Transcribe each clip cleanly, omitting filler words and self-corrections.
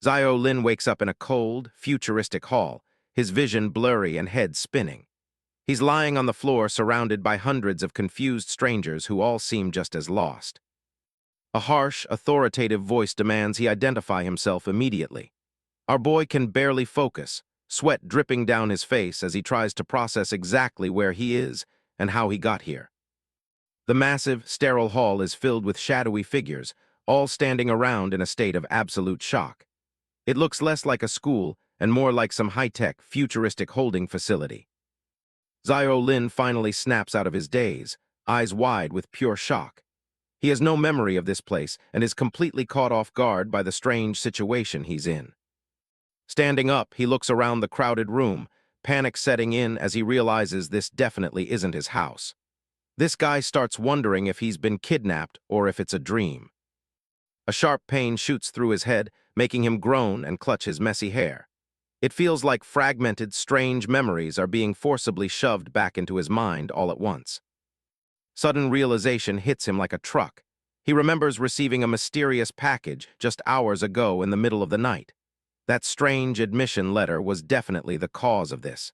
Zio Lin wakes up in a cold, futuristic hall, his vision blurry and head spinning. He's lying on the floor surrounded by hundreds of confused strangers who all seem just as lost. A harsh, authoritative voice demands he identify himself immediately. Our boy can barely focus, sweat dripping down his face as he tries to process exactly where he is and how he got here. The massive, sterile hall is filled with shadowy figures, all standing around in a state of absolute shock. It looks less like a school and more like some high-tech, futuristic holding facility. Zio Lin finally snaps out of his daze, eyes wide with pure shock. He has no memory of this place and is completely caught off guard by the strange situation he's in. Standing up, he looks around the crowded room, panic setting in as he realizes this definitely isn't his house. This guy starts wondering if he's been kidnapped or if it's a dream. A sharp pain shoots through his head, making him groan and clutch his messy hair. It feels like fragmented, strange memories are being forcibly shoved back into his mind all at once. Sudden realization hits him like a truck. He remembers receiving a mysterious package just hours ago in the middle of the night. That strange admission letter was definitely the cause of this.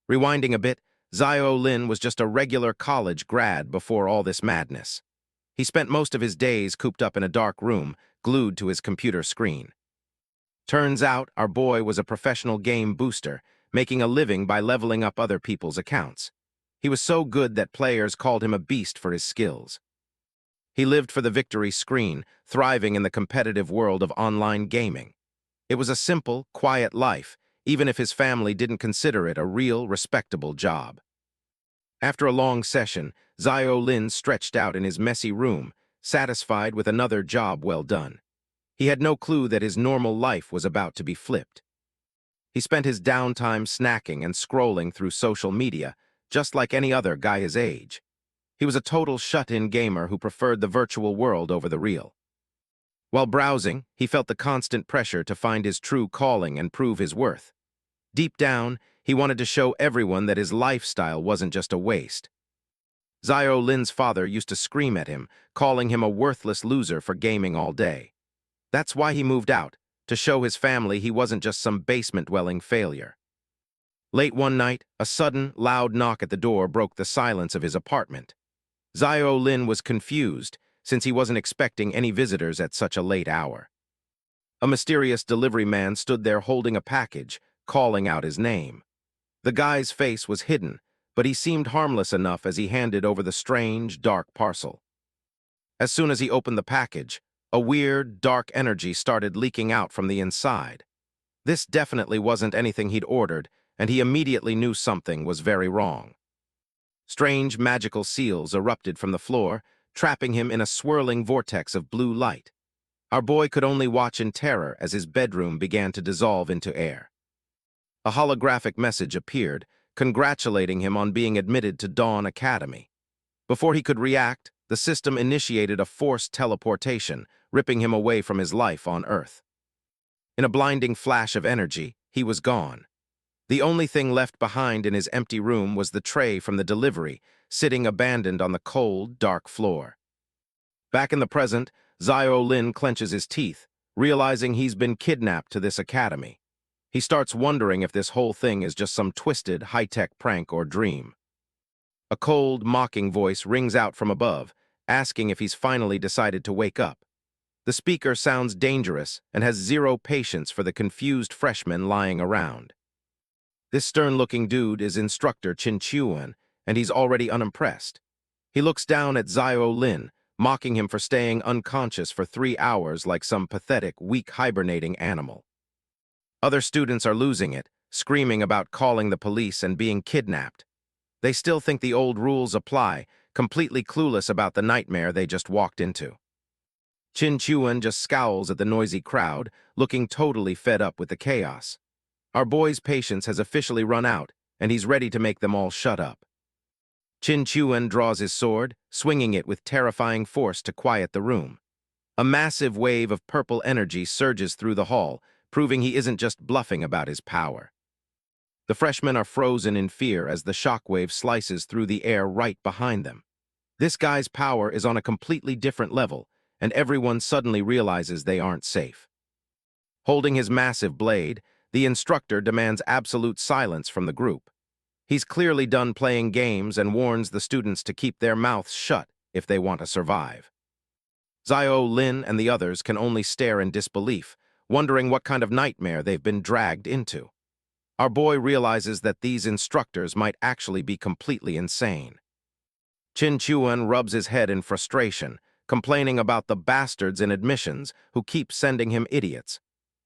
Rewinding a bit, Zio Lin was just a regular college grad before all this madness. He spent most of his days cooped up in a dark room, glued to his computer screen. Turns out our boy was a professional game booster, making a living by leveling up other people's accounts. He was so good that players called him a beast for his skills. He lived for the victory screen, thriving in the competitive world of online gaming. It was a simple, quiet life, even if his family didn't consider it a real, respectable job. After a long session, Zio Lin stretched out in his messy room, satisfied with another job well done. He had no clue that his normal life was about to be flipped. He spent his downtime snacking and scrolling through social media, just like any other guy his age. He was a total shut-in gamer who preferred the virtual world over the real. While browsing, he felt the constant pressure to find his true calling and prove his worth. Deep down, he wanted to show everyone that his lifestyle wasn't just a waste. Zio Lin's father used to scream at him, calling him a worthless loser for gaming all day. That's why he moved out, to show his family he wasn't just some basement-dwelling failure. Late one night, a sudden, loud knock at the door broke the silence of his apartment. Zio Lin was confused, since he wasn't expecting any visitors at such a late hour. A mysterious delivery man stood there holding a package, calling out his name. The guy's face was hidden, but he seemed harmless enough as he handed over the strange, dark parcel. As soon as he opened the package, a weird, dark energy started leaking out from the inside. This definitely wasn't anything he'd ordered, and he immediately knew something was very wrong. Strange magical seals erupted from the floor, trapping him in a swirling vortex of blue light. Our boy could only watch in terror as his bedroom began to dissolve into air. A holographic message appeared, congratulating him on being admitted to Dawn Academy. Before he could react, the system initiated a forced teleportation, ripping him away from his life on Earth. In a blinding flash of energy, he was gone. The only thing left behind in his empty room was the tray from the delivery, sitting abandoned on the cold, dark floor. Back in the present, Zio Lin clenches his teeth, realizing he's been kidnapped to this academy. He starts wondering if this whole thing is just some twisted, high-tech prank or dream. A cold, mocking voice rings out from above, asking if he's finally decided to wake up. The speaker sounds dangerous and has zero patience for the confused freshmen lying around. This stern-looking dude is instructor Chin Chuan, and he's already unimpressed. He looks down at Zio Lin, mocking him for staying unconscious for 3 hours like some pathetic, weak hibernating animal. Other students are losing it, screaming about calling the police and being kidnapped. They still think the old rules apply, completely clueless about the nightmare they just walked into. Chin Chuan just scowls at the noisy crowd, looking totally fed up with the chaos. Our boy's patience has officially run out, and he's ready to make them all shut up. Chin Chuan draws his sword, swinging it with terrifying force to quiet the room. A massive wave of purple energy surges through the hall, proving he isn't just bluffing about his power. The freshmen are frozen in fear as the shockwave slices through the air right behind them. This guy's power is on a completely different level, and everyone suddenly realizes they aren't safe. Holding his massive blade, the instructor demands absolute silence from the group. He's clearly done playing games and warns the students to keep their mouths shut if they want to survive. Zio, Lin, and the others can only stare in disbelief, wondering what kind of nightmare they've been dragged into. Our boy realizes that these instructors might actually be completely insane. Chin Chuan rubs his head in frustration, complaining about the bastards in admissions who keep sending him idiots.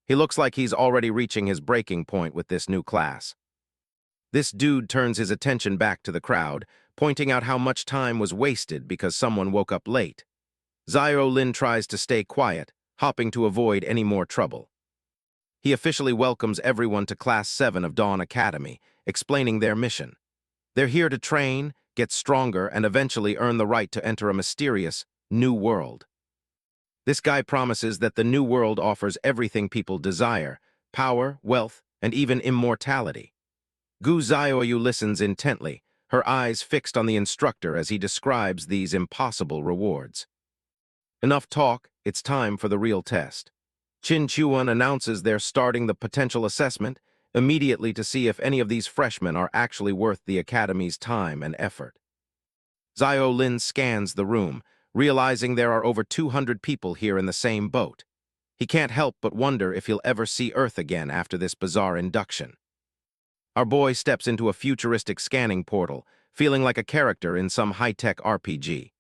He looks like he's already reaching his breaking point with this new class. This dude turns his attention back to the crowd, pointing out how much time was wasted because someone woke up late. Zio Lin tries to stay quiet, hopping to avoid any more trouble. He officially welcomes everyone to Class 7 of Dawn Academy, explaining their mission. They're here to train, get stronger, and eventually earn the right to enter a mysterious, new world. This guy promises that the new world offers everything people desire: power, wealth, and even immortality. Gu Xiaoyu listens intently, her eyes fixed on the instructor as he describes these impossible rewards. Enough talk, it's time for the real test. Chin Chuan announces they're starting the potential assessment immediately to see if any of these freshmen are actually worth the Academy's time and effort. Zio Lin scans the room, realizing there are over 200 people here in the same boat. He can't help but wonder if he'll ever see Earth again after this bizarre induction. Our boy steps into a futuristic scanning portal, feeling like a character in some high-tech RPG.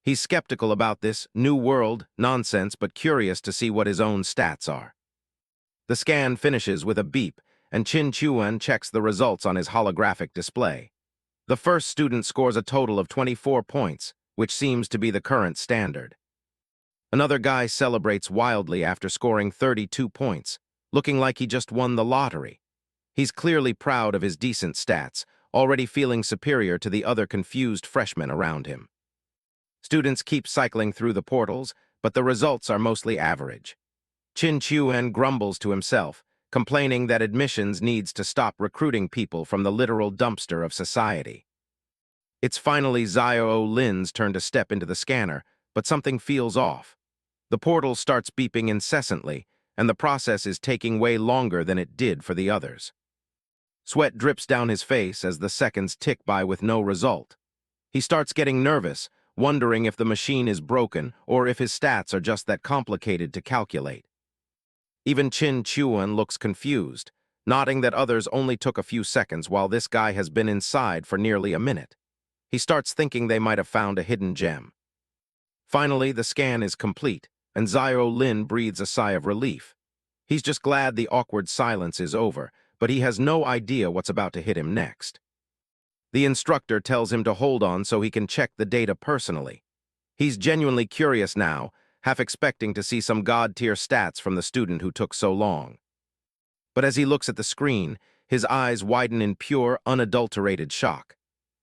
He's skeptical about this new world nonsense, but curious to see what his own stats are. The scan finishes with a beep, and Chin Chuan checks the results on his holographic display. The first student scores a total of 24 points, which seems to be the current standard. Another guy celebrates wildly after scoring 32 points, looking like he just won the lottery. He's clearly proud of his decent stats, already feeling superior to the other confused freshmen around him. Students keep cycling through the portals, but the results are mostly average. Chin Chuan grumbles to himself, complaining that admissions needs to stop recruiting people from the literal dumpster of society. It's finally Zio Lin's turn to step into the scanner, but something feels off. The portal starts beeping incessantly, and the process is taking way longer than it did for the others. Sweat drips down his face as the seconds tick by with no result. He starts getting nervous, wondering if the machine is broken or if his stats are just that complicated to calculate. Even Chin Chuan looks confused, nodding that others only took a few seconds while this guy has been inside for nearly a minute. He starts thinking they might have found a hidden gem. Finally, the scan is complete, and Zio Lin breathes a sigh of relief. He's just glad the awkward silence is over, but he has no idea what's about to hit him next. The instructor tells him to hold on so he can check the data personally. He's genuinely curious now, half expecting to see some god-tier stats from the student who took so long. But as he looks at the screen, his eyes widen in pure, unadulterated shock.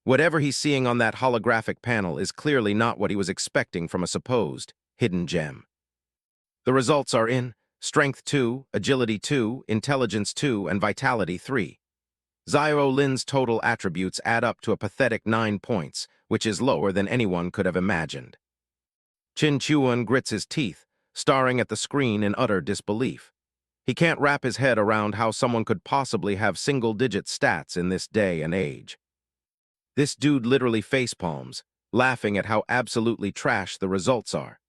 Whatever he's seeing on that holographic panel is clearly not what he was expecting from a supposed hidden gem. The results are in Strength 2, Agility 2, Intelligence 2, and Vitality 3. Zio Lin's total attributes add up to a pathetic 9 points, which is lower than anyone could have imagined. Chin Chuan grits his teeth, staring at the screen in utter disbelief. He can't wrap his head around how someone could possibly have single-digit stats in this day and age. This dude literally facepalms, laughing at how absolutely trash the results are.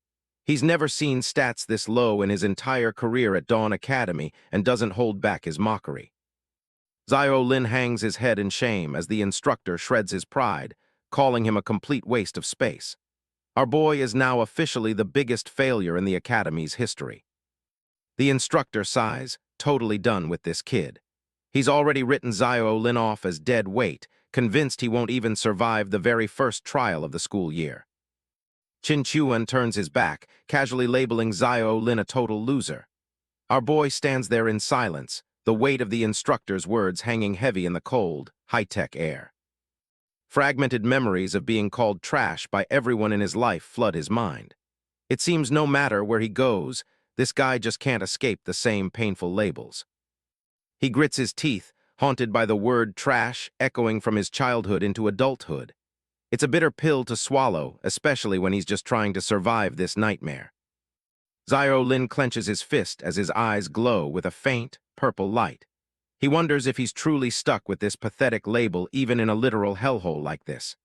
He's never seen stats this low in his entire career at Dawn Academy and doesn't hold back his mockery. Zio Lin hangs his head in shame as the instructor shreds his pride, calling him a complete waste of space. Our boy is now officially the biggest failure in the Academy's history. The instructor sighs, totally done with this kid. He's already written Zio Lin off as dead weight, convinced he won't even survive the very first trial of the school year. Chin Chuan turns his back, casually labeling Zio Lin a total loser. Our boy stands there in silence, the weight of the instructor's words hanging heavy in the cold, high-tech air. Fragmented memories of being called trash by everyone in his life flood his mind. It seems no matter where he goes, this guy just can't escape the same painful labels. He grits his teeth, haunted by the word trash echoing from his childhood into adulthood. It's a bitter pill to swallow, especially when he's just trying to survive this nightmare. Zio Lin clenches his fist as his eyes glow with a faint, purple light. He wonders if he's truly stuck with this pathetic label even in a literal hellhole like this.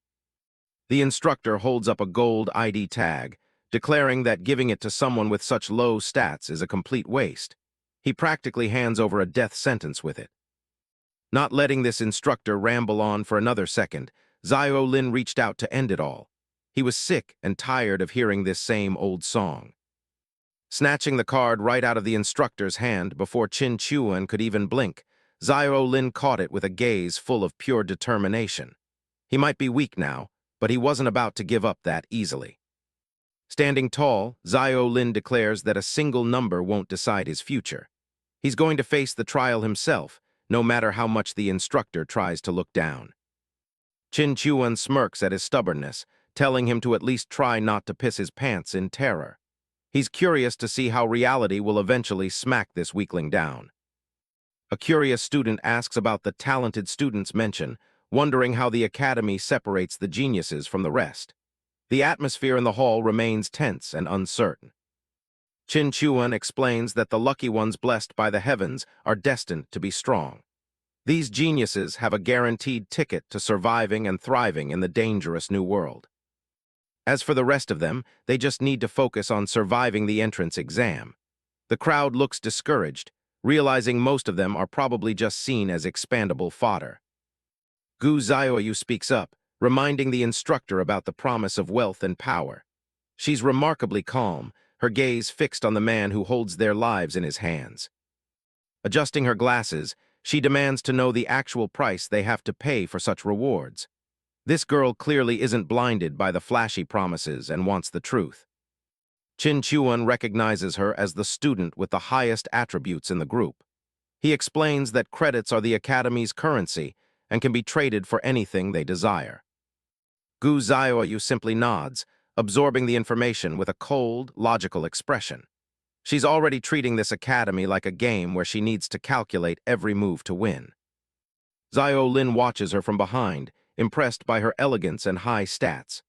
The instructor holds up a gold ID tag, declaring that giving it to someone with such low stats is a complete waste. He practically hands over a death sentence with it. Not letting this instructor ramble on for another second, Zio Lin reached out to end it all. He was sick and tired of hearing this same old song. Snatching the card right out of the instructor's hand before Chin Chuan could even blink, Zio Lin caught it with a gaze full of pure determination. He might be weak now, but he wasn't about to give up that easily. Standing tall, Zio Lin declares that a single number won't decide his future. He's going to face the trial himself, no matter how much the instructor tries to look down. Chin Chuan smirks at his stubbornness, telling him to at least try not to piss his pants in terror. He's curious to see how reality will eventually smack this weakling down. A curious student asks about the talented students mentioned, wondering how the academy separates the geniuses from the rest. The atmosphere in the hall remains tense and uncertain. Chin Chuan explains that the lucky ones blessed by the heavens are destined to be strong. These geniuses have a guaranteed ticket to surviving and thriving in the dangerous new world. As for the rest of them, they just need to focus on surviving the entrance exam. The crowd looks discouraged, realizing most of them are probably just seen as expandable fodder. Gu Xiaoyu speaks up, reminding the instructor about the promise of wealth and power. She's remarkably calm, her gaze fixed on the man who holds their lives in his hands. Adjusting her glasses, she demands to know the actual price they have to pay for such rewards. This girl clearly isn't blinded by the flashy promises and wants the truth. Chin Chuan recognizes her as the student with the highest attributes in the group. He explains that credits are the academy's currency and can be traded for anything they desire. Gu Xiaoyu simply nods, absorbing the information with a cold, logical expression. She's already treating this academy like a game where she needs to calculate every move to win. Zio Lin watches her from behind, impressed by her elegance and high stats.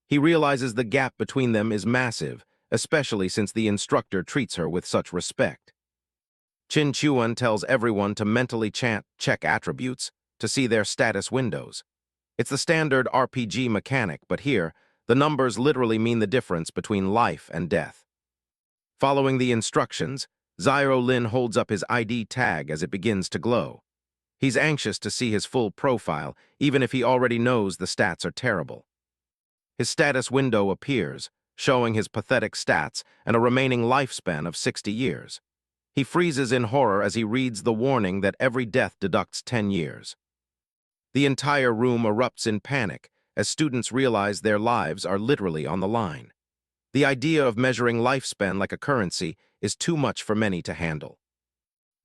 He realizes the gap between them is massive, especially since the instructor treats her with such respect. Chin Chuan tells everyone to mentally chant check attributes to see their status windows. It's the standard RPG mechanic, but here, the numbers literally mean the difference between life and death. Following the instructions, Zio Lin holds up his ID tag as it begins to glow. He's anxious to see his full profile, even if he already knows the stats are terrible. His status window appears, showing his pathetic stats and a remaining lifespan of 60 years. He freezes in horror as he reads the warning that every death deducts 10 years. The entire room erupts in panic as students realize their lives are literally on the line. The idea of measuring lifespan like a currency is too much for many to handle.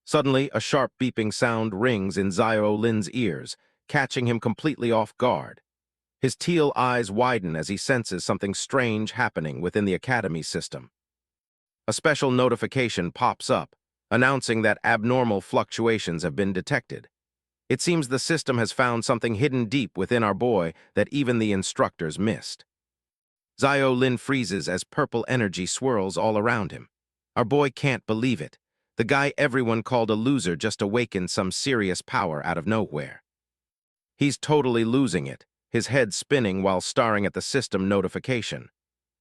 Suddenly, a sharp beeping sound rings in Zio Lin's ears, catching him completely off guard. His teal eyes widen as he senses something strange happening within the academy system. A special notification pops up, announcing that abnormal fluctuations have been detected. It seems the system has found something hidden deep within our boy that even the instructors missed. Zio Lin freezes as purple energy swirls all around him. Our boy can't believe it. The guy everyone called a loser just awakened some serious power out of nowhere. He's totally losing it, his head spinning while staring at the system notification.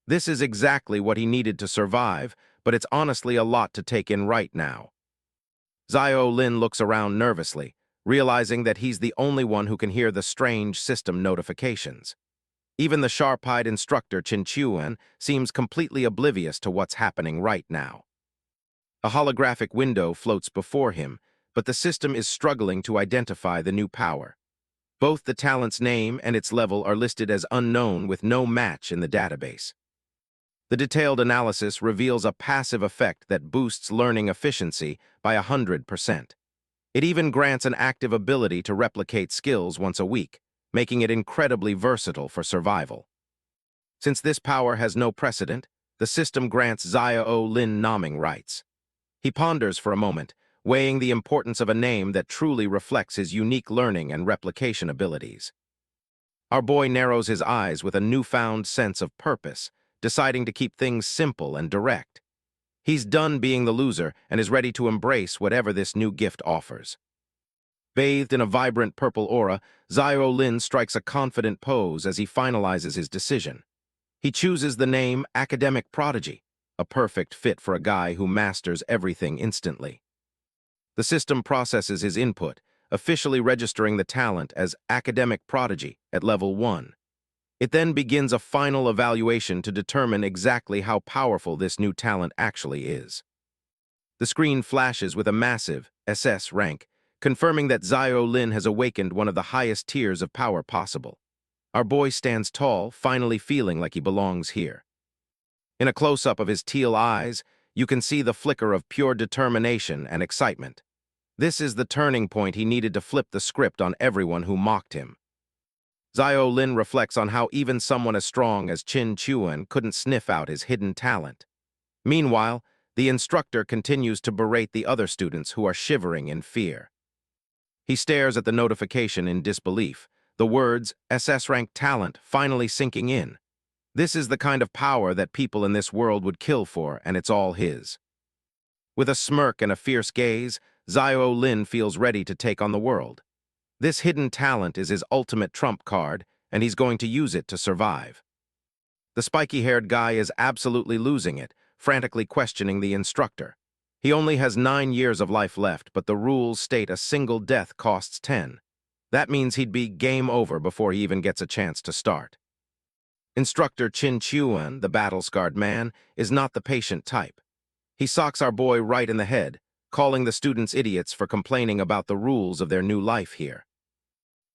This is exactly what he needed to survive, but it's honestly a lot to take in right now. Zio Lin looks around nervously, realizing that he's the only one who can hear the strange system notifications. Even the sharp-eyed instructor Chin Chuan seems completely oblivious to what's happening right now. A holographic window floats before him, but the system is struggling to identify the new power. Both the talent's name and its level are listed as unknown with no match in the database. The detailed analysis reveals a passive effect that boosts learning efficiency by 100%. It even grants an active ability to replicate skills once a week, making it incredibly versatile for survival. Since this power has no precedent, the system grants Zio Lin naming rights. He ponders for a moment, weighing the importance of a name that truly reflects his unique learning and replication abilities. Our boy narrows his eyes with a newfound sense of purpose, deciding to keep things simple and direct. He's done being the loser and is ready to embrace whatever this new gift offers. Bathed in a vibrant purple aura, Zio Lin strikes a confident pose as he finalizes his decision. He chooses the name Academic Prodigy, a perfect fit for a guy who masters everything instantly. The system processes his input, officially registering the talent as Academic Prodigy at level 1. It then begins a final evaluation to determine exactly how powerful this new talent actually is. The screen flashes with a massive SS rank, confirming that Zio Lin has awakened one of the highest tiers of power possible. Our boy stands tall, finally feeling like he belongs here. In a close-up of his teal eyes, you can see the flicker of pure determination and excitement. This is the turning point he needed to flip the script on everyone who mocked him. Zio Lin reflects on how even someone as strong as Qin Chuan couldn't sniff out his hidden talent. Meanwhile, the instructor continues to berate the other students who are shivering in fear. He stares at the notification in disbelief, the words SS-rank talent finally sinking in. This is the kind of power that people in this world would kill for, and it's all his. With a smirk and a fierce gaze, Zio Lin feels ready to take on the world. This hidden talent is his ultimate trump card, and he's going to use it to survive. The spiky-haired guy is absolutely losing it, frantically questioning the instructor. He only has 9 years of life left, but the rules state a single death costs 10. That means he'd be game over before he even gets a chance to start. Instructor Qin Chuan, the battle-scarred man, is not the patient type. He socks our boy right in the head, calling the students idiots for complaining about the rules of their new life here.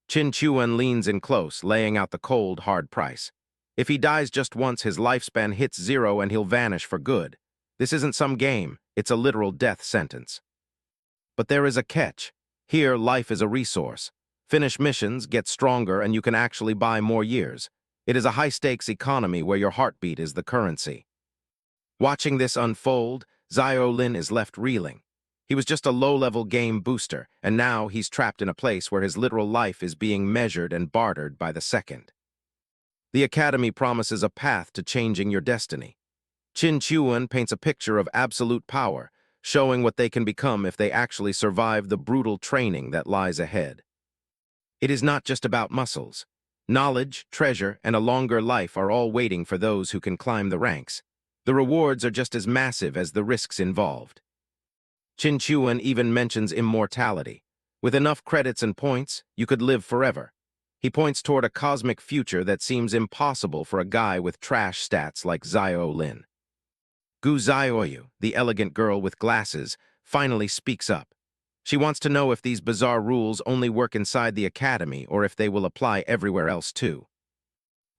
Qin Chuan leans in close, laying out the cold, hard price. If he dies just once, his lifespan hits 0 and he'll vanish for good. This isn't some game, it's a literal death sentence. But there is a catch. Here, life is a resource. Finish missions, get stronger, and you can actually buy more years. It is a high-stakes economy where your heartbeat is the currency. Watching this unfold, Zio Lin is left reeling. He was just a low-level game booster, and now he's trapped in a place where his literal life is being measured and bartered by the second. The Academy promises a path to changing your destiny. Qin Chuan paints a picture of absolute power, showing what they can become if they actually survive the brutal training that lies ahead. It is not just about muscles. Knowledge, treasure, and a longer life are all waiting for those who can climb the ranks. The rewards are just as massive as the risks involved. Qin Chuan even mentions immortality. With enough credits and points, you could live forever. He points toward a cosmic future that seems impossible for a guy with trash stats like Zio Lin. Gu Zioyu, the elegant girl with glasses, finally speaks up. She wants to know if these bizarre rules only work inside the academy or if they will apply everywhere else too.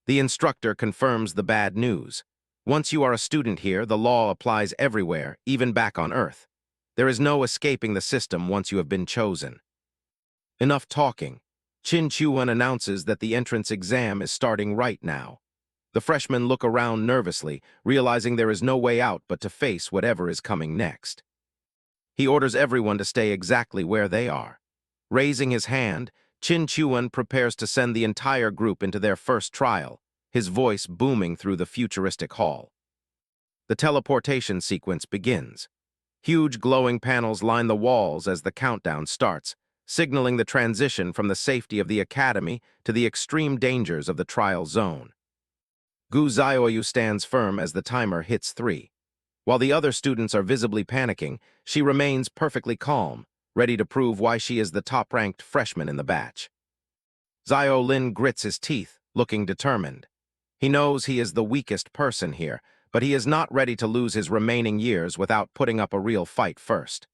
The instructor confirms the bad news. Once you are a student here, the law applies everywhere, even back on Earth. There is no escaping the system once you have been chosen. Enough talking. Qin Chuan announces that the entrance exam is starting right now. The freshmen look around nervously, realizing there is no way out but to face whatever is coming next. He orders everyone to stay exactly where they are. Raising his hand, Qin Chuan prepares to send the entire group into their first trial, his voice booming through the futuristic hall. The teleportation sequence begins. Huge glowing panels line the walls as the countdown starts, signaling the transition from the safety of the academy to the extreme dangers of the trial zone. Gu Zioyu stands firm as the timer hits 3. While the other students are visibly panicking, she remains perfectly calm, ready to prove why she is the top-ranked freshman in the batch. Zio Lin grits his teeth, looking determined. He knows he is the weakest person here, but he is not ready to lose his remaining years without putting up a real fight first.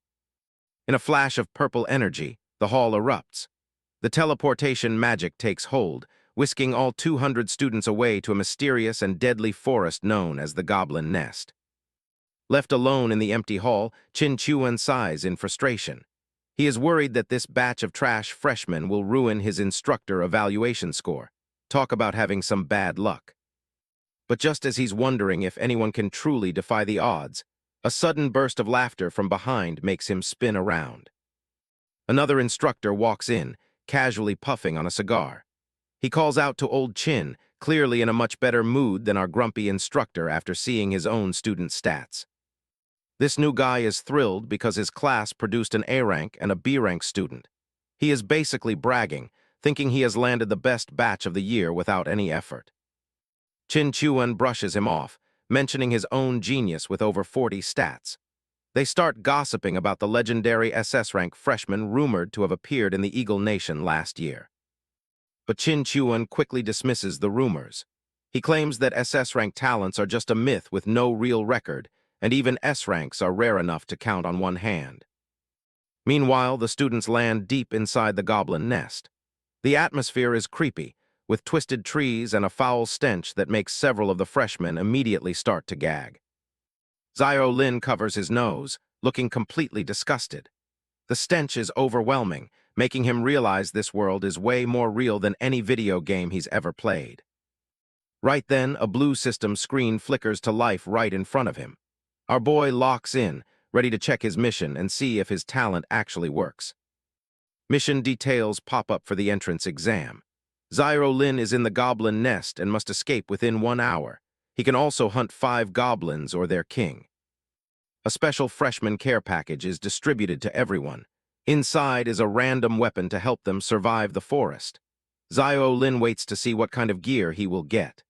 In a flash of purple energy, the hall erupts. The teleportation magic takes hold, whisking all 200 students away to a mysterious and deadly forest known as the Goblin Nest. Left alone in the empty hall, Qin Chuan sighs in frustration. He is worried that this batch of trash freshmen will ruin his instructor evaluation score. Talk about having some bad luck. But just as he's wondering if anyone can truly defy the odds, a sudden burst of laughter from behind makes him spin around. Another instructor walks in, casually puffing on a cigar. He calls out to old Qin, clearly in a much better mood than our grumpy instructor after seeing his own student stats. This new guy is thrilled because his class produced an A rank and a B rank student. He is basically bragging, thinking he has landed the best batch of the year without any effort. Chin Chuan brushes him off, mentioning his own genius with over 40 stats. They start gossiping about the legendary SS rank freshman rumored to have appeared in the Eagle Nation last year. But Chin Chuan quickly dismisses the rumors. He claims that SS rank talents are just a myth with no real record, and even S ranks are rare enough to count on one hand. Meanwhile, the students land deep inside the goblin nest. The atmosphere is creepy, with twisted trees and a foul stench that makes several of the freshmen immediately start to gag. Zio Lin covers his nose, looking completely disgusted. The stench is overwhelming, making him realize this world is way more real than any video game he's ever played. Right then, a blue system screen flickers to life right in front of him. Our boy locks in, ready to check his mission and see if his talent actually works. Mission details pop up for the entrance exam. Zio Lin is in the goblin nest and must escape within 1 hour. He can also hunt 5 goblins or their king. A special freshman care package is distributed to everyone. Inside is a random weapon to help them survive the forest. Zio Lin waits to see what kind of gear he will get.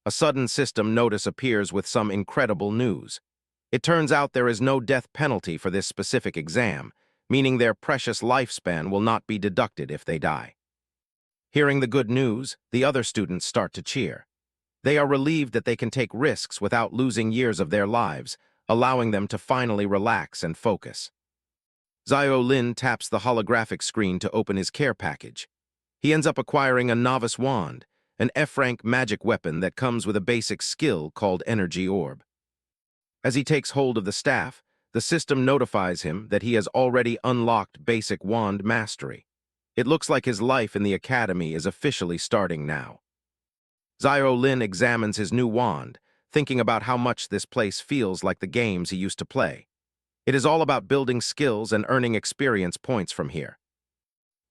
A sudden system notice appears with some incredible news. It turns out there is no death penalty for this specific exam, meaning their precious lifespan will not be deducted if they die. Hearing the good news, the other students start to cheer. They are relieved that they can take risks without losing years of their lives, allowing them to finally relax and focus. Zio Lin taps the holographic screen to open his care package. He ends up acquiring a novice wand, an F-rank magic weapon that comes with a basic skill called Energy Orb. As he takes hold of the staff, the system notifies him that he has already unlocked basic wand mastery. It looks like his life in the academy is officially starting now. Zio Lin examines his new wand, thinking about how much this place feels like the games he used to play. It is all about building skills and earning experience points from here.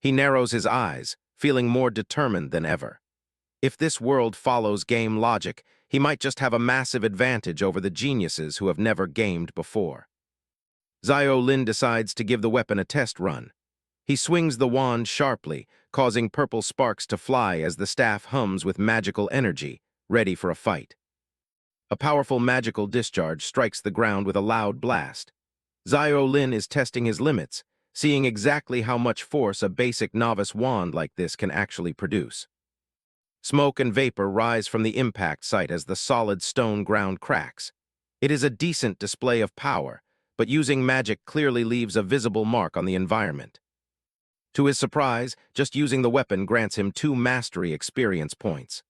He narrows his eyes, feeling more determined than ever. If this world follows game logic, he might just have a massive advantage over the geniuses who have never gamed before. Zio Lin decides to give the weapon a test run. He swings the wand sharply, causing purple sparks to fly as the staff hums with magical energy, ready for a fight. A powerful magical discharge strikes the ground with a loud blast. Zio Lin is testing his limits, seeing exactly how much force a basic novice wand like this can actually produce. Smoke and vapor rise from the impact site as the solid stone ground cracks. It is a decent display of power, but using magic clearly leaves a visible mark on the environment. To his surprise, just using the weapon grants him 2 mastery experience points.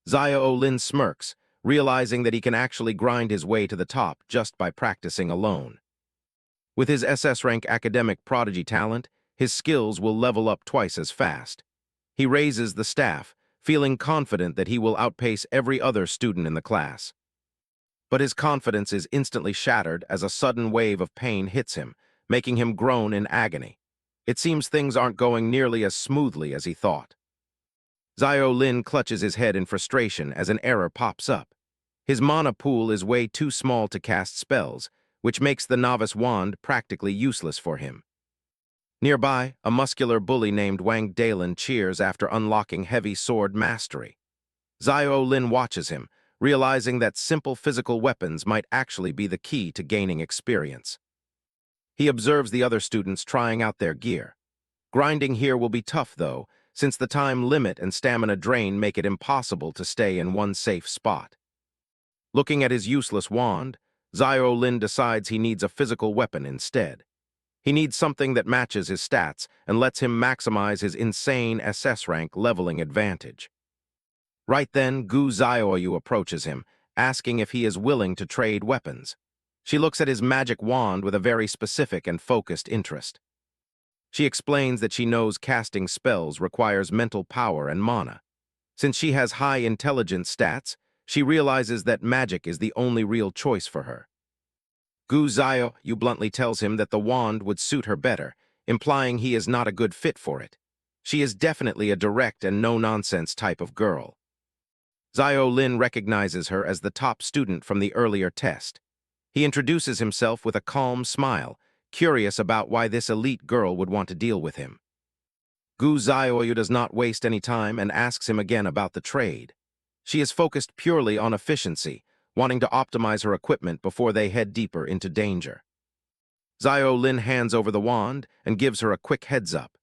Zio Lin smirks, realizing that he can actually grind his way to the top just by practicing alone. With his SS rank academic prodigy talent, his skills will level up twice as fast. He raises the staff, feeling confident that he will outpace every other student in the class. But his confidence is instantly shattered as a sudden wave of pain hits him, making him groan in agony. It seems things aren't going nearly as smoothly as he thought. Zio Lin clutches his head in frustration as an error pops up. His mana pool is way too small to cast spells, which makes the novice wand practically useless for him. Nearby, a muscular bully named Wang Dalin cheers after unlocking heavy sword mastery. Zio Lin watches him, realizing that simple physical weapons might actually be the key to gaining experience. He observes the other students trying out their gear. Grinding here will be tough, though, since the time limit and stamina drain make it impossible to stay in one safe spot. Looking at his useless wand, Zio Lin decides he needs a physical weapon instead. He needs something that matches his stats and lets him maximize his insane SS rank leveling advantage. Right then, Gu Zioyu approaches him, asking if he is willing to trade weapons. She looks at his magic wand with a very specific and focused interest. She explains that she knows casting spells requires mental power and mana. Since she has high intelligence stats, she realizes that magic is the only real choice for her. Gu Zioyu bluntly tells him that the wand would suit her better, implying he is not a good fit for it. She is definitely a direct and no-nonsense type of girl. Zio Lin recognizes her as the top student from the earlier test. He introduces himself with a calm smile, curious about why this elite girl would want to deal with him. Gu Zioyu does not waste any time and asks him again about the trade. She is focused purely on efficiency, wanting to optimize her equipment before they head deeper into danger. Zio Lin hands over the wand and gives her a quick heads up.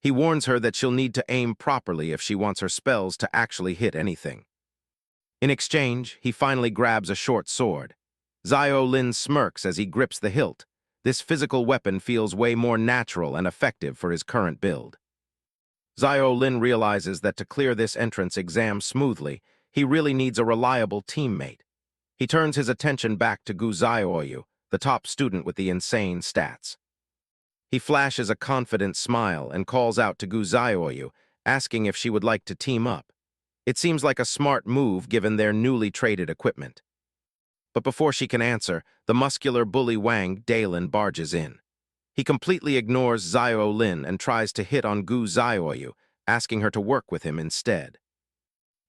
He warns her that she'll need to aim properly if she wants her spells to actually hit anything. In exchange, he finally grabs a short sword. Zio Lin smirks as he grips the hilt. This physical weapon feels way more natural and effective for his current build. Zio Lin realizes that to clear this entrance exam smoothly, he really needs a reliable teammate. He turns his attention back to Gu Zioyu, the top student with the insane stats. He flashes a confident smile and calls out to Gu Zioyu, asking if she would like to team up. It seems like a smart move given their newly traded equipment. But before she can answer, the muscular bully Wang Dalin barges in. He completely ignores Zio Lin and tries to hit on Gu Zioyu, asking her to work with him instead.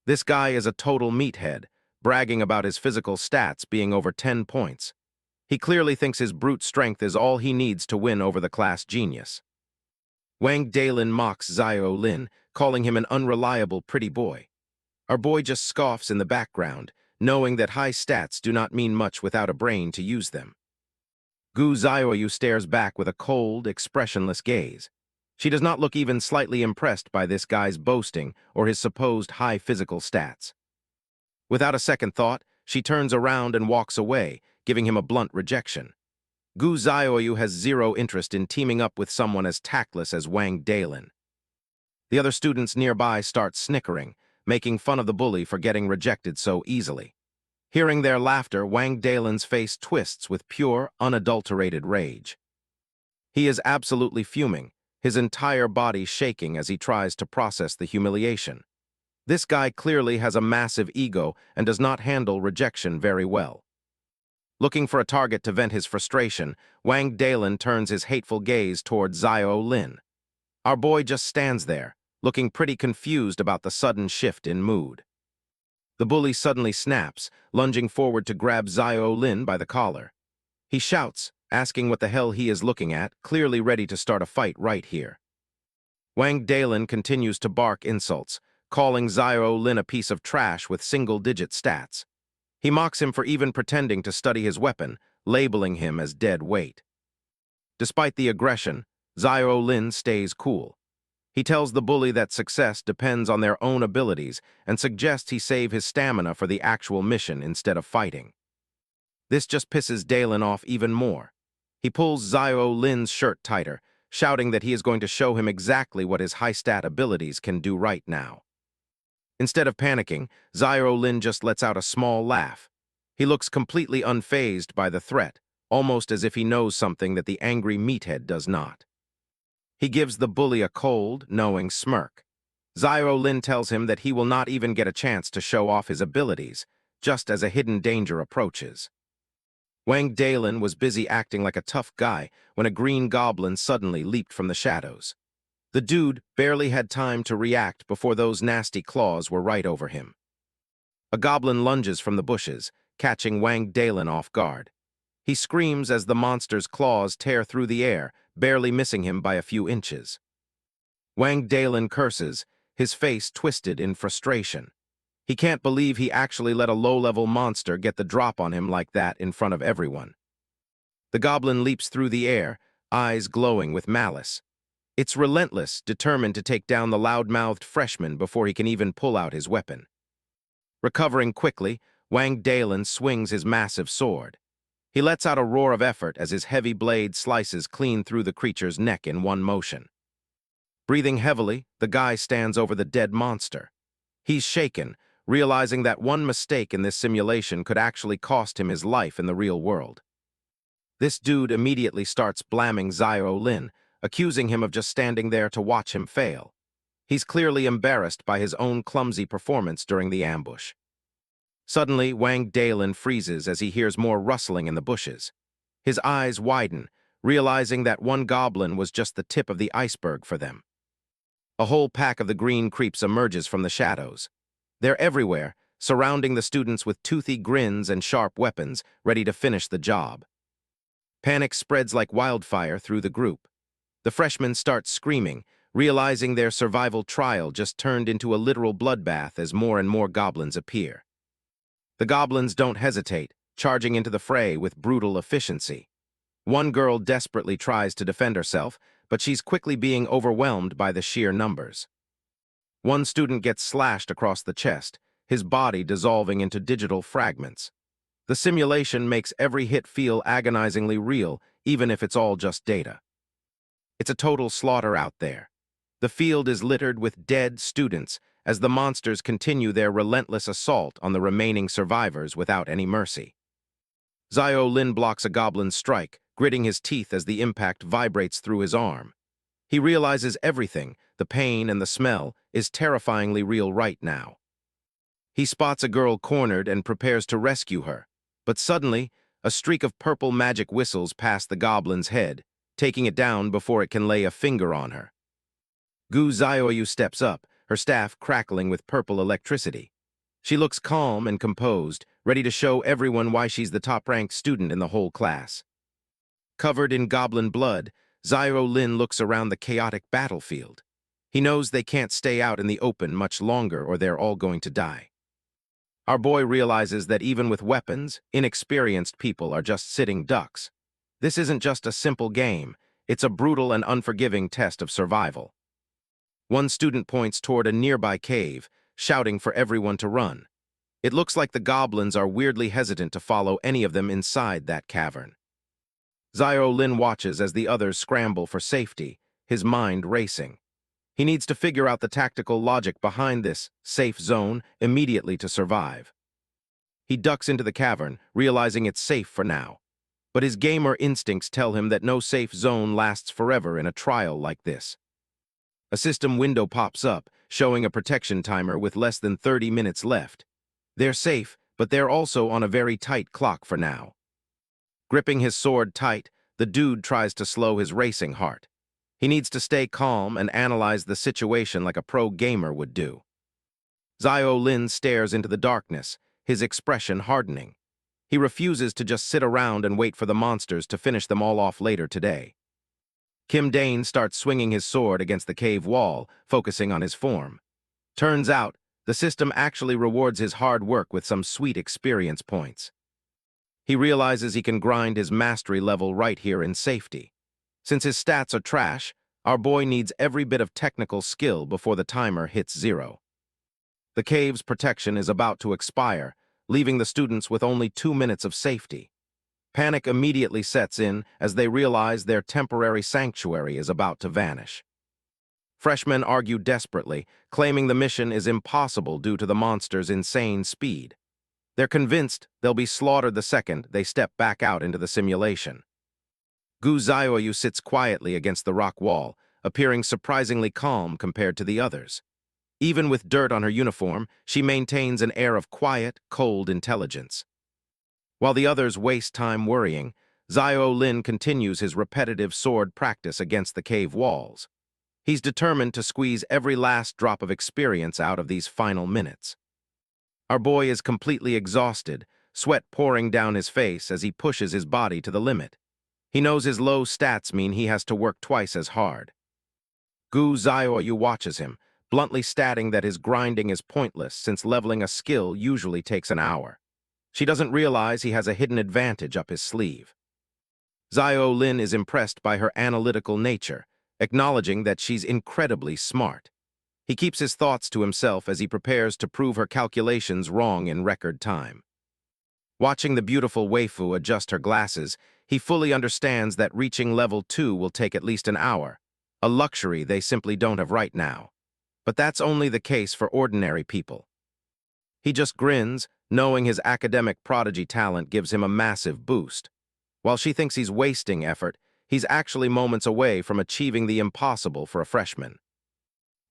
This guy is a total meathead, bragging about his physical stats being over 10 points. He clearly thinks his brute strength is all he needs to win over the class genius. Wang Dalin mocks Zio Lin, calling him an unreliable pretty boy. Our boy just scoffs in the background, knowing that high stats do not mean much without a brain to use them. Gu Zioyu stares back with a cold, expressionless gaze. She does not look even slightly impressed by this guy's boasting or his supposed high physical stats. Without a second thought, she turns around and walks away, giving him a blunt rejection. Gu Zioyu has zero interest in teaming up with someone as tactless as Wang Dalin. The other students nearby start snickering, making fun of the bully for getting rejected so easily. Hearing their laughter, Wang Dalin's face twists with pure, unadulterated rage. He is absolutely fuming, his entire body shaking as he tries to process the humiliation. This guy clearly has a massive ego and does not handle rejection very well. Looking for a target to vent his frustration, Wang Dalin turns his hateful gaze toward Zio Lin. Our boy just stands there, looking pretty confused about the sudden shift in mood. The bully suddenly snaps, lunging forward to grab Zio Lin by the collar. He shouts, asking what the hell he is looking at, clearly ready to start a fight right here. Wang Dalin continues to bark insults, calling Zio Lin a piece of trash with single-digit stats. He mocks him for even pretending to study his weapon, labeling him as dead weight. Despite the aggression, Zio Lin stays cool. He tells the bully that success depends on their own abilities and suggests he save his stamina for the actual mission instead of fighting. This just pisses Dalin off even more. He pulls Zio Lin's shirt tighter, shouting that he is going to show him exactly what his high-stat abilities can do right now. Instead of panicking, Zio Lin just lets out a small laugh. He looks completely unfazed by the threat, almost as if he knows something that the angry meathead does not. He gives the bully a cold, knowing smirk. Zio Lin tells him that he will not even get a chance to show off his abilities, just as a hidden danger approaches. Wang Dalin was busy acting like a tough guy when a green goblin suddenly leaped from the shadows. The dude barely had time to react before those nasty claws were right over him. A goblin lunges from the bushes, catching Wang Dalin off guard. He screams as the monster's claws tear through the air, barely missing him by a few inches. Wang Dalin curses, his face twisted in frustration. He can't believe he actually let a low-level monster get the drop on him like that in front of everyone. The goblin leaps through the air, eyes glowing with malice. It's relentless, determined to take down the loud-mouthed freshman before he can even pull out his weapon. Recovering quickly, Wang Dalin swings his massive sword. He lets out a roar of effort as his heavy blade slices clean through the creature's neck in one motion. Breathing heavily, the guy stands over the dead monster. He's shaken, realizing that one mistake in this simulation could actually cost him his life in the real world. This dude immediately starts blaming Zio Lin, accusing him of just standing there to watch him fail. He's clearly embarrassed by his own clumsy performance during the ambush. Suddenly, Wang Dalin freezes as he hears more rustling in the bushes. His eyes widen, realizing that one goblin was just the tip of the iceberg for them. A whole pack of the green creeps emerges from the shadows. They're everywhere, surrounding the students with toothy grins and sharp weapons, ready to finish the job. Panic spreads like wildfire through the group. The freshmen start screaming, realizing their survival trial just turned into a literal bloodbath as more and more goblins appear. The goblins don't hesitate, charging into the fray with brutal efficiency. One girl desperately tries to defend herself, but she's quickly being overwhelmed by the sheer numbers. One student gets slashed across the chest, his body dissolving into digital fragments. The simulation makes every hit feel agonizingly real, even if it's all just data. It's a total slaughter out there. The field is littered with dead students as the monsters continue their relentless assault on the remaining survivors without any mercy. Zio Lin blocks a goblin's strike, gritting his teeth as the impact vibrates through his arm. He realizes everything, the pain and the smell, is terrifyingly real right now. He spots a girl cornered and prepares to rescue her, but suddenly, a streak of purple magic whistles past the goblin's head, taking it down before it can lay a finger on her. Gu Zioyu steps up, her staff crackling with purple electricity. She looks calm and composed, ready to show everyone why she's the top-ranked student in the whole class. Covered in goblin blood, Zio Lin looks around the chaotic battlefield. He knows they can't stay out in the open much longer or they're all going to die. Our boy realizes that even with weapons, inexperienced people are just sitting ducks. This isn't just a simple game, it's a brutal and unforgiving test of survival. One student points toward a nearby cave, shouting for everyone to run. It looks like the goblins are weirdly hesitant to follow any of them inside that cavern. Zio Lin watches as the others scramble for safety, his mind racing. He needs to figure out the tactical logic behind this safe zone immediately to survive. He ducks into the cavern, realizing it's safe for now. But his gamer instincts tell him that no safe zone lasts forever in a trial like this. A system window pops up, showing a protection timer with less than 30 minutes left. They're safe, but they're also on a very tight clock for now. Gripping his sword tight, the dude tries to slow his racing heart. He needs to stay calm and analyze the situation like a pro gamer would do. Zio Lin stares into the darkness, his expression hardening. He refuses to just sit around and wait for the monsters to finish them all off later today. Kim Dane starts swinging his sword against the cave wall, focusing on his form. Turns out, the system actually rewards his hard work with some sweet experience points. He realizes he can grind his mastery level right here in safety. Since his stats are trash, our boy needs every bit of technical skill before the timer hits 0. The cave's protection is about to expire, leaving the students with only 2 minutes of safety. Panic immediately sets in as they realize their temporary sanctuary is about to vanish. Freshmen argue desperately, claiming the mission is impossible due to the monster's insane speed. They're convinced they'll be slaughtered the second they step back out into the simulation. Gu Zioyu sits quietly against the rock wall, appearing surprisingly calm compared to the others. Even with dirt on her uniform, she maintains an air of quiet, cold intelligence. While the others waste time worrying, Zio Lin continues his repetitive sword practice against the cave walls. He's determined to squeeze every last drop of experience out of these final minutes. Our boy is completely exhausted, sweat pouring down his face as he pushes his body to the limit. He knows his low stats mean he has to work twice as hard. Gu Zioyu watches him, bluntly stating that his grinding is pointless since leveling a skill usually takes an hour. She doesn't realize he has a hidden advantage up his sleeve. Zio Lin is impressed by her analytical nature, acknowledging that she's incredibly smart. He keeps his thoughts to himself as he prepares to prove her calculations wrong in record time. Watching the beautiful waifu adjust her glasses, he fully understands that reaching level 2 will take at least an hour, a luxury they simply don't have right now. But that's only the case for ordinary people. He just grins, knowing his academic prodigy talent gives him a massive boost. While she thinks he's wasting effort, he's actually moments away from achieving the impossible for a freshman.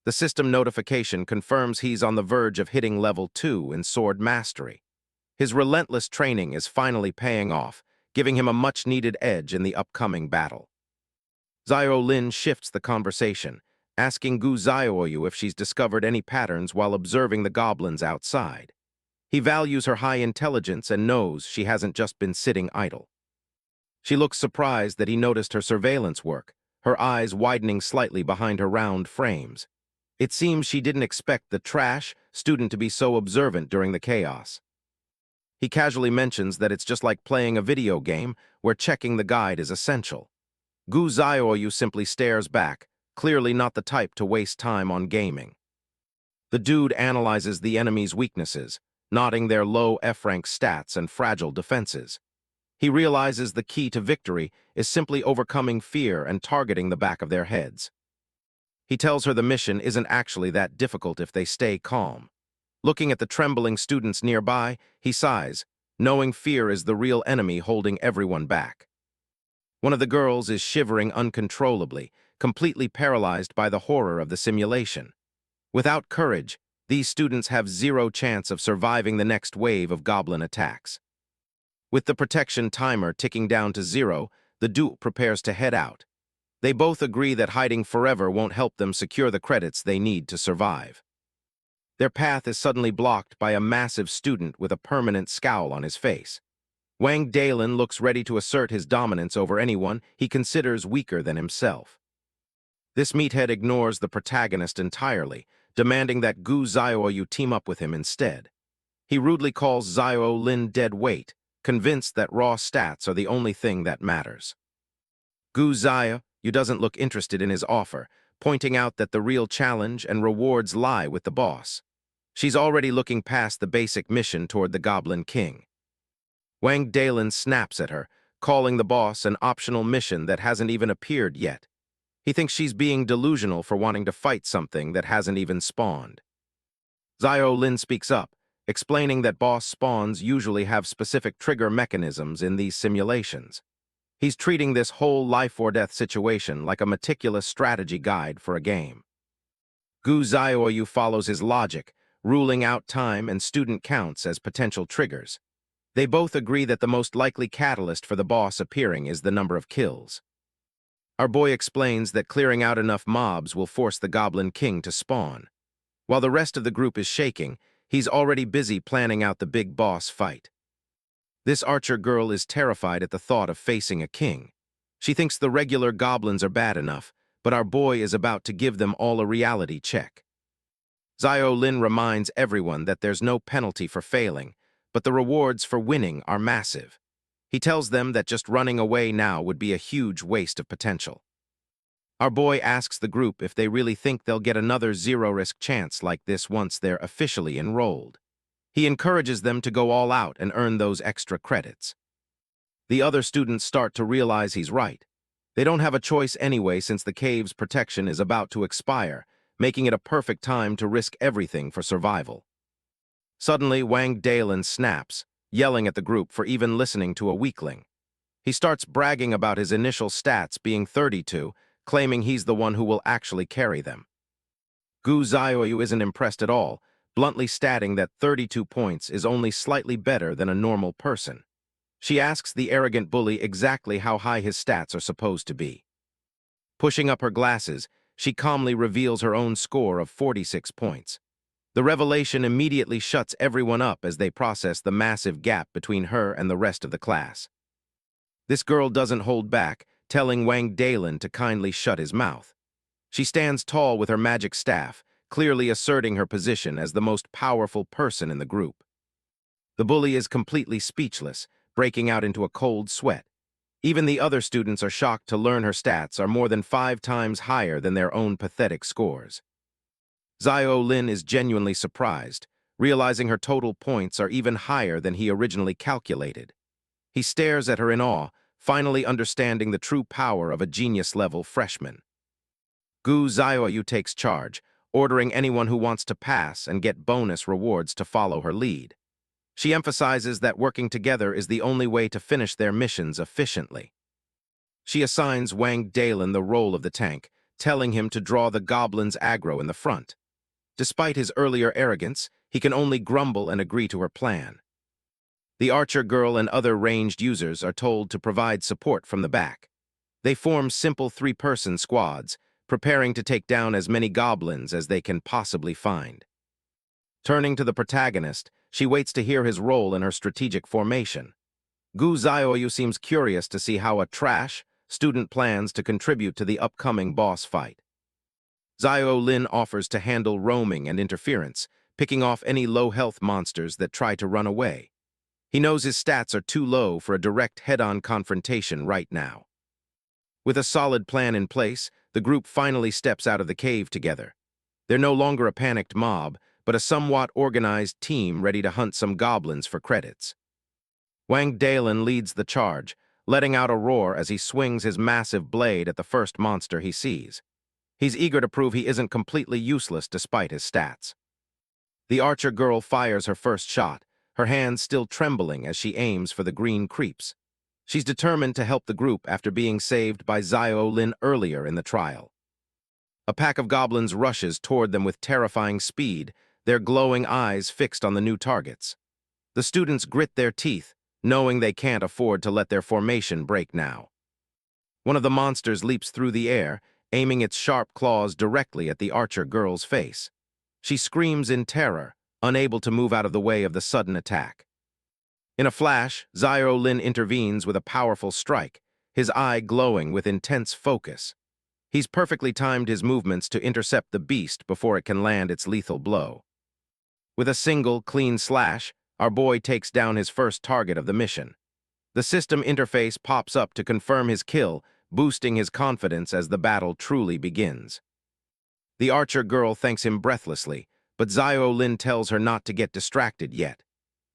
The system notification confirms he's on the verge of hitting level 2 in sword mastery. His relentless training is finally paying off, giving him a much-needed edge in the upcoming battle. Zio Lin shifts the conversation, asking Gu Zioyu if she's discovered any patterns while observing the goblins outside. He values her high intelligence and knows she hasn't just been sitting idle. She looks surprised that he noticed her surveillance work, her eyes widening slightly behind her round frames. It seems she didn't expect the trash student to be so observant during the chaos. He casually mentions that it's just like playing a video game where checking the guide is essential. Gu Zioyu simply stares back, clearly not the type to waste time on gaming. The dude analyzes the enemy's weaknesses, noting their low F-rank stats and fragile defenses. He realizes the key to victory is simply overcoming fear and targeting the back of their heads. He tells her the mission isn't actually that difficult if they stay calm. Looking at the trembling students nearby, he sighs, knowing fear is the real enemy holding everyone back. One of the girls is shivering uncontrollably, completely paralyzed by the horror of the simulation. Without courage, these students have zero chance of surviving the next wave of goblin attacks. With the protection timer ticking down to 0, the duo prepares to head out. They both agree that hiding forever won't help them secure the credits they need to survive. Their path is suddenly blocked by a massive student with a permanent scowl on his face. Wang Dalin looks ready to assert his dominance over anyone he considers weaker than himself. This meathead ignores the protagonist entirely, demanding that Gu Zioyu team up with him instead. He rudely calls Zio Lin dead weight, convinced that raw stats are the only thing that matters. Gu Zioyu doesn't look interested in his offer, pointing out that the real challenge and rewards lie with the boss. She's already looking past the basic mission toward the Goblin King. Wang Dalin snaps at her, calling the boss an optional mission that hasn't even appeared yet. He thinks she's being delusional for wanting to fight something that hasn't even spawned. Zio Lin speaks up, explaining that boss spawns usually have specific trigger mechanisms in these simulations. He's treating this whole life-or-death situation like a meticulous strategy guide for a game. Gu Zioyu follows his logic, ruling out time and student counts as potential triggers. They both agree that the most likely catalyst for the boss appearing is the number of kills. Our boy explains that clearing out enough mobs will force the Goblin King to spawn. While the rest of the group is shaking, he's already busy planning out the big boss fight. This archer girl is terrified at the thought of facing a king. She thinks the regular goblins are bad enough, but our boy is about to give them all a reality check. Zio Lin reminds everyone that there's no penalty for failing, but the rewards for winning are massive. He tells them that just running away now would be a huge waste of potential. Our boy asks the group if they really think they'll get another zero-risk chance like this once they're officially enrolled. He encourages them to go all out and earn those extra credits. The other students start to realize he's right. They don't have a choice anyway since the cave's protection is about to expire, making it a perfect time to risk everything for survival. Suddenly, Wang Dalin snaps, yelling at the group for even listening to a weakling. He starts bragging about his initial stats being 32, claiming he's the one who will actually carry them. Gu Zioyu isn't impressed at all, bluntly stating that 32 points is only slightly better than a normal person. She asks the arrogant bully exactly how high his stats are supposed to be. Pushing up her glasses, she calmly reveals her own score of 46 points. The revelation immediately shuts everyone up as they process the massive gap between her and the rest of the class. This girl doesn't hold back, telling Wang Dalin to kindly shut his mouth. She stands tall with her magic staff, clearly asserting her position as the most powerful person in the group. The bully is completely speechless, breaking out into a cold sweat. Even the other students are shocked to learn her stats are more than 5 times higher than their own pathetic scores. Zio Lin is genuinely surprised, realizing her total points are even higher than he originally calculated. He stares at her in awe, finally understanding the true power of a genius-level freshman. Gu Zioyu takes charge, ordering anyone who wants to pass and get bonus rewards to follow her lead. She emphasizes that working together is the only way to finish their missions efficiently. She assigns Wang Dalin the role of the tank, telling him to draw the goblin's aggro in the front. Despite his earlier arrogance, he can only grumble and agree to her plan. The archer girl and other ranged users are told to provide support from the back. They form simple 3-person squads, preparing to take down as many goblins as they can possibly find. Turning to the protagonist, she waits to hear his role in her strategic formation. Gu Zioyu seems curious to see how a trash student plans to contribute to the upcoming boss fight. Zio Lin offers to handle roaming and interference, picking off any low-health monsters that try to run away. He knows his stats are too low for a direct head-on confrontation right now. With a solid plan in place, the group finally steps out of the cave together. They're no longer a panicked mob, but a somewhat organized team ready to hunt some goblins for credits. Wang Dalen leads the charge, letting out a roar as he swings his massive blade at the first monster he sees. He's eager to prove he isn't completely useless despite his stats. The archer girl fires her first shot, her hands still trembling as she aims for the green creeps. She's determined to help the group after being saved by Zio Lin earlier in the trial. A pack of goblins rushes toward them with terrifying speed, their glowing eyes fixed on the new targets. The students grit their teeth, knowing they can't afford to let their formation break now. One of the monsters leaps through the air, aiming its sharp claws directly at the archer girl's face. She screams in terror, unable to move out of the way of the sudden attack. In a flash, Zio Lin intervenes with a powerful strike, his eye glowing with intense focus. He's perfectly timed his movements to intercept the beast before it can land its lethal blow. With a single, clean slash, our boy takes down his first target of the mission. The system interface pops up to confirm his kill, boosting his confidence as the battle truly begins. The archer girl thanks him breathlessly, but Zio Lin tells her not to get distracted yet.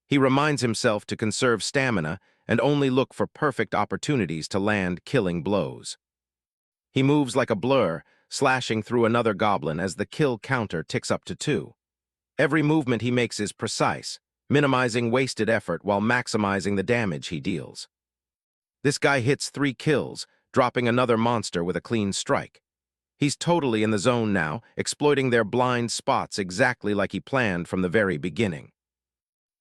He reminds himself to conserve stamina and only look for perfect opportunities to land killing blows. He moves like a blur, slashing through another goblin as the kill counter ticks up to 2. Every movement he makes is precise, minimizing wasted effort while maximizing the damage he deals. This guy hits 3 kills, dropping another monster with a clean strike. He's totally in the zone now, exploiting their blind spots exactly like he planned from the very beginning.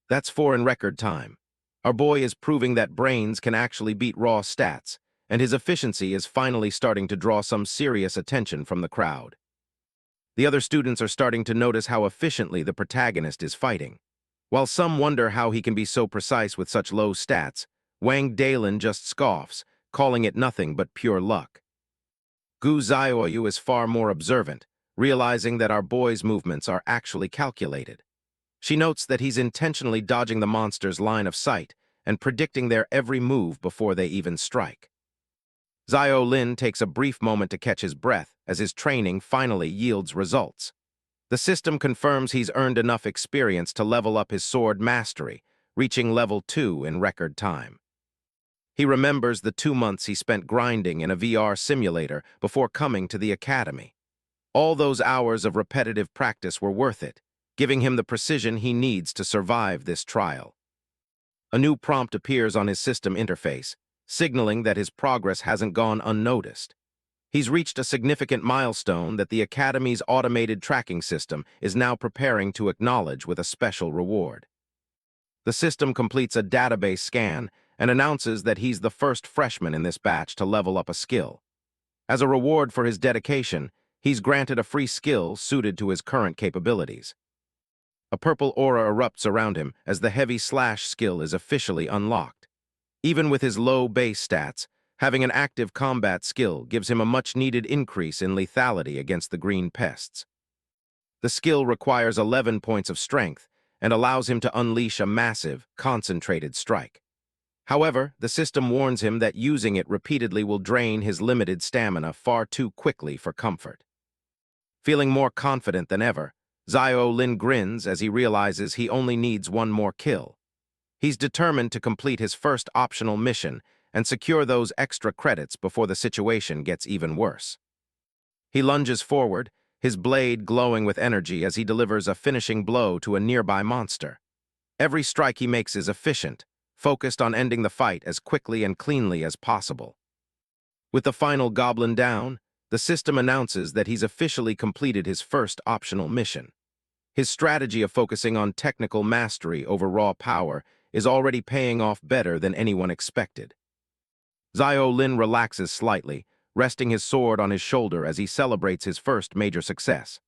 That's 4 in record time. Our boy is proving that brains can actually beat raw stats, and his efficiency is finally starting to draw some serious attention from the crowd. The other students are starting to notice how efficiently the protagonist is fighting. While some wonder how he can be so precise with such low stats, Wang Dalen just scoffs, calling it nothing but pure luck. Gu Zioyu is far more observant, realizing that our boy's movements are actually calculated. She notes that he's intentionally dodging the monster's line of sight and predicting their every move before they even strike. Zio Lin takes a brief moment to catch his breath as his training finally yields results. The system confirms he's earned enough experience to level up his sword mastery, reaching level 2 in record time. He remembers the 2 months he spent grinding in a VR simulator before coming to the academy. All those hours of repetitive practice were worth it, giving him the precision he needs to survive this trial. A new prompt appears on his system interface, signaling that his progress hasn't gone unnoticed. He's reached a significant milestone that the Academy's automated tracking system is now preparing to acknowledge with a special reward. The system completes a database scan and announces that he's the first freshman in this batch to level up a skill. As a reward for his dedication, he's granted a free skill suited to his current capabilities. A purple aura erupts around him as the heavy slash skill is officially unlocked. Even with his low base stats, having an active combat skill gives him a much-needed increase in lethality against the green pests. The skill requires 11 points of strength and allows him to unleash a massive, concentrated strike. However, the system warns him that using it repeatedly will drain his limited stamina far too quickly for comfort. Feeling more confident than ever, Zio Lin grins as he realizes he only needs 1 more kill. He's determined to complete his first optional mission and secure those extra credits before the situation gets even worse. He lunges forward, his blade glowing with energy as he delivers a finishing blow to a nearby monster. Every strike he makes is efficient, focused on ending the fight as quickly and cleanly as possible. With the final goblin down, the system announces that he's officially completed his first optional mission. His strategy of focusing on technical mastery over raw power is already paying off better than anyone expected. Zio Lin relaxes slightly, resting his sword on his shoulder as he celebrates his first major success.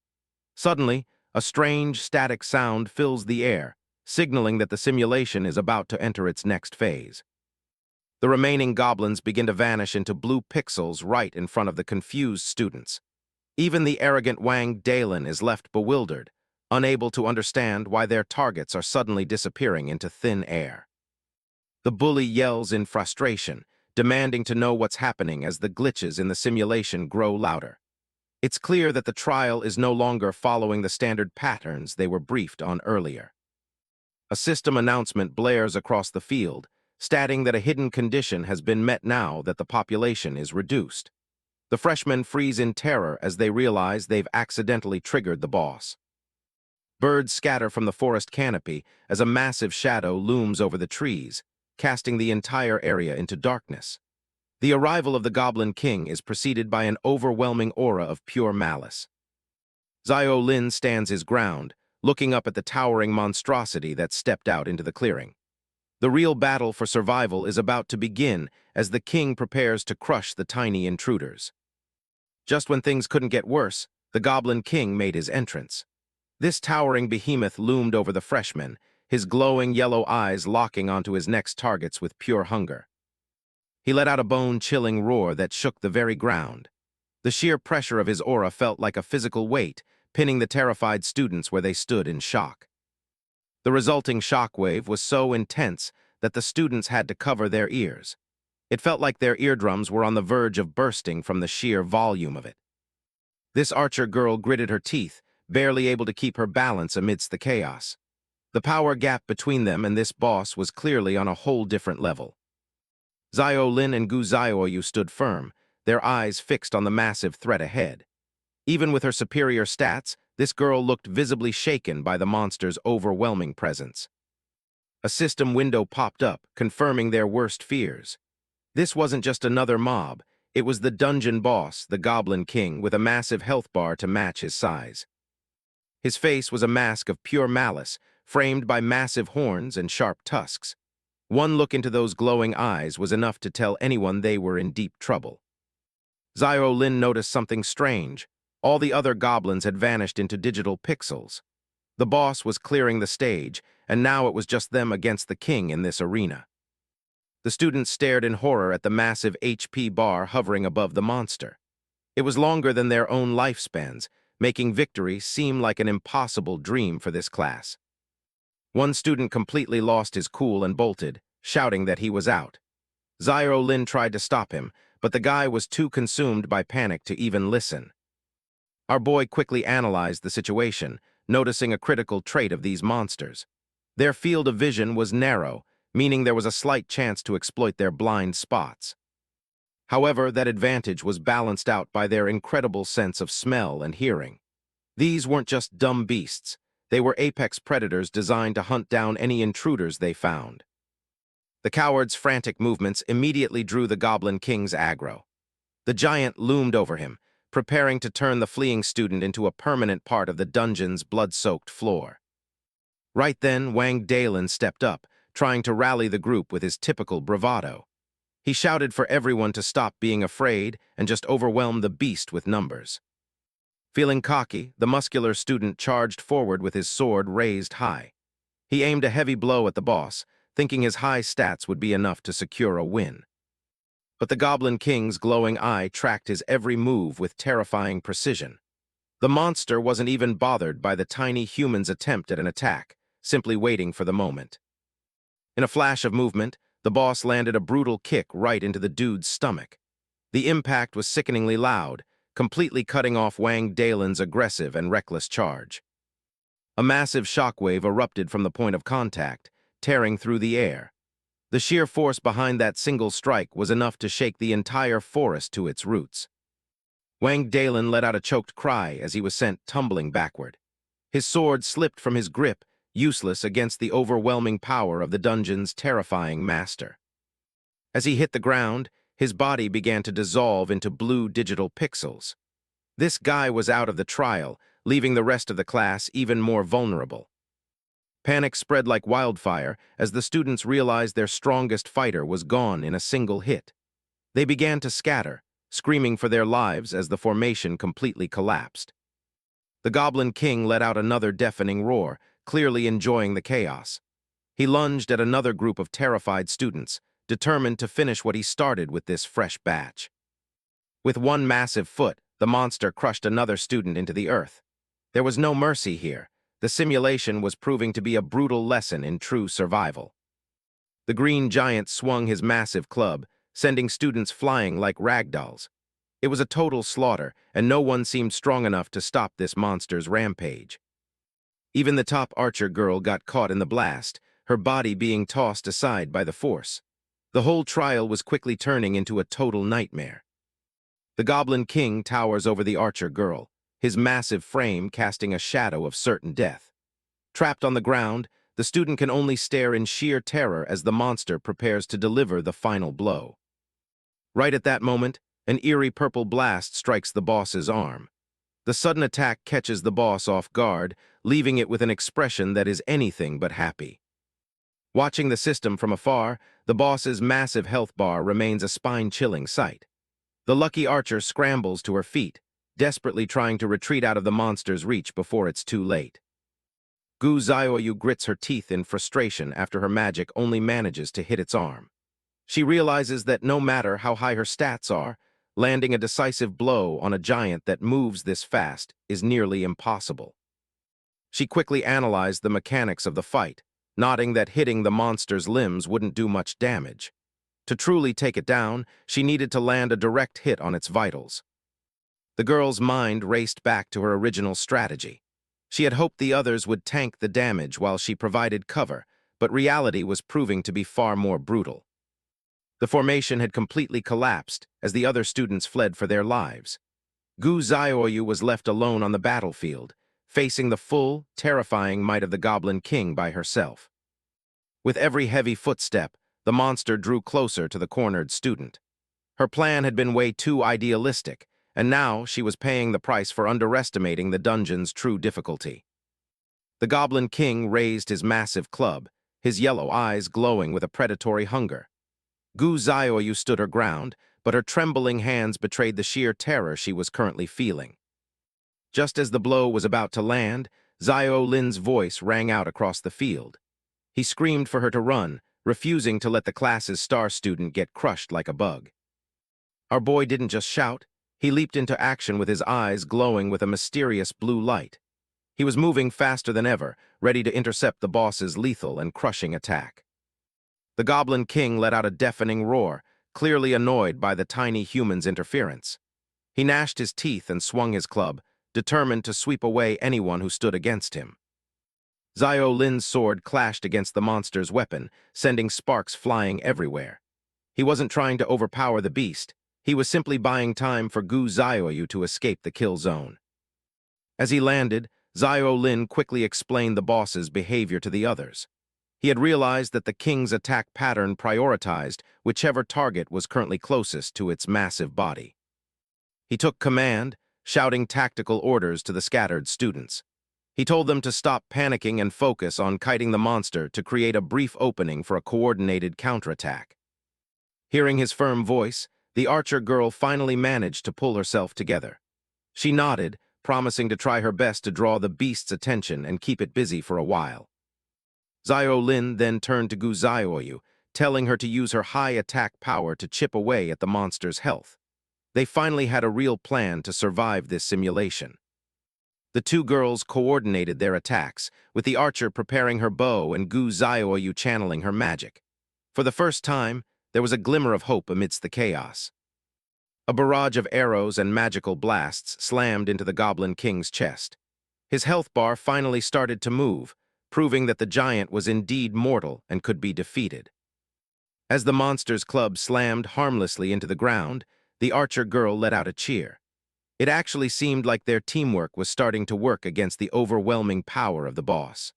Suddenly, a strange, static sound fills the air, signaling that the simulation is about to enter its next phase. The remaining goblins begin to vanish into blue pixels right in front of the confused students. Even the arrogant Wang Dalin is left bewildered, unable to understand why their targets are suddenly disappearing into thin air. The bully yells in frustration, demanding to know what's happening as the glitches in the simulation grow louder. It's clear that the trial is no longer following the standard patterns they were briefed on earlier. A system announcement blares across the field, stating that a hidden condition has been met now that the population is reduced. The freshmen freeze in terror as they realize they've accidentally triggered the boss. Birds scatter from the forest canopy as a massive shadow looms over the trees, casting the entire area into darkness. The arrival of the Goblin King is preceded by an overwhelming aura of pure malice. Zio Lin stands his ground, looking up at the towering monstrosity that stepped out into the clearing. The real battle for survival is about to begin as the king prepares to crush the tiny intruders. Just when things couldn't get worse, the Goblin King made his entrance. This towering behemoth loomed over the freshmen, his glowing yellow eyes locking onto his next targets with pure hunger. He let out a bone-chilling roar that shook the very ground. The sheer pressure of his aura felt like a physical weight, pinning the terrified students where they stood in shock. The resulting shockwave was so intense that the students had to cover their ears. It felt like their eardrums were on the verge of bursting from the sheer volume of it. This archer girl gritted her teeth, barely able to keep her balance amidst the chaos. The power gap between them and this boss was clearly on a whole different level. Zio Lin and Gu Zioyu stood firm, their eyes fixed on the massive threat ahead. Even with her superior stats, this girl looked visibly shaken by the monster's overwhelming presence. A system window popped up, confirming their worst fears. This wasn't just another mob, it was the dungeon boss, the Goblin King, with a massive health bar to match his size. His face was a mask of pure malice, framed by massive horns and sharp tusks. One look into those glowing eyes was enough to tell anyone they were in deep trouble. Zio Lin noticed something strange. All the other goblins had vanished into digital pixels. The boss was clearing the stage, and now it was just them against the king in this arena. The students stared in horror at the massive HP bar hovering above the monster. It was longer than their own lifespans, making victory seem like an impossible dream for this class. One student completely lost his cool and bolted, shouting that he was out. Zio Lin tried to stop him, but the guy was too consumed by panic to even listen. Our boy quickly analyzed the situation, noticing a critical trait of these monsters. Their field of vision was narrow, meaning there was a slight chance to exploit their blind spots. However, that advantage was balanced out by their incredible sense of smell and hearing. These weren't just dumb beasts. They were apex predators designed to hunt down any intruders they found. The coward's frantic movements immediately drew the Goblin King's aggro. The giant loomed over him, preparing to turn the fleeing student into a permanent part of the dungeon's blood-soaked floor. Right then, Wang Dalin stepped up, trying to rally the group with his typical bravado. He shouted for everyone to stop being afraid and just overwhelm the beast with numbers. Feeling cocky, the muscular student charged forward with his sword raised high. He aimed a heavy blow at the boss, thinking his high stats would be enough to secure a win. But the Goblin King's glowing eye tracked his every move with terrifying precision. The monster wasn't even bothered by the tiny human's attempt at an attack, simply waiting for the moment. In a flash of movement, the boss landed a brutal kick right into the dude's stomach. The impact was sickeningly loud, completely cutting off Wang Dalin's aggressive and reckless charge. A massive shockwave erupted from the point of contact, tearing through the air. The sheer force behind that single strike was enough to shake the entire forest to its roots. Wang Dalin let out a choked cry as he was sent tumbling backward. His sword slipped from his grip, useless against the overwhelming power of the dungeon's terrifying master. As he hit the ground, his body began to dissolve into blue digital pixels. This guy was out of the trial, leaving the rest of the class even more vulnerable. Panic spread like wildfire as the students realized their strongest fighter was gone in a single hit. They began to scatter, screaming for their lives as the formation completely collapsed. The Goblin King let out another deafening roar, clearly enjoying the chaos. He lunged at another group of terrified students, determined to finish what he started with this fresh batch. With one massive foot, the monster crushed another student into the earth. There was no mercy here. The simulation was proving to be a brutal lesson in true survival. The green giant swung his massive club, sending students flying like ragdolls. It was a total slaughter, and no one seemed strong enough to stop this monster's rampage. Even the top archer girl got caught in the blast, her body being tossed aside by the force. The whole trial was quickly turning into a total nightmare. The Goblin King towers over the archer girl, his massive frame casting a shadow of certain death. Trapped on the ground, the student can only stare in sheer terror as the monster prepares to deliver the final blow. Right at that moment, an eerie purple blast strikes the boss's arm. The sudden attack catches the boss off guard, leaving it with an expression that is anything but happy. Watching the system from afar, the boss's massive health bar remains a spine-chilling sight. The lucky archer scrambles to her feet, desperately trying to retreat out of the monster's reach before it's too late. Gu Xiaoyu grits her teeth in frustration after her magic only manages to hit its arm. She realizes that no matter how high her stats are, landing a decisive blow on a giant that moves this fast is nearly impossible. She quickly analyzed the mechanics of the fight, noting that hitting the monster's limbs wouldn't do much damage. To truly take it down, she needed to land a direct hit on its vitals. The girl's mind raced back to her original strategy. She had hoped the others would tank the damage while she provided cover, but reality was proving to be far more brutal. The formation had completely collapsed as the other students fled for their lives. Gu Xiaoyu was left alone on the battlefield, facing the full, terrifying might of the Goblin King by herself. With every heavy footstep, the monster drew closer to the cornered student. Her plan had been way too idealistic, and now she was paying the price for underestimating the dungeon's true difficulty. The Goblin King raised his massive club, his yellow eyes glowing with a predatory hunger. Gu Xiaoyu stood her ground, but her trembling hands betrayed the sheer terror she was currently feeling. Just as the blow was about to land, Xiao Lin's voice rang out across the field. He screamed for her to run, refusing to let the class's star student get crushed like a bug. Our boy didn't just shout, he leaped into action with his eyes glowing with a mysterious blue light. He was moving faster than ever, ready to intercept the boss's lethal and crushing attack. The Goblin King let out a deafening roar, clearly annoyed by the tiny human's interference. He gnashed his teeth and swung his club, determined to sweep away anyone who stood against him. Xiao Lin's sword clashed against the monster's weapon, sending sparks flying everywhere. He wasn't trying to overpower the beast, he was simply buying time for Gu Xiaoyu to escape the kill zone. As he landed, Xiao Lin quickly explained the boss's behavior to the others. He had realized that the king's attack pattern prioritized whichever target was currently closest to its massive body. He took command, shouting tactical orders to the scattered students. He told them to stop panicking and focus on kiting the monster to create a brief opening for a coordinated counterattack. Hearing his firm voice, the archer girl finally managed to pull herself together. She nodded, promising to try her best to draw the beast's attention and keep it busy for a while. Xiao Lin then turned to Gu Xiaoyu, telling her to use her high attack power to chip away at the monster's health. They finally had a real plan to survive this simulation. The two girls coordinated their attacks, with the archer preparing her bow and Gu Xiaoyu channeling her magic. For the first time, there was a glimmer of hope amidst the chaos. A barrage of arrows and magical blasts slammed into the Goblin King's chest. His health bar finally started to move, proving that the giant was indeed mortal and could be defeated. As the monster's club slammed harmlessly into the ground, the archer girl let out a cheer. It actually seemed like their teamwork was starting to work against the overwhelming power of the boss.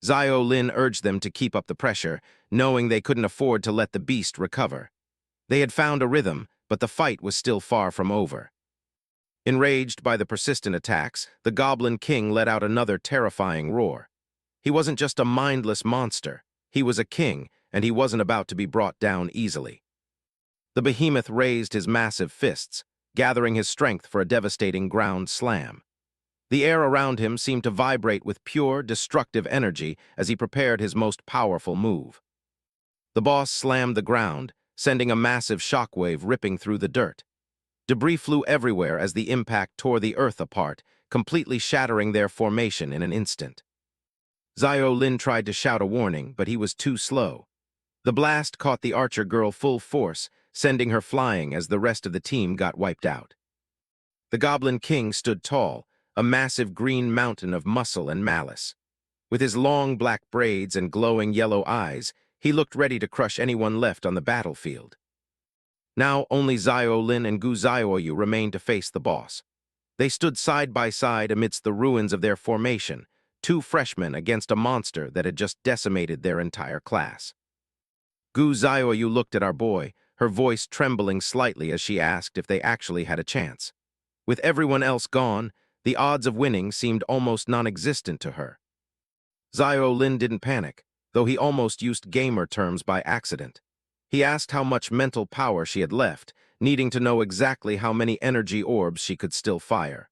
Xiao Lin urged them to keep up the pressure, knowing they couldn't afford to let the beast recover. They had found a rhythm, but the fight was still far from over. Enraged by the persistent attacks, the Goblin King let out another terrifying roar. He wasn't just a mindless monster, he was a king, and he wasn't about to be brought down easily. The behemoth raised his massive fists, gathering his strength for a devastating ground slam. The air around him seemed to vibrate with pure, destructive energy as he prepared his most powerful move. The boss slammed the ground, sending a massive shockwave ripping through the dirt. Debris flew everywhere as the impact tore the earth apart, completely shattering their formation in an instant. Zio Lin tried to shout a warning, but he was too slow. The blast caught the archer girl full force, sending her flying as the rest of the team got wiped out. The Goblin King stood tall, a massive green mountain of muscle and malice. With his long black braids and glowing yellow eyes, he looked ready to crush anyone left on the battlefield. Now only Zio Lin and Gu Zioyu remained to face the boss. They stood side by side amidst the ruins of their formation, two freshmen against a monster that had just decimated their entire class. Gu Zioyu looked at our boy, her voice trembling slightly as she asked if they actually had a chance. With everyone else gone, the odds of winning seemed almost non-existent to her. Zio Lin didn't panic, though he almost used gamer terms by accident. He asked how much mental power she had left, needing to know exactly how many energy orbs she could still fire.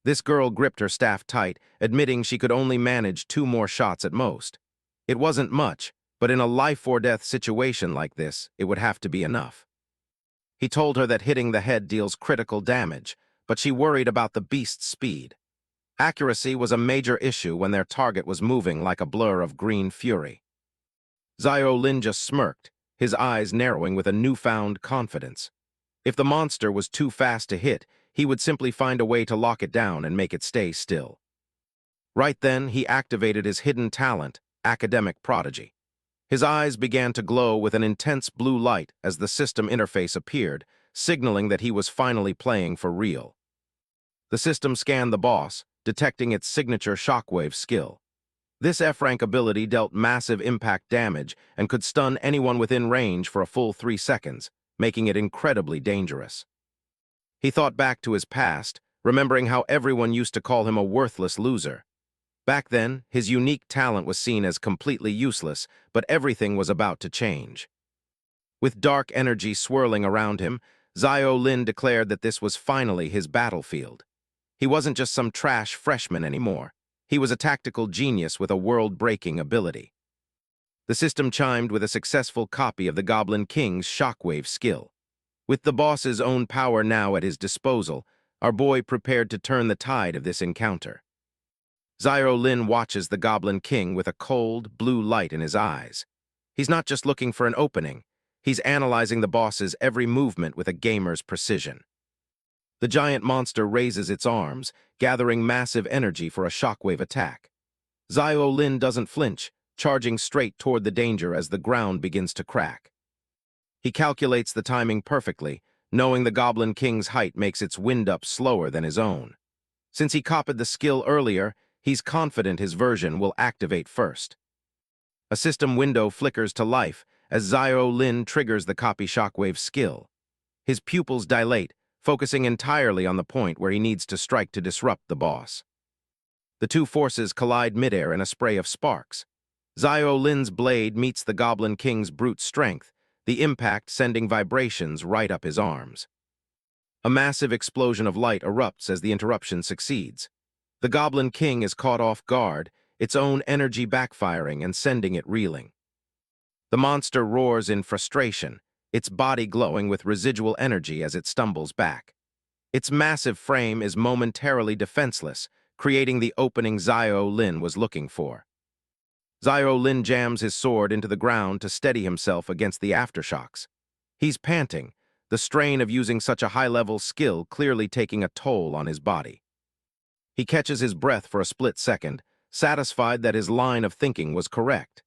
This girl gripped her staff tight, admitting she could only manage 2 more shots at most. It wasn't much, but in a life-or-death situation like this, it would have to be enough. He told her that hitting the head deals critical damage, but she worried about the beast's speed. Accuracy was a major issue when their target was moving like a blur of green fury. Zio Lin just smirked, his eyes narrowing with a newfound confidence. If the monster was too fast to hit, he would simply find a way to lock it down and make it stay still. Right then, he activated his hidden talent, Academic Prodigy. His eyes began to glow with an intense blue light as the system interface appeared, signaling that he was finally playing for real. The system scanned the boss, detecting its signature shockwave skill. This F-rank ability dealt massive impact damage and could stun anyone within range for a full 3 seconds, making it incredibly dangerous. He thought back to his past, remembering how everyone used to call him a worthless loser. Back then, his unique talent was seen as completely useless, but everything was about to change. With dark energy swirling around him, Zio Lin declared that this was finally his battlefield. He wasn't just some trash freshman anymore. He was a tactical genius with a world-breaking ability. The system chimed with a successful copy of the Goblin King's shockwave skill. With the boss's own power now at his disposal, our boy prepared to turn the tide of this encounter. Zio Lin watches the Goblin King with a cold, blue light in his eyes. He's not just looking for an opening. He's analyzing the boss's every movement with a gamer's precision. The giant monster raises its arms, gathering massive energy for a shockwave attack. Zio Lin doesn't flinch, charging straight toward the danger as the ground begins to crack. He calculates the timing perfectly, knowing the Goblin King's height makes its wind-up slower than his own. Since he copied the skill earlier, he's confident his version will activate first. A system window flickers to life as Zio Lin triggers the copy shockwave skill. His pupils dilate, focusing entirely on the point where he needs to strike to disrupt the boss. The two forces collide midair in a spray of sparks. Zio Lin's blade meets the Goblin King's brute strength, the impact sending vibrations right up his arms. A massive explosion of light erupts as the interruption succeeds. The Goblin King is caught off guard, its own energy backfiring and sending it reeling. The monster roars in frustration, its body glowing with residual energy as it stumbles back. Its massive frame is momentarily defenseless, creating the opening Zio Lin was looking for. Zio Lin jams his sword into the ground to steady himself against the aftershocks. He's panting, the strain of using such a high-level skill clearly taking a toll on his body. He catches his breath for a split second, satisfied that his line of thinking was correct.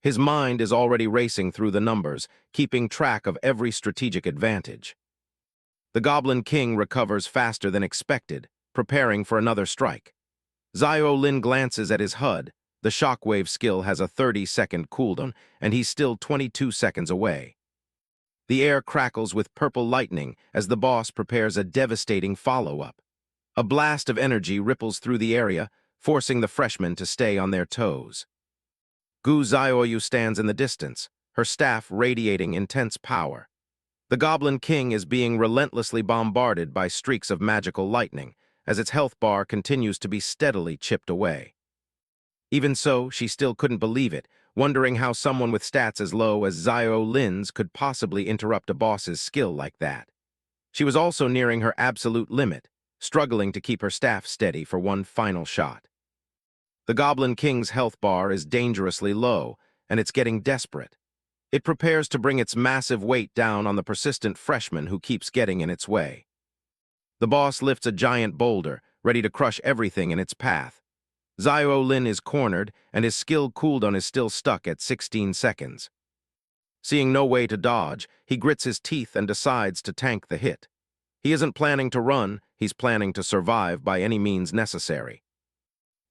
His mind is already racing through the numbers, keeping track of every strategic advantage. The Goblin King recovers faster than expected, preparing for another strike. Zio Lin glances at his HUD. The shockwave skill has a 30-second cooldown, and he's still 22 seconds away. The air crackles with purple lightning as the boss prepares a devastating follow-up. A blast of energy ripples through the area, forcing the freshmen to stay on their toes. Gu Zioyu stands in the distance, her staff radiating intense power. The Goblin King is being relentlessly bombarded by streaks of magical lightning, as its health bar continues to be steadily chipped away. Even so, she still couldn't believe it, wondering how someone with stats as low as Zio Lin's could possibly interrupt a boss's skill like that. She was also nearing her absolute limit, struggling to keep her staff steady for one final shot. The Goblin King's health bar is dangerously low, and it's getting desperate. It prepares to bring its massive weight down on the persistent freshman who keeps getting in its way. The boss lifts a giant boulder, ready to crush everything in its path. Zio Lin is cornered, and his skill cooldown is still stuck at 16 seconds. Seeing no way to dodge, he grits his teeth and decides to tank the hit. He isn't planning to run, he's planning to survive by any means necessary.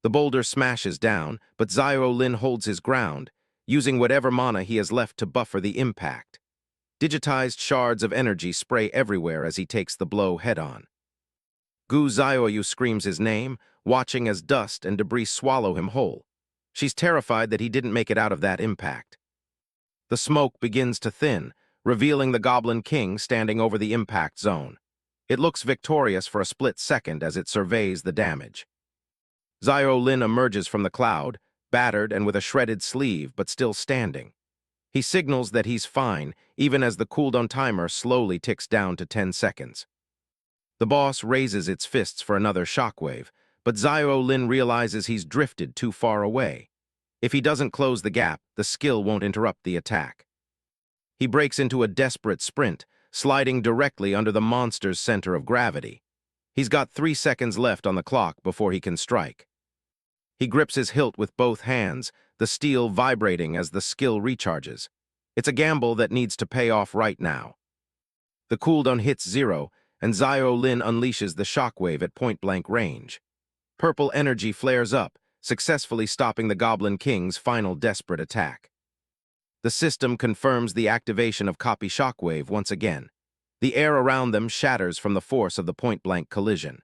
The boulder smashes down, but Zio Lin holds his ground, using whatever mana he has left to buffer the impact. Digitized shards of energy spray everywhere as he takes the blow head-on. Gu Zioyu screams his name, watching as dust and debris swallow him whole. She's terrified that he didn't make it out of that impact. The smoke begins to thin, revealing the Goblin King standing over the impact zone. It looks victorious for a split second as it surveys the damage. Zio Lin emerges from the cloud, battered and with a shredded sleeve, but still standing. He signals that he's fine, even as the cooldown timer slowly ticks down to 10 seconds. The boss raises its fists for another shockwave, but Zio Lin realizes he's drifted too far away. If he doesn't close the gap, the skill won't interrupt the attack. He breaks into a desperate sprint, sliding directly under the monster's center of gravity. He's got 3 seconds left on the clock before he can strike. He grips his hilt with both hands, the steel vibrating as the skill recharges. It's a gamble that needs to pay off right now. The cooldown hits 0, and Zio Lin unleashes the shockwave at point-blank range. Purple energy flares up, successfully stopping the Goblin King's final desperate attack. The system confirms the activation of copy shockwave once again. The air around them shatters from the force of the point-blank collision.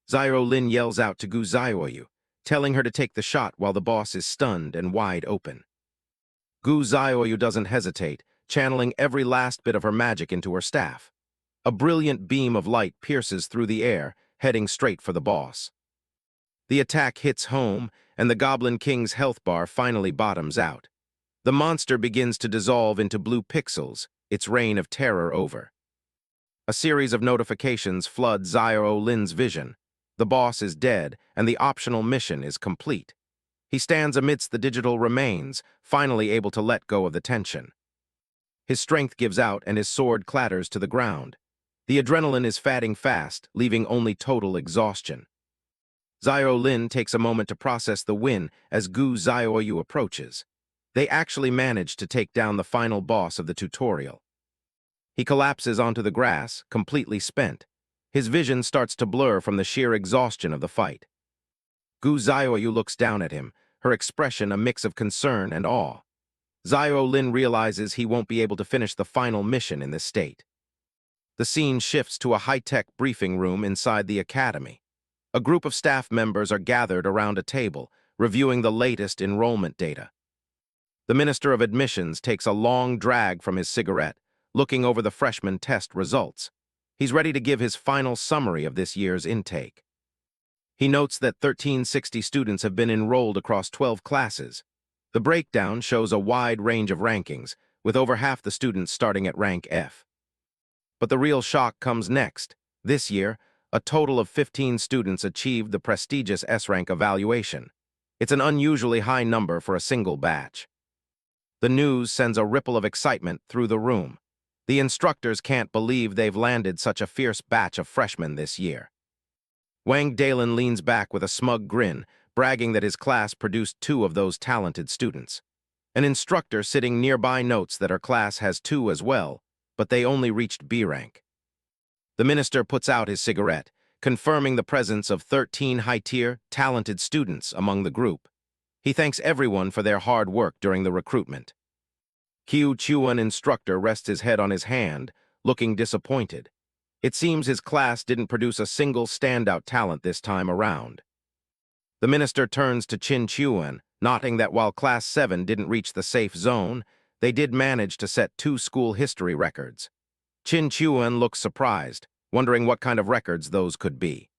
Zio Lin yells out to Gu Zioyu, telling her to take the shot while the boss is stunned and wide open. Gu Zioyu doesn't hesitate, channeling every last bit of her magic into her staff. A brilliant beam of light pierces through the air, heading straight for the boss. The attack hits home, and the Goblin King's health bar finally bottoms out. The monster begins to dissolve into blue pixels, its reign of terror over. A series of notifications flood Zio Lin's vision. The boss is dead, and the optional mission is complete. He stands amidst the digital remains, finally able to let go of the tension. His strength gives out, and his sword clatters to the ground. The adrenaline is fading fast, leaving only total exhaustion. Zio Lin takes a moment to process the win as Gu Zioyu approaches. They actually manage to take down the final boss of the tutorial. He collapses onto the grass, completely spent. His vision starts to blur from the sheer exhaustion of the fight. Gu Zioyu looks down at him, her expression a mix of concern and awe. Zio Lin realizes he won't be able to finish the final mission in this state. The scene shifts to a high-tech briefing room inside the academy. A group of staff members are gathered around a table, reviewing the latest enrollment data. The Minister of Admissions takes a long drag from his cigarette, looking over the freshman test results. He's ready to give his final summary of this year's intake. He notes that 1,360 students have been enrolled across 12 classes. The breakdown shows a wide range of rankings, with over half the students starting at rank F. But the real shock comes next. This year, a total of 15 students achieved the prestigious S-rank evaluation. It's an unusually high number for a single batch. The news sends a ripple of excitement through the room. The instructors can't believe they've landed such a fierce batch of freshmen this year. Wang Dalen leans back with a smug grin, bragging that his class produced 2 of those talented students. An instructor sitting nearby notes that her class has 2 as well, but they only reached B rank. The minister puts out his cigarette, confirming the presence of 13 high-tier, talented students among the group. He thanks everyone for their hard work during the recruitment. Qiu Chuan instructor rests his head on his hand, looking disappointed. It seems his class didn't produce a single standout talent this time around. The minister turns to Qin Chuan, noting that while Class 7 didn't reach the safe zone, they did manage to set 2 school history records. Qin Chuan looks surprised, wondering what kind of records those could be.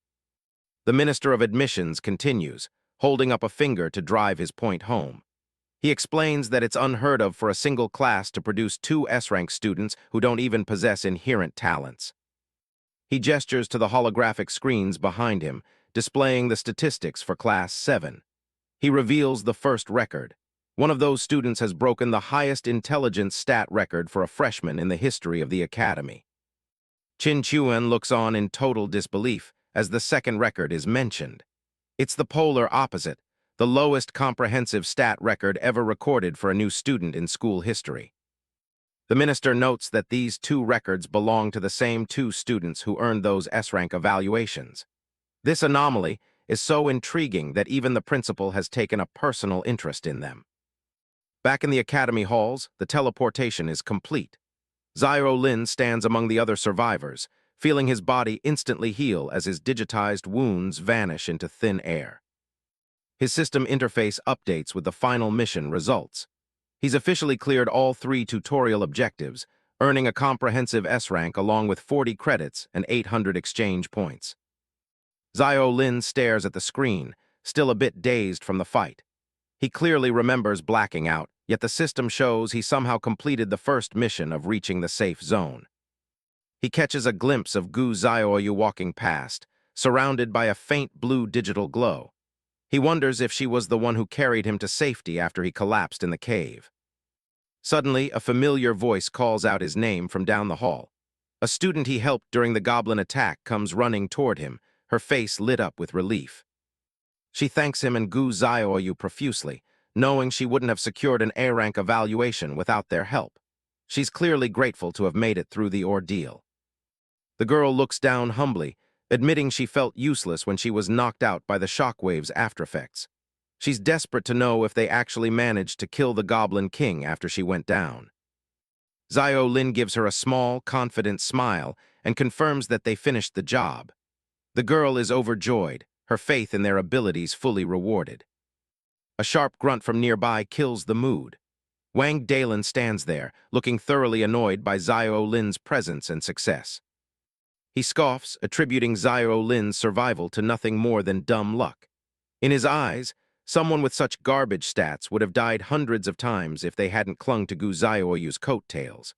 The Minister of Admissions continues, holding up a finger to drive his point home. He explains that it's unheard of for a single class to produce two S-rank students who don't even possess inherent talents. He gestures to the holographic screens behind him, displaying the statistics for Class 7. He reveals the first record. One of those students has broken the highest intelligence stat record for a freshman in the history of the academy. Chin Chuan looks on in total disbelief as the second record is mentioned. It's the polar opposite, the lowest comprehensive stat record ever recorded for a new student in school history. The minister notes that these two records belong to the same two students who earned those S-rank evaluations. This anomaly is so intriguing that even the principal has taken a personal interest in them. Back in the academy halls, the teleportation is complete. Xiao Lin stands among the other survivors, feeling his body instantly heal as his digitized wounds vanish into thin air. His system interface updates with the final mission results. He's officially cleared all 3 tutorial objectives, earning a comprehensive S-rank along with 40 credits and 800 exchange points. Xiao Lin stares at the screen, still a bit dazed from the fight. He clearly remembers blacking out, yet the system shows he somehow completed the first mission of reaching the safe zone. He catches a glimpse of Gu Xiaoyu walking past, surrounded by a faint blue digital glow. He wonders if she was the one who carried him to safety after he collapsed in the cave. Suddenly, a familiar voice calls out his name from down the hall. A student he helped during the goblin attack comes running toward him, her face lit up with relief. She thanks him and Gu Xiaoyu profusely, knowing she wouldn't have secured an A-rank evaluation without their help. She's clearly grateful to have made it through the ordeal. The girl looks down humbly, admitting she felt useless when she was knocked out by the shockwave's aftereffects. She's desperate to know if they actually managed to kill the Goblin King after she went down. Xiao Lin gives her a small, confident smile and confirms that they finished the job. The girl is overjoyed, her faith in their abilities fully rewarded. A sharp grunt from nearby kills the mood. Wang Dalin stands there, looking thoroughly annoyed by Xiao Lin's presence and success. He scoffs, attributing Xiao Lin's survival to nothing more than dumb luck. In his eyes, someone with such garbage stats would have died hundreds of times if they hadn't clung to Gu Xiaoyu's coattails.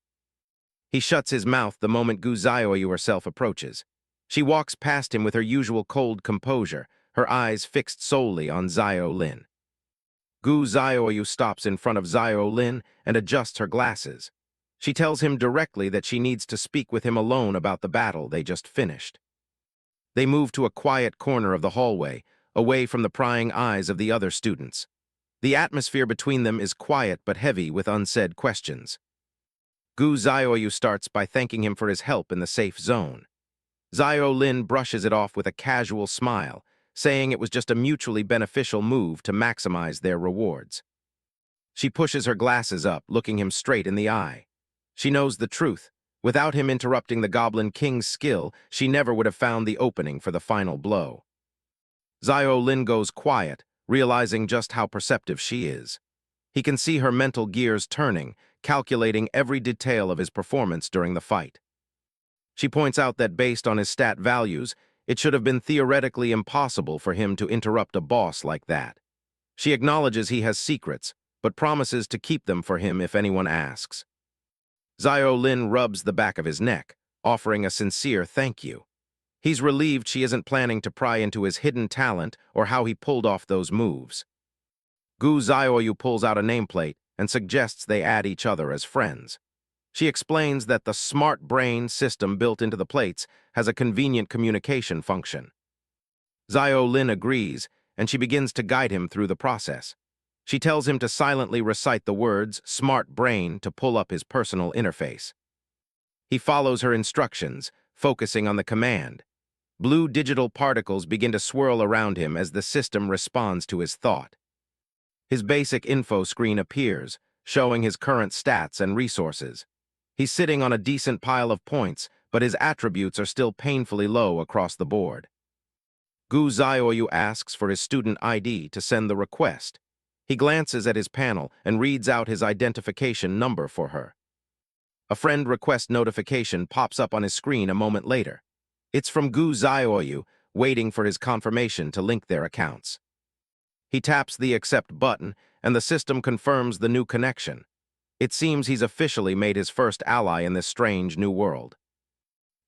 He shuts his mouth the moment Gu Xiaoyu herself approaches. She walks past him with her usual cold composure, her eyes fixed solely on Xiao Lin. Gu Xiaoyu stops in front of Xiao Lin and adjusts her glasses. She tells him directly that she needs to speak with him alone about the battle they just finished. They move to a quiet corner of the hallway, away from the prying eyes of the other students. The atmosphere between them is quiet but heavy with unsaid questions. Gu Xiaoyu starts by thanking him for his help in the safe zone. Xiao Lin brushes it off with a casual smile, saying it was just a mutually beneficial move to maximize their rewards. She pushes her glasses up, looking him straight in the eye. She knows the truth. Without him interrupting the Goblin King's skill, she never would have found the opening for the final blow. Xiao Lin goes quiet, realizing just how perceptive she is. He can see her mental gears turning, calculating every detail of his performance during the fight. She points out that based on his stat values, it should have been theoretically impossible for him to interrupt a boss like that. She acknowledges he has secrets, but promises to keep them for him if anyone asks. Xiao Lin rubs the back of his neck, offering a sincere thank you. He's relieved she isn't planning to pry into his hidden talent or how he pulled off those moves. Gu Xiaoyu pulls out a nameplate and suggests they add each other as friends. She explains that the smart brain system built into the plates has a convenient communication function. Xiao Lin agrees, and she begins to guide him through the process. She tells him to silently recite the words "smart brain" to pull up his personal interface. He follows her instructions, focusing on the command. Blue digital particles begin to swirl around him as the system responds to his thought. His basic info screen appears, showing his current stats and resources. He's sitting on a decent pile of points, but his attributes are still painfully low across the board. Gu Xiaoyu asks for his student ID to send the request. He glances at his panel and reads out his identification number for her. A friend request notification pops up on his screen a moment later. It's from Gu Xiaoyu, waiting for his confirmation to link their accounts. He taps the accept button, and the system confirms the new connection. It seems he's officially made his first ally in this strange new world.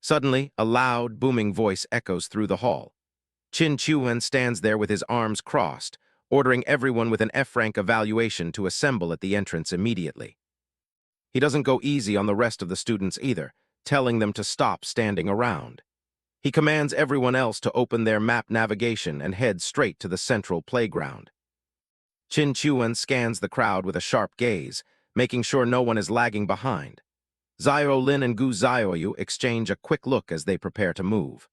Suddenly, a loud, booming voice echoes through the hall. Chin Chuan stands there with his arms crossed, ordering everyone with an F-rank evaluation to assemble at the entrance immediately. He doesn't go easy on the rest of the students either, telling them to stop standing around. He commands everyone else to open their map navigation and head straight to the central playground. Chin Chuan scans the crowd with a sharp gaze, making sure no one is lagging behind. Xiao Lin and Gu Xiaoyu exchange a quick look as they prepare to move.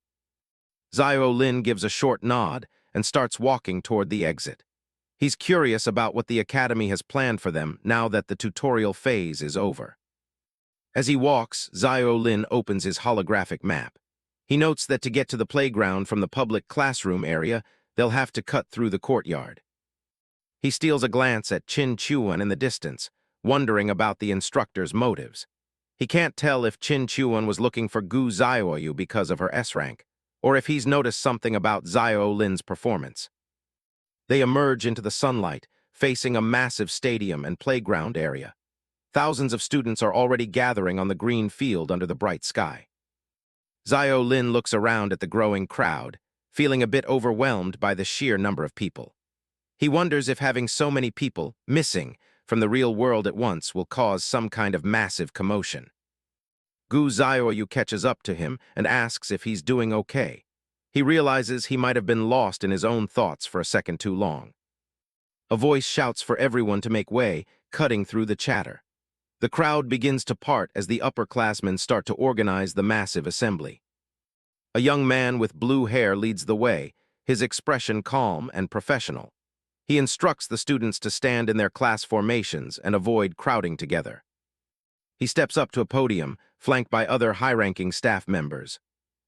Xiao Lin gives a short nod and starts walking toward the exit. He's curious about what the academy has planned for them now that the tutorial phase is over. As he walks, Xiao Lin opens his holographic map. He notes that to get to the playground from the public classroom area, they'll have to cut through the courtyard. He steals a glance at Chin Chuan in the distance, wondering about the instructor's motives. He can't tell if Chin Chuan was looking for Gu Xiaoyu because of her S-rank, or if he's noticed something about Xiao Lin's performance. They emerge into the sunlight, facing a massive stadium and playground area. Thousands of students are already gathering on the green field under the bright sky. Xiao Lin looks around at the growing crowd, feeling a bit overwhelmed by the sheer number of people. He wonders if having so many people missing from the real world at once will cause some kind of massive commotion. Gu Xiaoyu catches up to him and asks if he's doing okay. He realizes he might have been lost in his own thoughts for a second too long. A voice shouts for everyone to make way, cutting through the chatter. The crowd begins to part as the upperclassmen start to organize the massive assembly. A young man with blue hair leads the way, his expression calm and professional. He instructs the students to stand in their class formations and avoid crowding together. He steps up to a podium, flanked by other high-ranking staff members.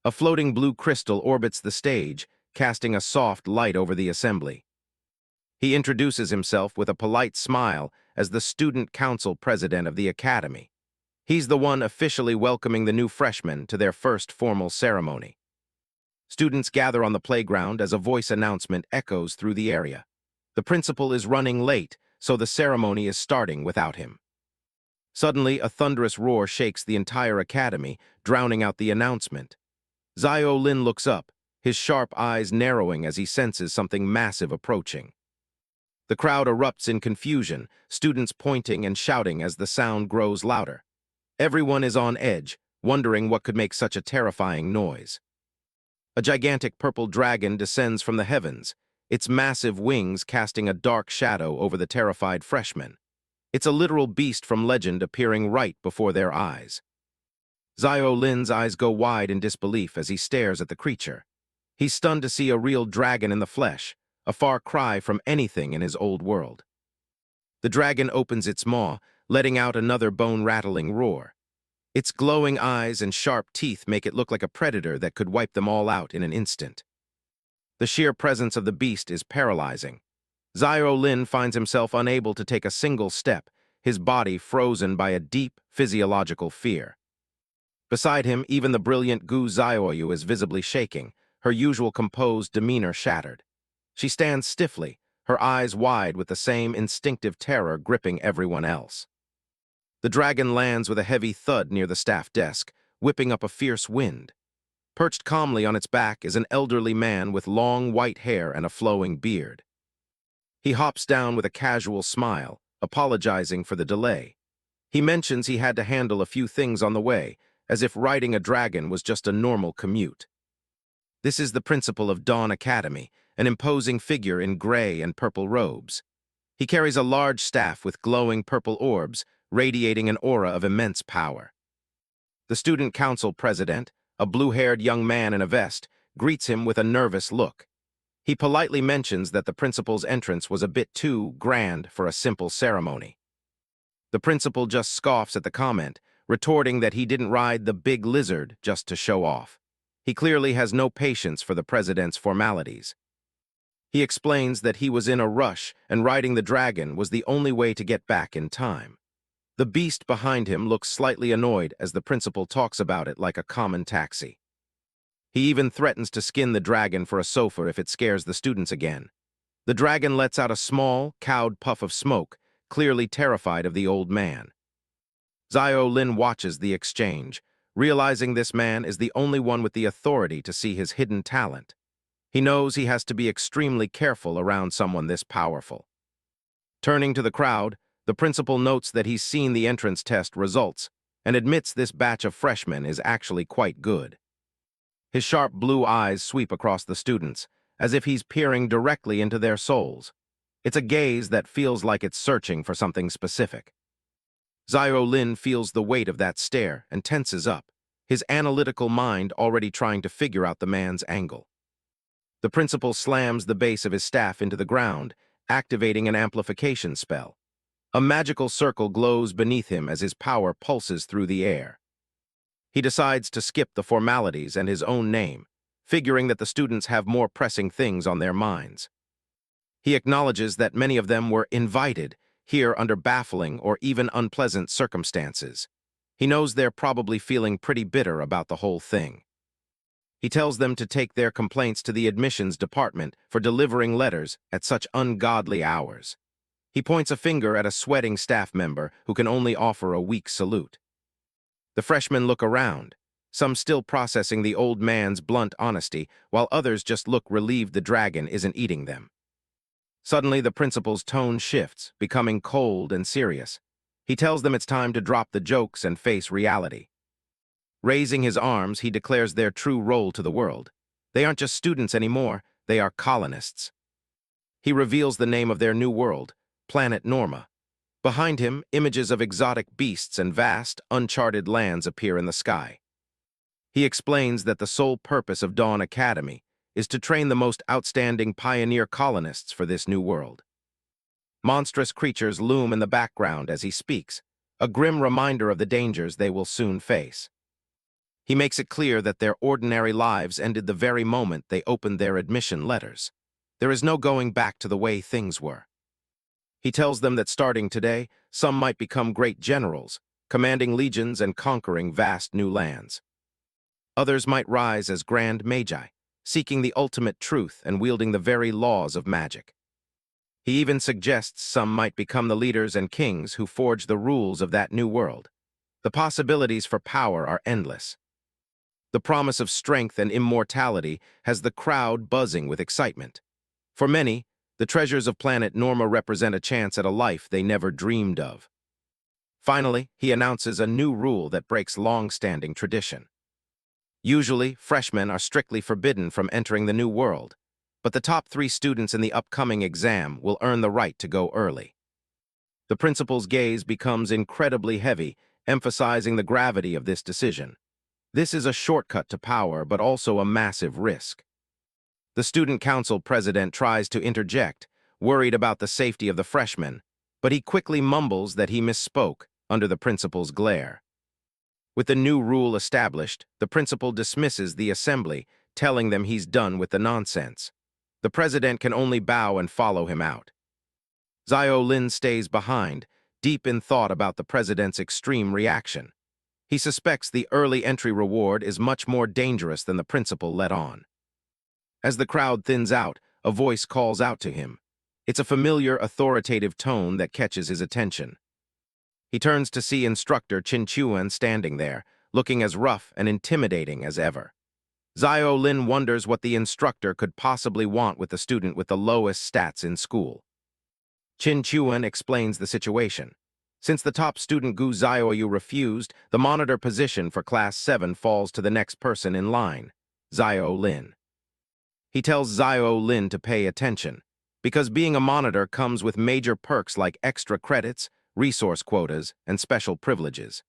A floating blue crystal orbits the stage, casting a soft light over the assembly. He introduces himself with a polite smile as the student council president of the academy. He's the one officially welcoming the new freshmen to their first formal ceremony. Students gather on the playground as a voice announcement echoes through the area. The principal is running late, so the ceremony is starting without him. Suddenly, a thunderous roar shakes the entire academy, drowning out the announcement. Xiao Lin looks up, his sharp eyes narrowing as he senses something massive approaching. The crowd erupts in confusion, students pointing and shouting as the sound grows louder. Everyone is on edge, wondering what could make such a terrifying noise. A gigantic purple dragon descends from the heavens, its massive wings casting a dark shadow over the terrified freshmen. It's a literal beast from legend appearing right before their eyes. Xiao Lin's eyes go wide in disbelief as he stares at the creature. He's stunned to see a real dragon in the flesh, a far cry from anything in his old world. The dragon opens its maw, letting out another bone-rattling roar. Its glowing eyes and sharp teeth make it look like a predator that could wipe them all out in an instant. The sheer presence of the beast is paralyzing. Xiao Lin finds himself unable to take a single step, his body frozen by a deep physiological fear. Beside him, even the brilliant Gu Xiaoyu is visibly shaking, her usual composed demeanor shattered. She stands stiffly, her eyes wide with the same instinctive terror gripping everyone else. The dragon lands with a heavy thud near the staff desk, whipping up a fierce wind. Perched calmly on its back is an elderly man with long white hair and a flowing beard. He hops down with a casual smile, apologizing for the delay. He mentions he had to handle a few things on the way, as if riding a dragon was just a normal commute. This is the principal of Dawn Academy, an imposing figure in gray and purple robes. He carries a large staff with glowing purple orbs, radiating an aura of immense power. The student council president, a blue-haired young man in a vest, greets him with a nervous look. He politely mentions that the principal's entrance was a bit too grand for a simple ceremony. The principal just scoffs at the comment, retorting that he didn't ride the big lizard just to show off. He clearly has no patience for the president's formalities. He explains that he was in a rush and riding the dragon was the only way to get back in time. The beast behind him looks slightly annoyed as the principal talks about it like a common taxi. He even threatens to skin the dragon for a sofa if it scares the students again. The dragon lets out a small, cowed puff of smoke, clearly terrified of the old man. Zio Lin watches the exchange, realizing this man is the only one with the authority to see his hidden talent. He knows he has to be extremely careful around someone this powerful. Turning to the crowd, the principal notes that he's seen the entrance test results and admits this batch of freshmen is actually quite good. His sharp blue eyes sweep across the students, as if he's peering directly into their souls. It's a gaze that feels like it's searching for something specific. Zio Lin feels the weight of that stare and tenses up, his analytical mind already trying to figure out the man's angle. The principal slams the base of his staff into the ground, activating an amplification spell. A magical circle glows beneath him as his power pulses through the air. He decides to skip the formalities and his own name, figuring that the students have more pressing things on their minds. He acknowledges that many of them were invited here under baffling or even unpleasant circumstances. He knows they're probably feeling pretty bitter about the whole thing. He tells them to take their complaints to the admissions department for delivering letters at such ungodly hours. He points a finger at a sweating staff member who can only offer a weak salute. The freshmen look around, some still processing the old man's blunt honesty, while others just look relieved the dragon isn't eating them. Suddenly, the principal's tone shifts, becoming cold and serious. He tells them it's time to drop the jokes and face reality. Raising his arms, he declares their true role to the world. They aren't just students anymore, they are colonists. He reveals the name of their new world, Planet Norma. Behind him, images of exotic beasts and vast, uncharted lands appear in the sky. He explains that the sole purpose of Dawn Academy is to train the most outstanding pioneer colonists for this new world. Monstrous creatures loom in the background as he speaks, a grim reminder of the dangers they will soon face. He makes it clear that their ordinary lives ended the very moment they opened their admission letters. There is no going back to the way things were. He tells them that starting today, some might become great generals, commanding legions and conquering vast new lands. Others might rise as grand magi, seeking the ultimate truth and wielding the very laws of magic. He even suggests some might become the leaders and kings who forge the rules of that new world. The possibilities for power are endless. The promise of strength and immortality has the crowd buzzing with excitement. For many, the treasures of planet Norma represent a chance at a life they never dreamed of. Finally, he announces a new rule that breaks long-standing tradition. Usually, freshmen are strictly forbidden from entering the new world, but the top 3 students in the upcoming exam will earn the right to go early. The principal's gaze becomes incredibly heavy, emphasizing the gravity of this decision. This is a shortcut to power, but also a massive risk. The student council president tries to interject, worried about the safety of the freshmen, but he quickly mumbles that he misspoke under the principal's glare. With the new rule established, the principal dismisses the assembly, telling them he's done with the nonsense. The president can only bow and follow him out. Zio Lin stays behind, deep in thought about the president's extreme reaction. He suspects the early entry reward is much more dangerous than the principal let on. As the crowd thins out, a voice calls out to him. It's a familiar, authoritative tone that catches his attention. He turns to see instructor Chin Chuan standing there, looking as rough and intimidating as ever. Zio Lin wonders what the instructor could possibly want with the student with the lowest stats in school. Chin Chuan explains the situation. Since the top student Gu Zioyu refused, the monitor position for Class 7 falls to the next person in line, Zio Lin. He tells Zio Lin to pay attention, because being a monitor comes with major perks like extra credits, resource quotas, and special privileges.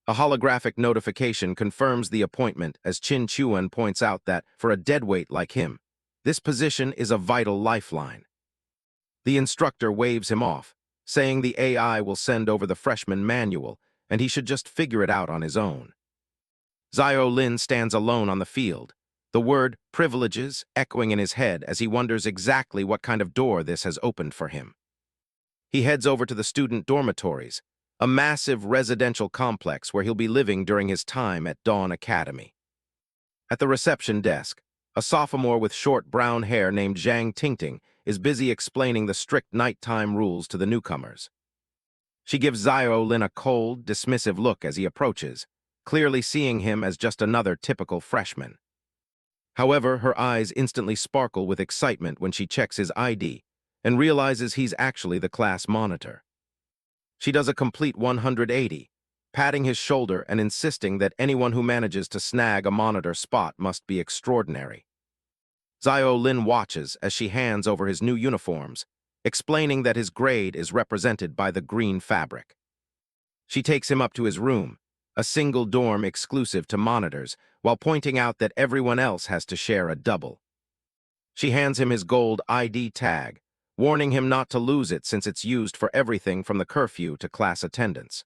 A holographic notification confirms the appointment as Chin Chuan points out that, for a deadweight like him, this position is a vital lifeline. The instructor waves him off, saying the AI will send over the freshman manual, and he should just figure it out on his own. Zio Lin stands alone on the field, the word privileges echoing in his head as he wonders exactly what kind of door this has opened for him. He heads over to the student dormitories, a massive residential complex where he'll be living during his time at Dawn Academy. At the reception desk, a sophomore with short brown hair named Zhang Tingting is busy explaining the strict nighttime rules to the newcomers. She gives Xiao Lin a cold, dismissive look as he approaches, clearly seeing him as just another typical freshman. However, her eyes instantly sparkle with excitement when she checks his ID and realizes he's actually the class monitor. She does a complete 180, patting his shoulder and insisting that anyone who manages to snag a monitor spot must be extraordinary. Xiao Lin watches as she hands over his new uniforms, explaining that his grade is represented by the green fabric. She takes him up to his room, a single dorm exclusive to monitors, while pointing out that everyone else has to share a double. She hands him his gold ID tag, warning him not to lose it since it's used for everything from the curfew to class attendance.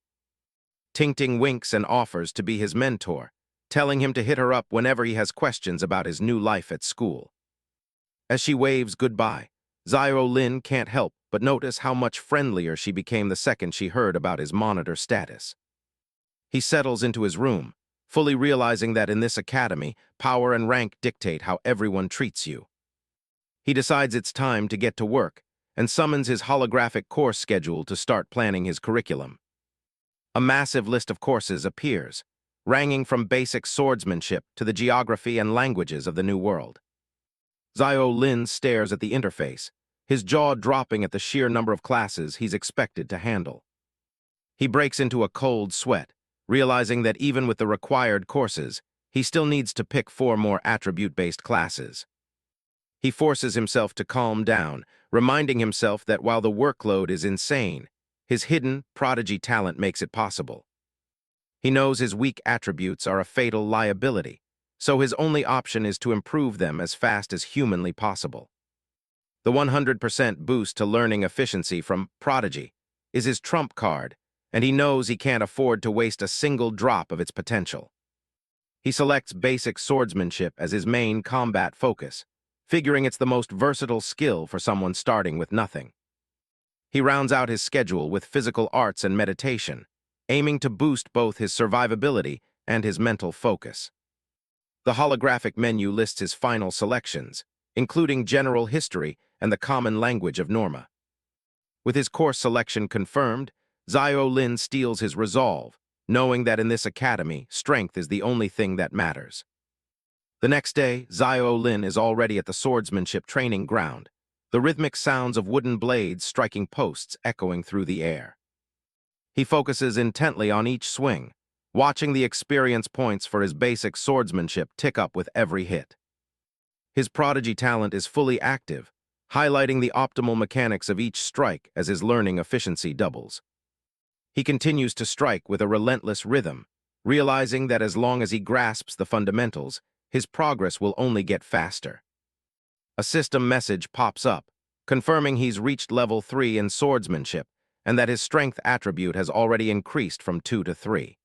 Tingting winks and offers to be his mentor, telling him to hit her up whenever he has questions about his new life at school. As she waves goodbye, Xiao Lin can't help but notice how much friendlier she became the second she heard about his monitor status. He settles into his room, fully realizing that in this academy, power and rank dictate how everyone treats you. He decides it's time to get to work and summons his holographic course schedule to start planning his curriculum. A massive list of courses appears, ranging from basic swordsmanship to the geography and languages of the New World. Xiao Lin stares at the interface, his jaw dropping at the sheer number of classes he's expected to handle. He breaks into a cold sweat, realizing that even with the required courses, he still needs to pick 4 more attribute-based classes. He forces himself to calm down, reminding himself that while the workload is insane, his hidden, prodigy talent makes it possible. He knows his weak attributes are a fatal liability, so his only option is to improve them as fast as humanly possible. The 100% boost to learning efficiency from Prodigy is his trump card, and he knows he can't afford to waste a single drop of its potential. He selects basic swordsmanship as his main combat focus, figuring it's the most versatile skill for someone starting with nothing. He rounds out his schedule with physical arts and meditation, aiming to boost both his survivability and his mental focus. The holographic menu lists his final selections, including general history and the common language of Norma. With his course selection confirmed, Xiao Lin steels his resolve, knowing that in this academy, strength is the only thing that matters. The next day, Xiao Lin is already at the swordsmanship training ground, the rhythmic sounds of wooden blades striking posts echoing through the air. He focuses intently on each swing, watching the experience points for his basic swordsmanship tick up with every hit. His prodigy talent is fully active, highlighting the optimal mechanics of each strike as his learning efficiency doubles. He continues to strike with a relentless rhythm, realizing that as long as he grasps the fundamentals, his progress will only get faster. A system message pops up, confirming he's reached level 3 in swordsmanship and that his strength attribute has already increased from 2 to 3.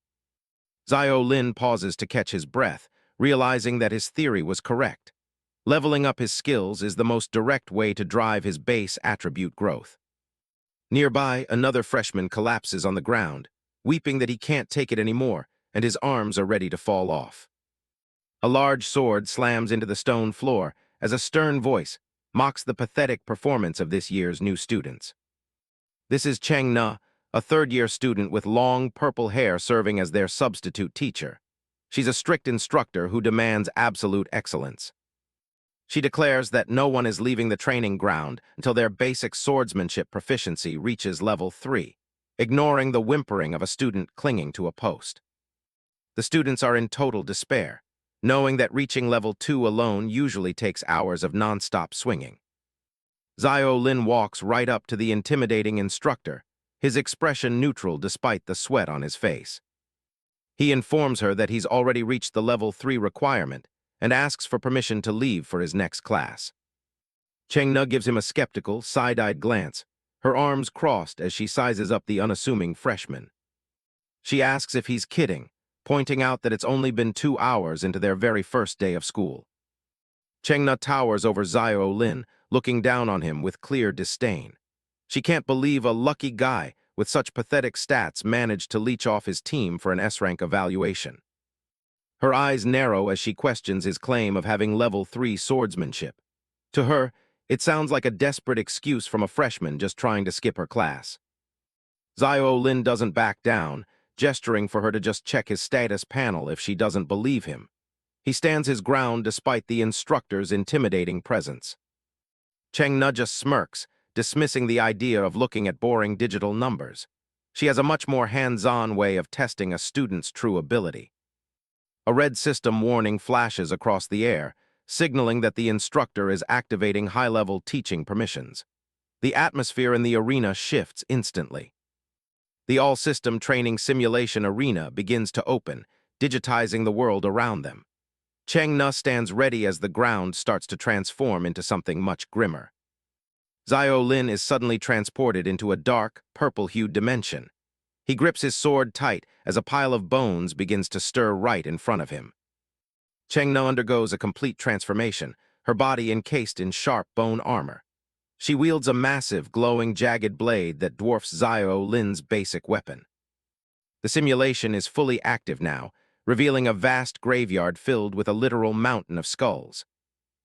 Xiao Lin pauses to catch his breath, realizing that his theory was correct. Leveling up his skills is the most direct way to drive his base attribute growth. Nearby, another freshman collapses on the ground, weeping that he can't take it anymore, and his arms are ready to fall off. A large sword slams into the stone floor as a stern voice mocks the pathetic performance of this year's new students. This is Cheng Na, a third-year student with long purple hair serving as their substitute teacher. She's a strict instructor who demands absolute excellence. She declares that no one is leaving the training ground until their basic swordsmanship proficiency reaches level 3, ignoring the whimpering of a student clinging to a post. The students are in total despair, knowing that reaching level 2 alone usually takes hours of non-stop swinging. Xiao Lin walks right up to the intimidating instructor, his expression neutral despite the sweat on his face. He informs her that he's already reached the level 3 requirement and asks for permission to leave for his next class. Cheng Na gives him a skeptical, side-eyed glance, her arms crossed as she sizes up the unassuming freshman. She asks if he's kidding, pointing out that it's only been 2 hours into their very first day of school. Cheng Na towers over Xiao Lin, looking down on him with clear disdain. She can't believe a lucky guy with such pathetic stats managed to leech off his team for an S-rank evaluation. Her eyes narrow as she questions his claim of having level 3 swordsmanship. To her, it sounds like a desperate excuse from a freshman just trying to skip her class. Zio Lin doesn't back down, gesturing for her to just check his status panel if she doesn't believe him. He stands his ground despite the instructor's intimidating presence. Cheng-na just smirks, dismissing the idea of looking at boring digital numbers. She has a much more hands-on way of testing a student's true ability. A red system warning flashes across the air, signaling that the instructor is activating high-level teaching permissions. The atmosphere in the arena shifts instantly. The all-system training simulation arena begins to open, digitizing the world around them. Cheng-na stands ready as the ground starts to transform into something much grimmer. Zio Lin is suddenly transported into a dark, purple-hued dimension. He grips his sword tight as a pile of bones begins to stir right in front of him. Cheng-na undergoes a complete transformation, her body encased in sharp bone armor. She wields a massive, glowing, jagged blade that dwarfs Zio Lin's basic weapon. The simulation is fully active now, revealing a vast graveyard filled with a literal mountain of skulls.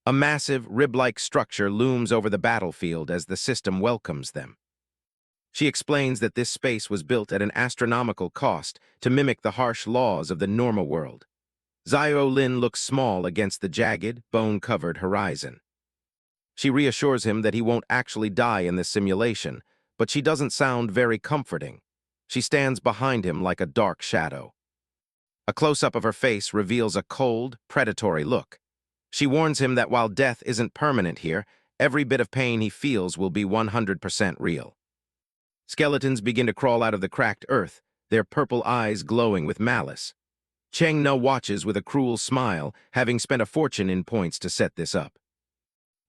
A massive, rib-like structure looms over the battlefield as the system welcomes them. She explains that this space was built at an astronomical cost to mimic the harsh laws of the normal world. Zio Lin looks small against the jagged, bone-covered horizon. She reassures him that he won't actually die in this simulation, but she doesn't sound very comforting. She stands behind him like a dark shadow. A close-up of her face reveals a cold, predatory look. She warns him that while death isn't permanent here, every bit of pain he feels will be 100% real. Skeletons begin to crawl out of the cracked earth, their purple eyes glowing with malice. Cheng-na watches with a cruel smile, having spent a fortune in points to set this up.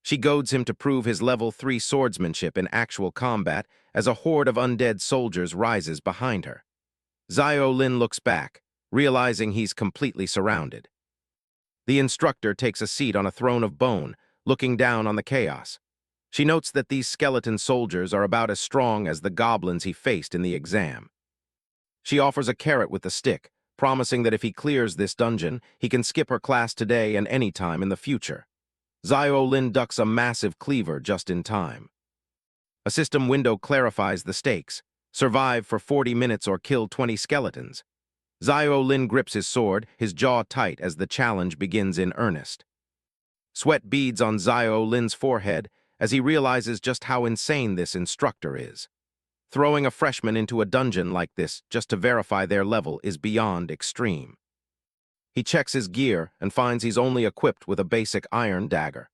She goads him to prove his level 3 swordsmanship in actual combat as a horde of undead soldiers rises behind her. Zio Lin looks back, realizing he's completely surrounded. The instructor takes a seat on a throne of bone, looking down on the chaos. She notes that these skeleton soldiers are about as strong as the goblins he faced in the exam. She offers a carrot with the stick, promising that if he clears this dungeon, he can skip her class today and any time in the future. Zio Lin ducks a massive cleaver just in time. A system window clarifies the stakes: survive for 40 minutes or kill 20 skeletons. Zio Lin grips his sword, his jaw tight as the challenge begins in earnest. Sweat beads on Zio Lin's forehead as he realizes just how insane this instructor is. Throwing a freshman into a dungeon like this just to verify their level is beyond extreme. He checks his gear and finds he's only equipped with a basic iron dagger.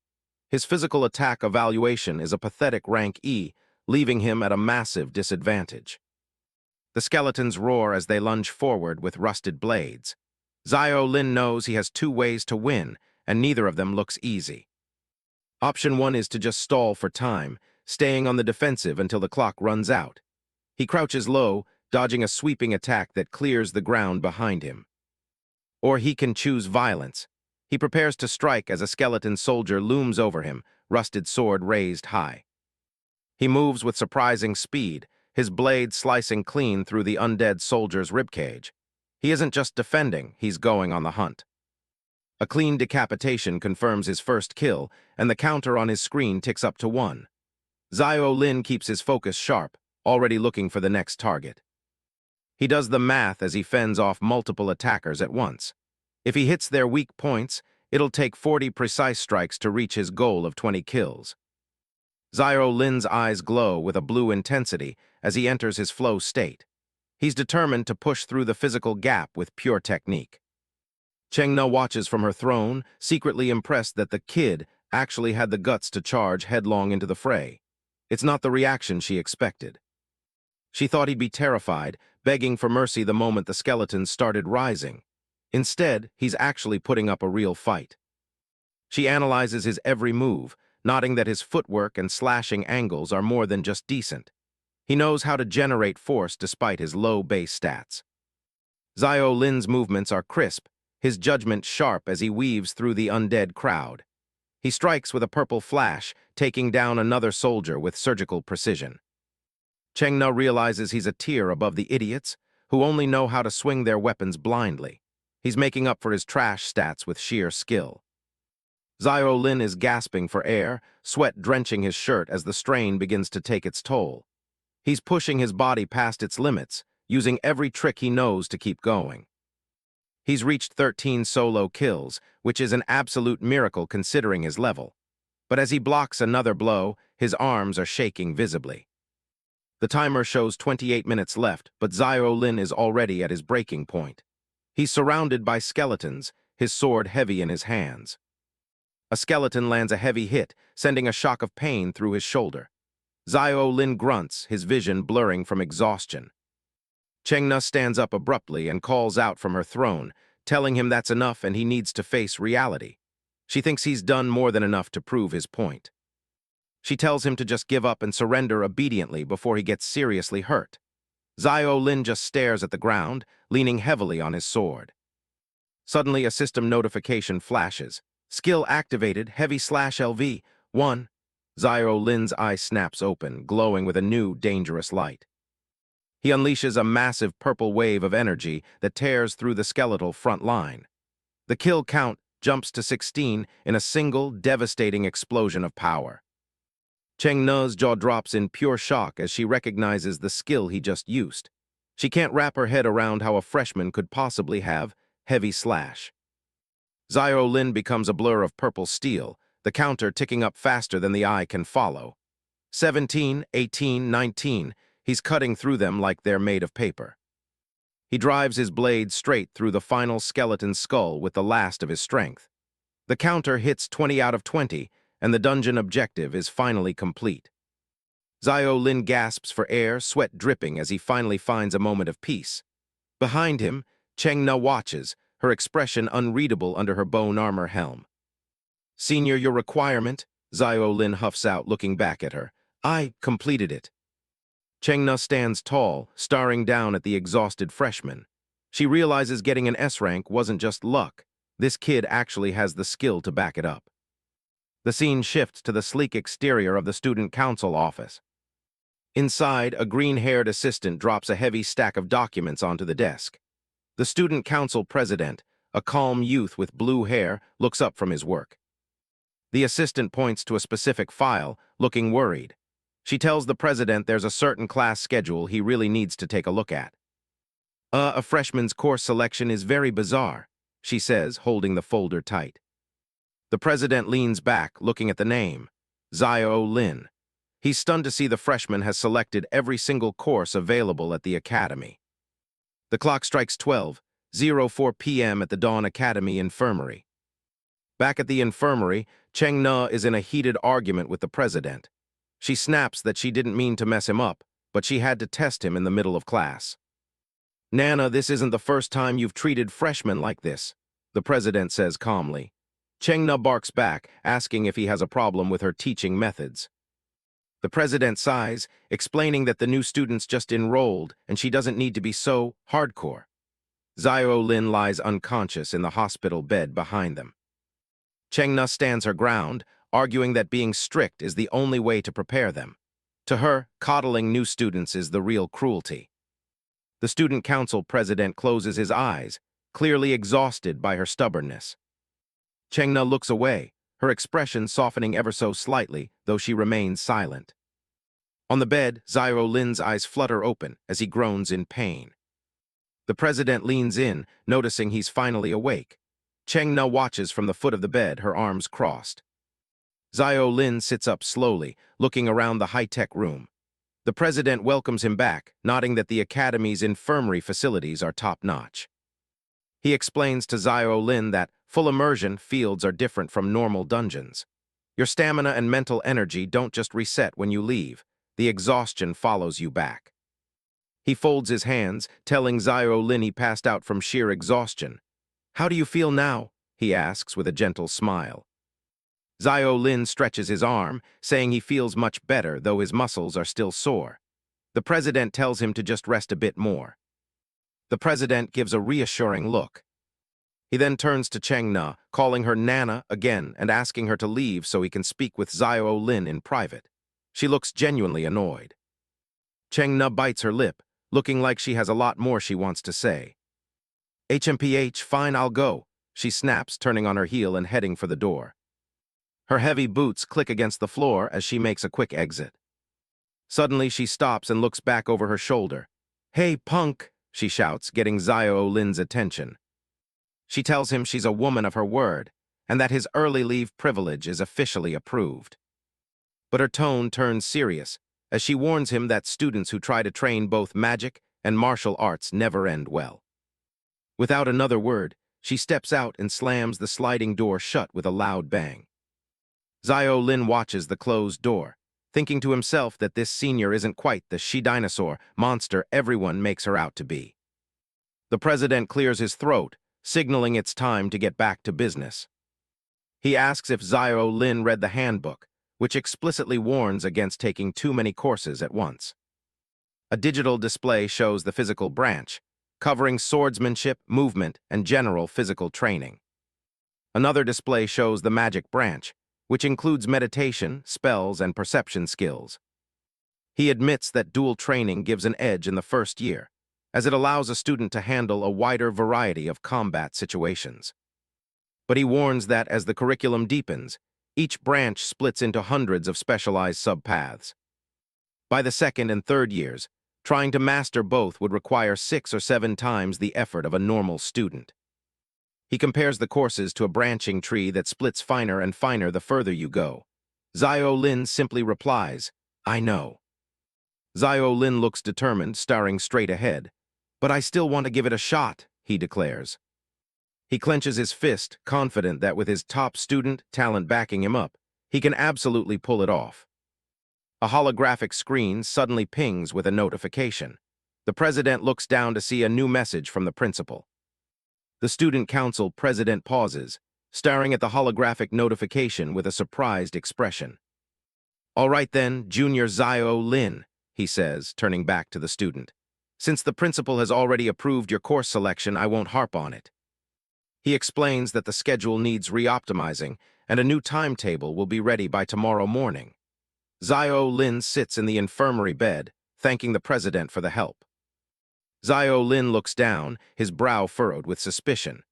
His physical attack evaluation is a pathetic rank E, leaving him at a massive disadvantage. The skeletons roar as they lunge forward with rusted blades. Zio Lin knows he has 2 ways to win, and neither of them looks easy. Option 1 is to just stall for time, staying on the defensive until the clock runs out. He crouches low, dodging a sweeping attack that clears the ground behind him. Or he can choose violence. He prepares to strike as a skeleton soldier looms over him, rusted sword raised high. He moves with surprising speed, his blade slicing clean through the undead soldier's ribcage. He isn't just defending, he's going on the hunt. A clean decapitation confirms his first kill, and the counter on his screen ticks up to 1. Zio Lin keeps his focus sharp, already looking for the next target. He does the math as he fends off multiple attackers at once. If he hits their weak points, it'll take 40 precise strikes to reach his goal of 20 kills. Zio Lin's eyes glow with a blue intensity as he enters his flow state. He's determined to push through the physical gap with pure technique. Cheng-na watches from her throne, secretly impressed that the kid actually had the guts to charge headlong into the fray. It's not the reaction she expected. She thought he'd be terrified, begging for mercy the moment the skeletons started rising. Instead, he's actually putting up a real fight. She analyzes his every move, noting that his footwork and slashing angles are more than just decent. He knows how to generate force despite his low base stats. Zio Lin's movements are crisp, his judgment sharp as he weaves through the undead crowd. He strikes with a purple flash, taking down another soldier with surgical precision. Cheng-na realizes he's a tier above the idiots, who only know how to swing their weapons blindly. He's making up for his trash stats with sheer skill. Zio Lin is gasping for air, sweat drenching his shirt as the strain begins to take its toll. He's pushing his body past its limits, using every trick he knows to keep going. He's reached 13 solo kills, which is an absolute miracle considering his level. But as he blocks another blow, his arms are shaking visibly. The timer shows 28 minutes left, but Zio Lin is already at his breaking point. He's surrounded by skeletons, his sword heavy in his hands. A skeleton lands a heavy hit, sending a shock of pain through his shoulder. Zio Lin grunts, his vision blurring from exhaustion. Chengna stands up abruptly and calls out from her throne, telling him that's enough and he needs to face reality. She thinks he's done more than enough to prove his point. She tells him to just give up and surrender obediently before he gets seriously hurt. Zio Lin just stares at the ground, leaning heavily on his sword. Suddenly, a system notification flashes. Skill activated, heavy/LV, 1. Zio Lin's eye snaps open, glowing with a new, dangerous light. He unleashes a massive purple wave of energy that tears through the skeletal front line. The kill count jumps to 16 in a single, devastating explosion of power. Cheng Na's jaw drops in pure shock as she recognizes the skill he just used. She can't wrap her head around how a freshman could possibly have heavy slash. Zio Lin becomes a blur of purple steel, the counter ticking up faster than the eye can follow. 17, 18, 19, he's cutting through them like they're made of paper. He drives his blade straight through the final skeleton's skull with the last of his strength. The counter hits 20 out of 20, and the dungeon objective is finally complete. Zio Lin gasps for air, sweat dripping as he finally finds a moment of peace. Behind him, Cheng Na watches, her expression unreadable under her bone armor helm. "Senior, your requirement?" Zio Lin huffs out, looking back at her. "I completed it." Cheng Na stands tall, staring down at the exhausted freshman. She realizes getting an S rank wasn't just luck. This kid actually has the skill to back it up. The scene shifts to the sleek exterior of the student council office. Inside, a green-haired assistant drops a heavy stack of documents onto the desk. The student council president, a calm youth with blue hair, looks up from his work. The assistant points to a specific file, looking worried. She tells the president there's a certain class schedule he really needs to take a look at. A freshman's course selection is very bizarre," she says, holding the folder tight. The president leans back, looking at the name, Zio Lin. He's stunned to see the freshman has selected every single course available at the academy. The clock strikes 12:04 p.m. at the Dawn Academy Infirmary. Back at the infirmary, Cheng Na is in a heated argument with the president. She snaps that she didn't mean to mess him up, but she had to test him in the middle of class. "Nana, this isn't the first time you've treated freshmen like this," the president says calmly. Cheng Na barks back, asking if he has a problem with her teaching methods. The president sighs, explaining that the new students just enrolled and she doesn't need to be so hardcore. Zio Lin lies unconscious in the hospital bed behind them. Cheng Na stands her ground, arguing that being strict is the only way to prepare them. To her, coddling new students is the real cruelty. The student council president closes his eyes, clearly exhausted by her stubbornness. Cheng Na looks away, her expression softening ever so slightly, though she remains silent. On the bed, Zio Lin's eyes flutter open as he groans in pain. The president leans in, noticing he's finally awake. Cheng Na watches from the foot of the bed, her arms crossed. Zio Lin sits up slowly, looking around the high-tech room. The president welcomes him back, nodding that the academy's infirmary facilities are top-notch. He explains to Zio Lin that full immersion fields are different from normal dungeons. Your stamina and mental energy don't just reset when you leave. The exhaustion follows you back. He folds his hands, telling Zio Lin he passed out from sheer exhaustion. "How do you feel now?" he asks with a gentle smile. Zio Lin stretches his arm, saying he feels much better, though his muscles are still sore. The president tells him to just rest a bit more. The president gives a reassuring look. He then turns to Cheng Na, calling her Nana again and asking her to leave so he can speak with Zio Lin in private. She looks genuinely annoyed. Cheng Na bites her lip, looking like she has a lot more she wants to say. HMPH, fine, I'll go, she snaps, turning on her heel and heading for the door. Her heavy boots click against the floor as she makes a quick exit. Suddenly, she stops and looks back over her shoulder. "Hey, punk," she shouts, getting Zio Lin's attention. She tells him she's a woman of her word, and that his early leave privilege is officially approved. But her tone turns serious, as she warns him that students who try to train both magic and martial arts never end well. Without another word, she steps out and slams the sliding door shut with a loud bang. Zio Lin watches the closed door, thinking to himself that this senior isn't quite the she-dinosaur monster everyone makes her out to be. The president clears his throat, signaling it's time to get back to business. He asks if Zio Lin read the handbook, which explicitly warns against taking too many courses at once. A digital display shows the physical branch, covering swordsmanship, movement, and general physical training. Another display shows the magic branch, which includes meditation, spells, and perception skills. He admits that dual training gives an edge in the first year, as it allows a student to handle a wider variety of combat situations. But he warns that as the curriculum deepens, each branch splits into hundreds of specialized subpaths. By the second and third years, trying to master both would require 6 or 7 times the effort of a normal student. He compares the courses to a branching tree that splits finer and finer the further you go. Zio Lin simply replies, "I know." Zio Lin looks determined, staring straight ahead. "But I still want to give it a shot," he declares. He clenches his fist, confident that with his top student talent backing him up, he can absolutely pull it off. A holographic screen suddenly pings with a notification. The president looks down to see a new message from the principal. The student council president pauses, staring at the holographic notification with a surprised expression. "All right then, Junior Zio Lin," he says, turning back to the student. "Since the principal has already approved your course selection, I won't harp on it." He explains that the schedule needs re-optimizing, and a new timetable will be ready by tomorrow morning. Zio Lin sits in the infirmary bed, thanking the president for the help. Zio Lin looks down, his brow furrowed with suspicion.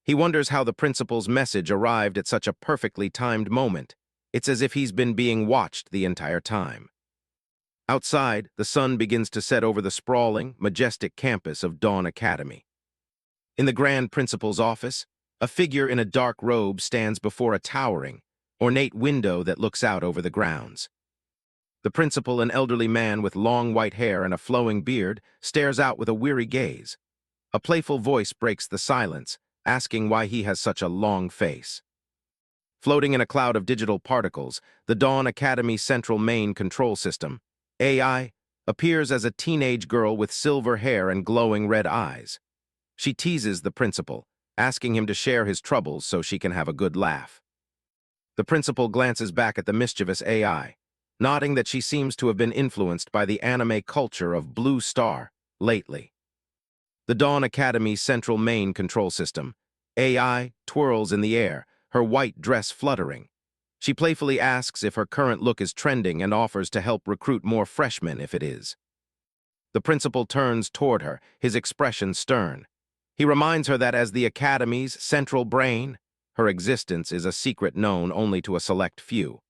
He wonders how the principal's message arrived at such a perfectly timed moment. It's as if he's been being watched the entire time. Outside, the sun begins to set over the sprawling, majestic campus of Dawn Academy. In the grand principal's office, a figure in a dark robe stands before a towering, ornate window that looks out over the grounds. The principal, an elderly man with long white hair and a flowing beard, stares out with a weary gaze. A playful voice breaks the silence, asking why he has such a long face. Floating in a cloud of digital particles, the Dawn Academy Central Main Control System, AI, appears as a teenage girl with silver hair and glowing red eyes. She teases the principal, asking him to share his troubles so she can have a good laugh. The principal glances back at the mischievous AI, nodding that she seems to have been influenced by the anime culture of Blue Star lately. The Dawn Academy Central Main Control System, AI, twirls in the air, her white dress fluttering. She playfully asks if her current look is trending and offers to help recruit more freshmen if it is. The principal turns toward her, his expression stern. He reminds her that as the Academy's central brain, her existence is a secret known only to a select few.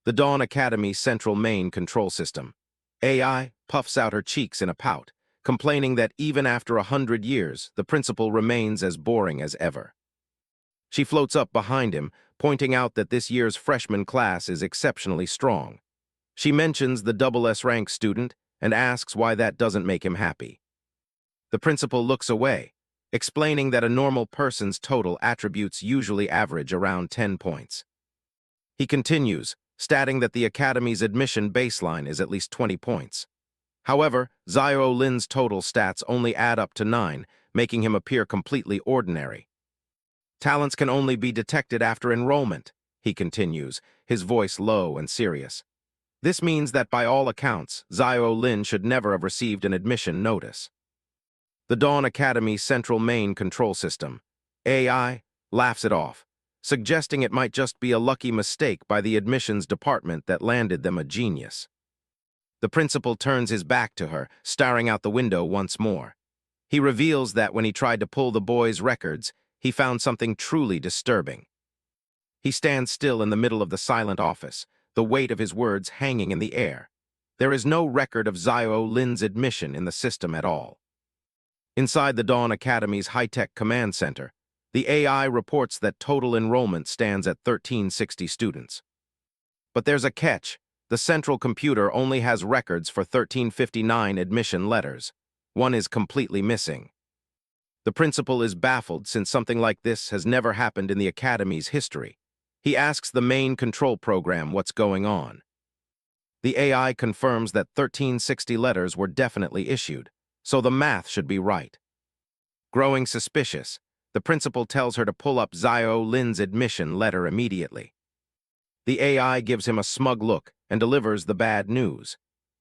The Dawn Academy Central Main Control System, AI, puffs out her cheeks in a pout, complaining that even after 100 years, the principal remains as boring as ever. She floats up behind him, pointing out that this year's freshman class is exceptionally strong. She mentions the SS rank student and asks why that doesn't make him happy. The principal looks away, explaining that a normal person's total attributes usually average around 10 points. He continues, stating that the Academy's admission baseline is at least 20 points. However, Zio Lin's total stats only add up to 9, making him appear completely ordinary. Talents can only be detected after enrollment, he continues, his voice low and serious. This means that by all accounts, Zio Lin should never have received an admission notice. The Dawn Academy Central Main Control System, AI, laughs it off, suggesting it might just be a lucky mistake by the admissions department that landed them a genius. The principal turns his back to her, staring out the window once more. He reveals that when he tried to pull the boy's records, he found something truly disturbing. He stands still in the middle of the silent office, the weight of his words hanging in the air. There is no record of Zio Lin's admission in the system at all. Inside the Dawn Academy's high-tech command center, the AI reports that total enrollment stands at 1360 students. But there's a catch. The central computer only has records for 1359 admission letters. One is completely missing. The principal is baffled since something like this has never happened in the Academy's history. He asks the main control program what's going on. The AI confirms that 1360 letters were definitely issued, so the math should be right. Growing suspicious, the principal tells her to pull up Zio Lin's admission letter immediately. The AI gives him a smug look and delivers the bad news.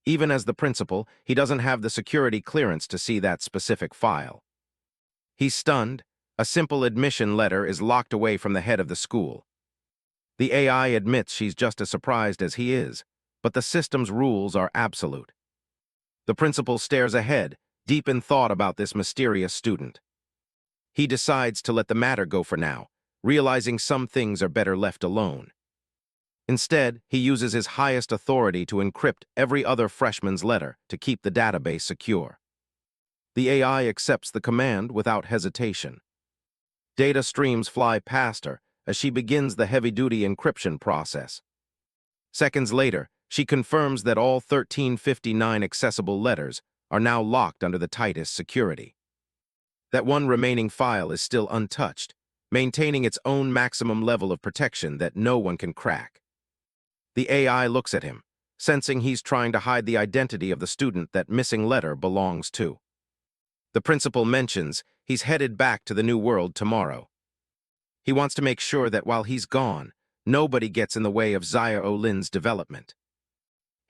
Even as the principal, he doesn't have the security clearance to see that specific file. He's stunned. A simple admission letter is locked away from the head of the school. The AI admits she's just as surprised as he is, but the system's rules are absolute. The principal stares ahead, deep in thought about this mysterious student. He decides to let the matter go for now, realizing some things are better left alone. Instead, he uses his highest authority to encrypt every other freshman's letter to keep the database secure. The AI accepts the command without hesitation. Data streams fly past her as she begins the heavy-duty encryption process. Seconds later, she confirms that all 1359 accessible letters are now locked under the tightest security. That one remaining file is still untouched, maintaining its own maximum level of protection that no one can crack. The AI looks at him, sensing he's trying to hide the identity of the student that missing letter belongs to. The principal mentions he's headed back to the New World tomorrow. He wants to make sure that while he's gone, nobody gets in the way of Zio Lin's development.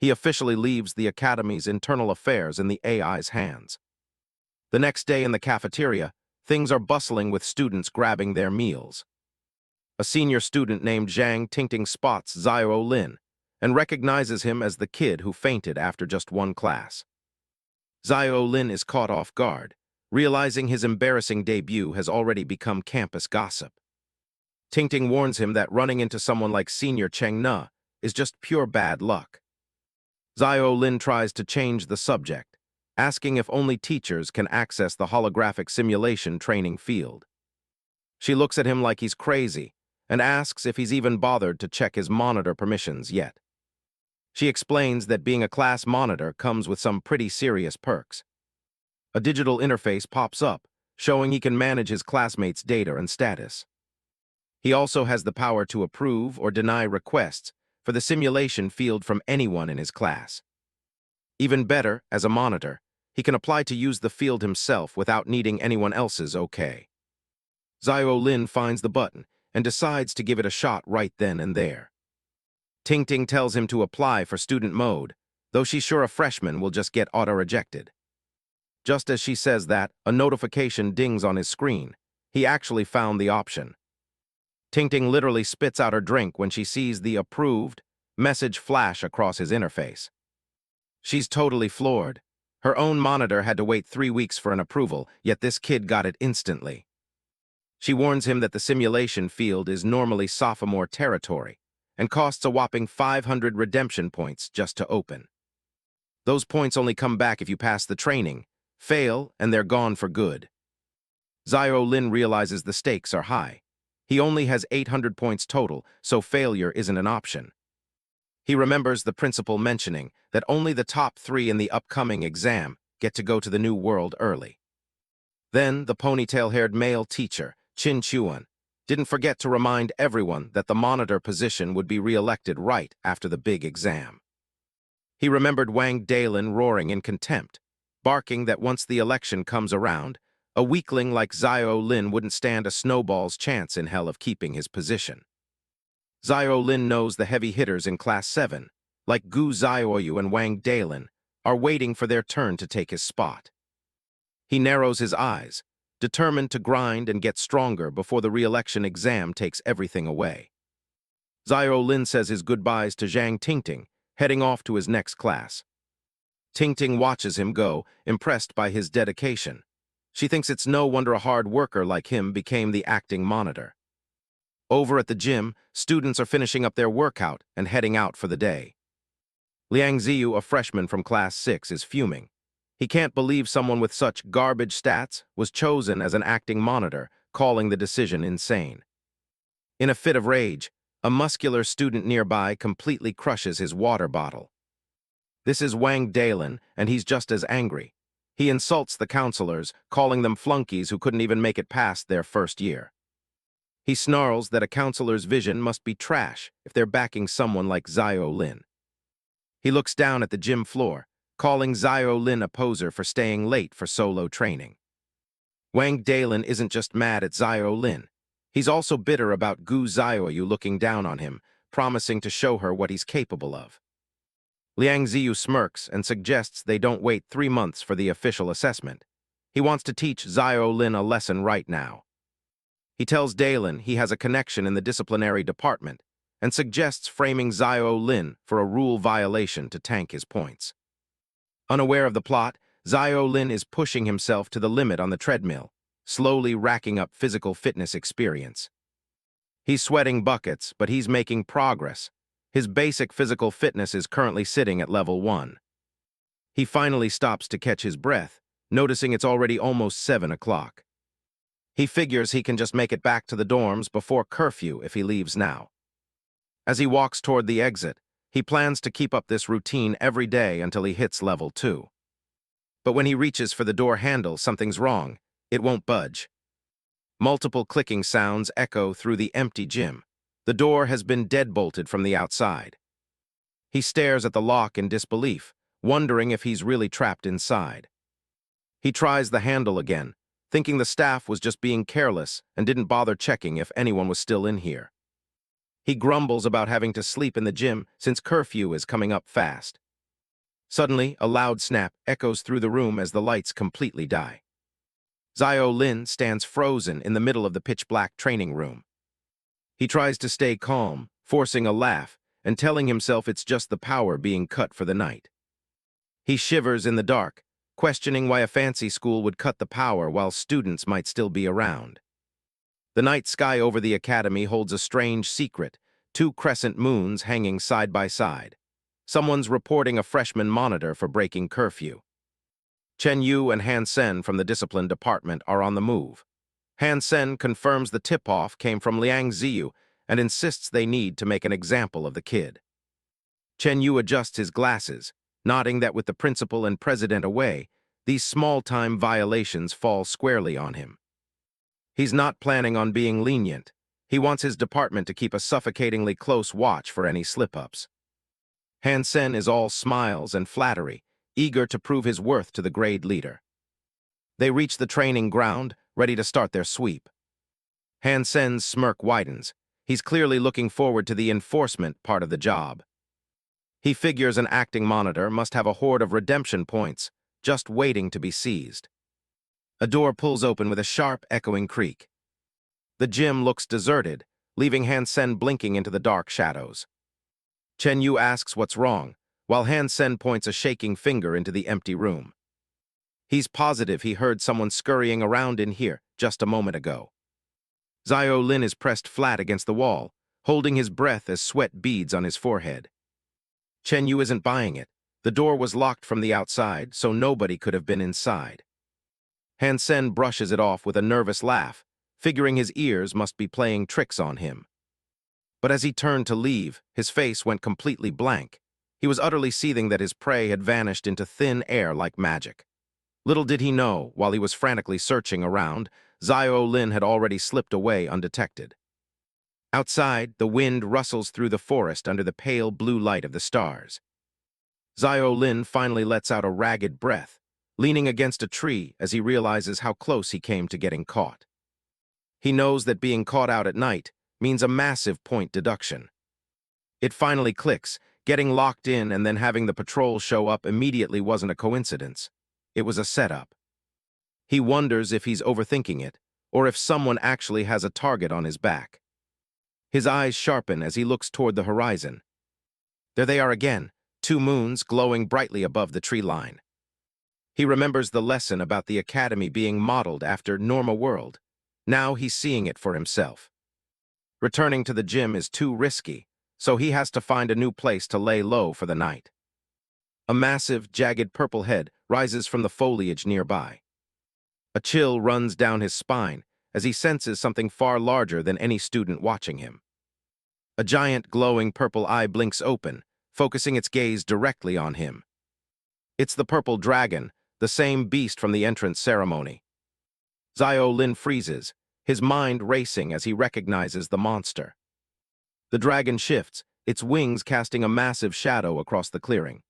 He officially leaves the Academy's internal affairs in the AI's hands. The next day in the cafeteria, things are bustling with students grabbing their meals. A senior student named Zhang Tingting spots Zio Lin and recognizes him as the kid who fainted after just one class. Zio Lin is caught off guard, realizing his embarrassing debut has already become campus gossip. Tingting warns him that running into someone like Senior Cheng Na is just pure bad luck. Zio Lin tries to change the subject, asking if only teachers can access the holographic simulation training field. She looks at him like he's crazy and asks if he's even bothered to check his monitor permissions yet. She explains that being a class monitor comes with some pretty serious perks. A digital interface pops up, showing he can manage his classmates' data and status. He also has the power to approve or deny requests for the simulation field from anyone in his class. Even better, as a monitor, he can apply to use the field himself without needing anyone else's okay. Zio Lin finds the button and decides to give it a shot right then and there. Tingting tells him to apply for student mode, though she's sure a freshman will just get auto-rejected. Just as she says that, a notification dings on his screen. He actually found the option. Tingting literally spits out her drink when she sees the approved message flash across his interface. She's totally floored. Her own monitor had to wait 3 weeks for an approval, yet this kid got it instantly. She warns him that the simulation field is normally sophomore territory and costs a whopping 500 redemption points just to open. Those points only come back if you pass the training, fail, and they're gone for good. Zio Lin realizes the stakes are high. He only has 800 points total, so failure isn't an option. He remembers the principal mentioning that only the top 3 in the upcoming exam get to go to the New World early. Then, the ponytail-haired male teacher, Chin Chuan, didn't forget to remind everyone that the monitor position would be re-elected right after the big exam. He remembered Wang Dalin roaring in contempt, barking that once the election comes around, a weakling like Zio Lin wouldn't stand a snowball's chance in hell of keeping his position. Zio Lin knows the heavy hitters in Class 7, like Gu Zioyu and Wang Dalin, are waiting for their turn to take his spot. He narrows his eyes, determined to grind and get stronger before the re-election exam takes everything away. Zio Lin says his goodbyes to Zhang Tingting, heading off to his next class. Tingting watches him go, impressed by his dedication. She thinks it's no wonder a hard worker like him became the acting monitor. Over at the gym, students are finishing up their workout and heading out for the day. Liang Ziyu, a freshman from Class 6, is fuming. He can't believe someone with such garbage stats was chosen as an acting monitor, calling the decision insane. In a fit of rage, a muscular student nearby completely crushes his water bottle. This is Wang Dalin, and he's just as angry. He insults the counselors, calling them flunkies who couldn't even make it past their first year. He snarls that a counselor's vision must be trash if they're backing someone like Zio Lin. He looks down at the gym floor, calling Zio Lin a poser for staying late for solo training. Wang Dalin isn't just mad at Zio Lin. He's also bitter about Gu Xiaoyu looking down on him, promising to show her what he's capable of. Liang Ziyu smirks and suggests they don't wait 3 months for the official assessment. He wants to teach Zio Lin a lesson right now. He tells Dalin he has a connection in the disciplinary department and suggests framing Zio Lin for a rule violation to tank his points. Unaware of the plot, Zio Lin is pushing himself to the limit on the treadmill, slowly racking up physical fitness experience. He's sweating buckets, but he's making progress. His basic physical fitness is currently sitting at level 1. He finally stops to catch his breath, noticing it's already almost 7 o'clock. He figures he can just make it back to the dorms before curfew if he leaves now. As he walks toward the exit, he plans to keep up this routine every day until he hits level 2. But when he reaches for the door handle, something's wrong. It won't budge. Multiple clicking sounds echo through the empty gym. The door has been deadbolted from the outside. He stares at the lock in disbelief, wondering if he's really trapped inside. He tries the handle again, thinking the staff was just being careless and didn't bother checking if anyone was still in here. He grumbles about having to sleep in the gym since curfew is coming up fast. Suddenly, a loud snap echoes through the room as the lights completely die. Zio Lin stands frozen in the middle of the pitch-black training room. He tries to stay calm, forcing a laugh and telling himself it's just the power being cut for the night. He shivers in the dark, questioning why a fancy school would cut the power while students might still be around. The night sky over the academy holds a strange secret, 2 crescent moons hanging side by side. Someone's reporting a freshman monitor for breaking curfew. Chen Yu and Han Sen from the discipline department are on the move. Han Sen confirms the tip-off came from Liang Ziyu and insists they need to make an example of the kid. Chen Yu adjusts his glasses, nodding that with the principal and president away, these small-time violations fall squarely on him. He's not planning on being lenient. He wants his department to keep a suffocatingly close watch for any slip-ups. Han Sen is all smiles and flattery, eager to prove his worth to the grade leader. They reach the training ground, ready to start their sweep. Han Sen's smirk widens. He's clearly looking forward to the enforcement part of the job. He figures an acting monitor must have a hoard of redemption points, just waiting to be seized. A door pulls open with a sharp, echoing creak. The gym looks deserted, leaving Han Sen blinking into the dark shadows. Chen Yu asks what's wrong, while Han Sen points a shaking finger into the empty room. He's positive he heard someone scurrying around in here just a moment ago. Zio Lin is pressed flat against the wall, holding his breath as sweat beads on his forehead. Chen Yu isn't buying it. The door was locked from the outside, so nobody could have been inside. Han Sen brushes it off with a nervous laugh, figuring his ears must be playing tricks on him. But as he turned to leave, his face went completely blank. He was utterly seething that his prey had vanished into thin air like magic. Little did he know, while he was frantically searching around, Zio Lin had already slipped away undetected. Outside, the wind rustles through the forest under the pale blue light of the stars. Zio Lin finally lets out a ragged breath, leaning against a tree as he realizes how close he came to getting caught. He knows that being caught out at night means a massive point deduction. It finally clicks. Getting locked in and then having the patrol show up immediately wasn't a coincidence. It was a setup. He wonders if he's overthinking it, or if someone actually has a target on his back. His eyes sharpen as he looks toward the horizon. There they are again, 2 moons glowing brightly above the tree line. He remembers the lesson about the academy being modeled after Norma World. Now he's seeing it for himself. Returning to the gym is too risky, so he has to find a new place to lay low for the night. A massive, jagged purple head rises from the foliage nearby. A chill runs down his spine as he senses something far larger than any student watching him. A giant, glowing purple eye blinks open, focusing its gaze directly on him. It's the purple dragon, the same beast from the entrance ceremony. Zio Lin freezes, his mind racing as he recognizes the monster. The dragon shifts, its wings casting a massive shadow across the clearing.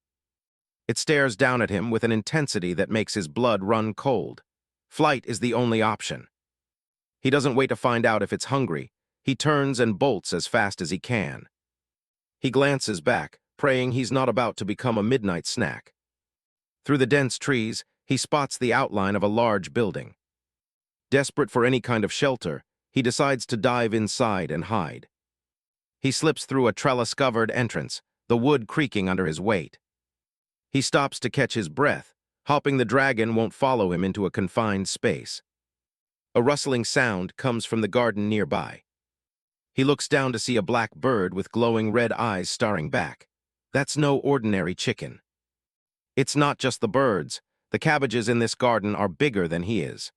It stares down at him with an intensity that makes his blood run cold. Flight is the only option. He doesn't wait to find out if it's hungry. He turns and bolts as fast as he can. He glances back, praying he's not about to become a midnight snack. Through the dense trees, he spots the outline of a large building. Desperate for any kind of shelter, he decides to dive inside and hide. He slips through a trellis-covered entrance, the wood creaking under his weight. He stops to catch his breath, hoping the dragon won't follow him into a confined space. A rustling sound comes from the garden nearby. He looks down to see a black bird with glowing red eyes staring back. That's no ordinary chicken. It's not just the birds. The cabbages in this garden are bigger than he is.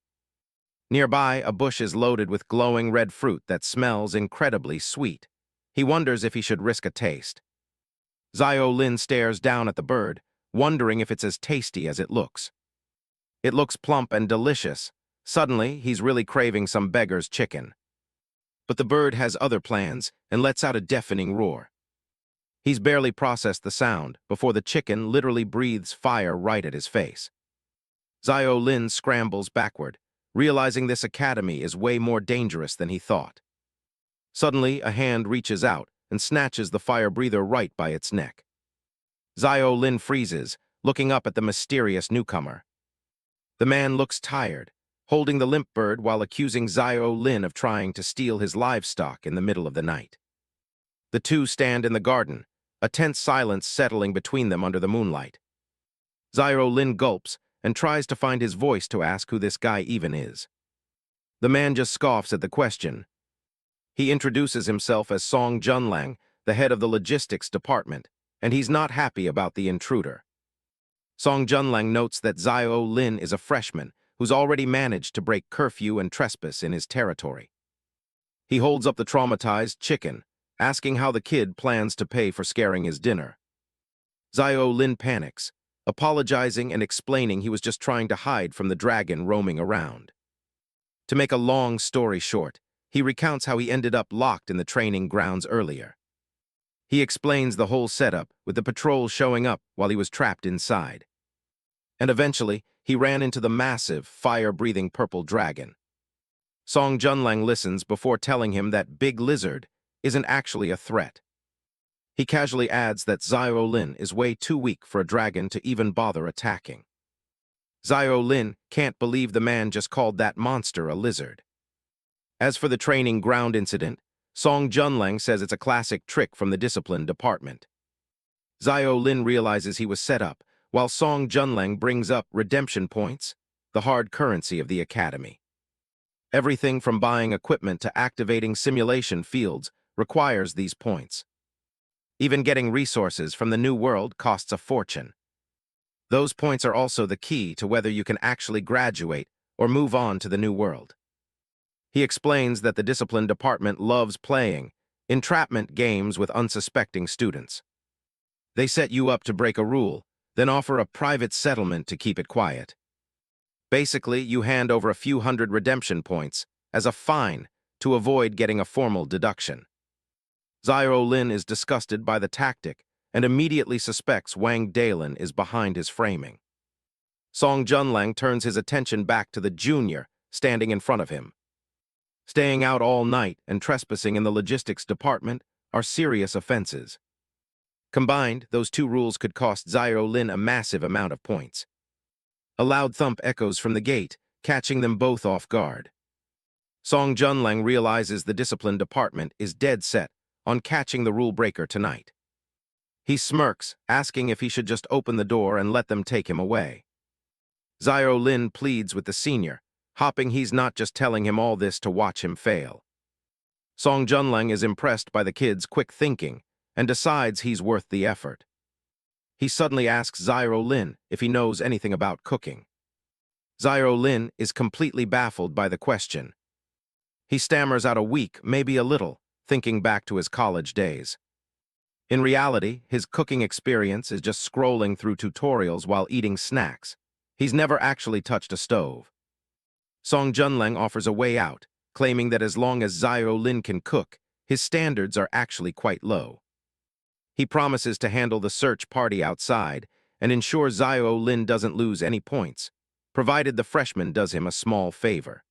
Nearby, a bush is loaded with glowing red fruit that smells incredibly sweet. He wonders if he should risk a taste. Zio Lin stares down at the bird, wondering if it's as tasty as it looks. It looks plump and delicious. Suddenly, he's really craving some beggar's chicken. But the bird has other plans and lets out a deafening roar. He's barely processed the sound before the chicken literally breathes fire right at his face. Zio Lin scrambles backward, realizing this academy is way more dangerous than he thought. Suddenly, a hand reaches out and snatches the fire breather right by its neck. Zio Lin freezes, looking up at the mysterious newcomer. The man looks tired, holding the limp bird while accusing Zio Lin of trying to steal his livestock in the middle of the night. The two stand in the garden, a tense silence settling between them under the moonlight. Zio Lin gulps and tries to find his voice to ask who this guy even is. The man just scoffs at the question. He introduces himself as Song Junlang, the head of the logistics department, and he's not happy about the intruder. Song Junlang notes that Zio Lin is a freshman who's already managed to break curfew and trespass in his territory. He holds up the traumatized chicken, asking how the kid plans to pay for scaring his dinner. Zio Lin panics, apologizing and explaining he was just trying to hide from the dragon roaming around. To make a long story short, he recounts how he ended up locked in the training grounds earlier. He explains the whole setup, with the patrol showing up while he was trapped inside. And eventually, he ran into the massive, fire-breathing purple dragon. Song Junlang listens before telling him that Big Lizard isn't actually a threat. He casually adds that Zio Lin is way too weak for a dragon to even bother attacking. Zio Lin can't believe the man just called that monster a lizard. As for the training ground incident, Song Junlang says it's a classic trick from the discipline department. Zio Lin realizes he was set up, while Song Junlang brings up redemption points, the hard currency of the academy. Everything from buying equipment to activating simulation fields requires these points. Even getting resources from the New World costs a fortune. Those points are also the key to whether you can actually graduate or move on to the New World. He explains that the discipline department loves playing entrapment games with unsuspecting students. They set you up to break a rule, then offer a private settlement to keep it quiet. Basically, you hand over a few hundred redemption points as a fine to avoid getting a formal deduction. Zio Lin is disgusted by the tactic and immediately suspects Wang Dalin is behind his framing. Song Junlang turns his attention back to the junior standing in front of him. Staying out all night and trespassing in the logistics department are serious offenses. Combined, those two rules could cost Zio Lin a massive amount of points. A loud thump echoes from the gate, catching them both off guard. Song Junlang realizes the discipline department is dead set on catching the rule breaker tonight. He smirks, asking if he should just open the door and let them take him away. Zio Lin pleads with the senior, hopping he's not just telling him all this to watch him fail. Song Junlang is impressed by the kid's quick thinking and decides he's worth the effort. He suddenly asks Zio Lin if he knows anything about cooking. Zio Lin is completely baffled by the question. He stammers out a weak, maybe a little, thinking back to his college days. In reality, his cooking experience is just scrolling through tutorials while eating snacks. He's never actually touched a stove. Song Junlang offers a way out, claiming that as long as Zio Lin can cook, his standards are actually quite low. He promises to handle the search party outside and ensure Zio Lin doesn't lose any points, provided the freshman does him a small favor.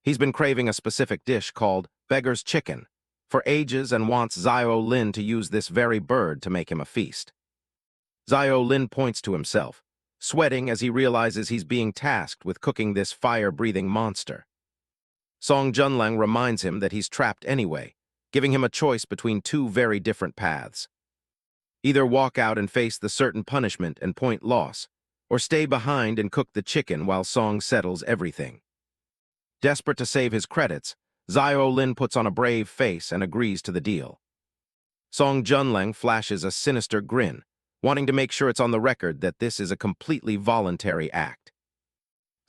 He's been craving a specific dish called beggar's chicken for ages and wants Zio Lin to use this very bird to make him a feast. Zio Lin points to himself, sweating as he realizes he's being tasked with cooking this fire-breathing monster. Song Junlang reminds him that he's trapped anyway, giving him a choice between two very different paths. Either walk out and face the certain punishment and point loss, or stay behind and cook the chicken while Song settles everything. Desperate to save his credits, Zio Lin puts on a brave face and agrees to the deal. Song Junlang flashes a sinister grin, wanting to make sure it's on the record that this is a completely voluntary act.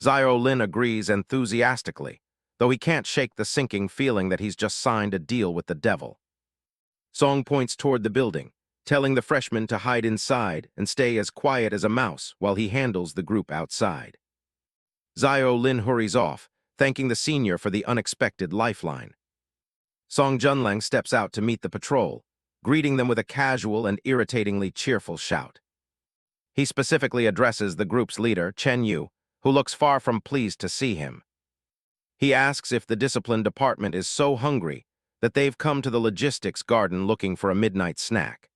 Zio Lin agrees enthusiastically, though he can't shake the sinking feeling that he's just signed a deal with the devil. Song points toward the building, telling the freshman to hide inside and stay as quiet as a mouse while he handles the group outside. Zio Lin hurries off, thanking the senior for the unexpected lifeline. Song Junlang steps out to meet the patrol, greeting them with a casual and irritatingly cheerful shout. He specifically addresses the group's leader, Chen Yu, who looks far from pleased to see him. He asks if the discipline department is so hungry that they've come to the logistics garden looking for a midnight snack.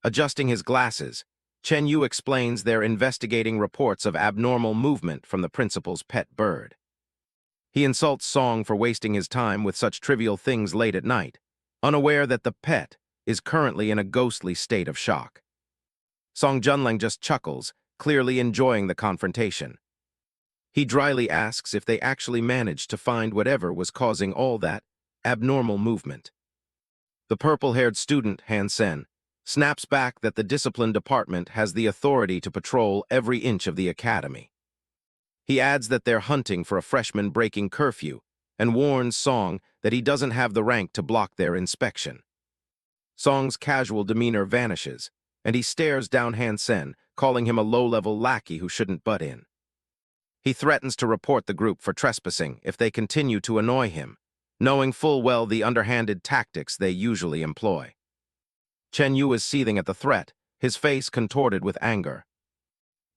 Adjusting his glasses, Chen Yu explains they're investigating reports of abnormal movement from the principal's pet bird. He insults Song for wasting his time with such trivial things late at night, unaware that the pet is currently in a ghostly state of shock. Song Junlang just chuckles, clearly enjoying the confrontation. He dryly asks if they actually managed to find whatever was causing all that abnormal movement. The purple-haired student, Han Sen, snaps back that the discipline department has the authority to patrol every inch of the academy. He adds that they're hunting for a freshman breaking curfew and warns Song that he doesn't have the rank to block their inspection. Song's casual demeanor vanishes, and he stares down Han Sen, calling him a low-level lackey who shouldn't butt in. He threatens to report the group for trespassing if they continue to annoy him, knowing full well the underhanded tactics they usually employ. Chen Yu is seething at the threat, his face contorted with anger.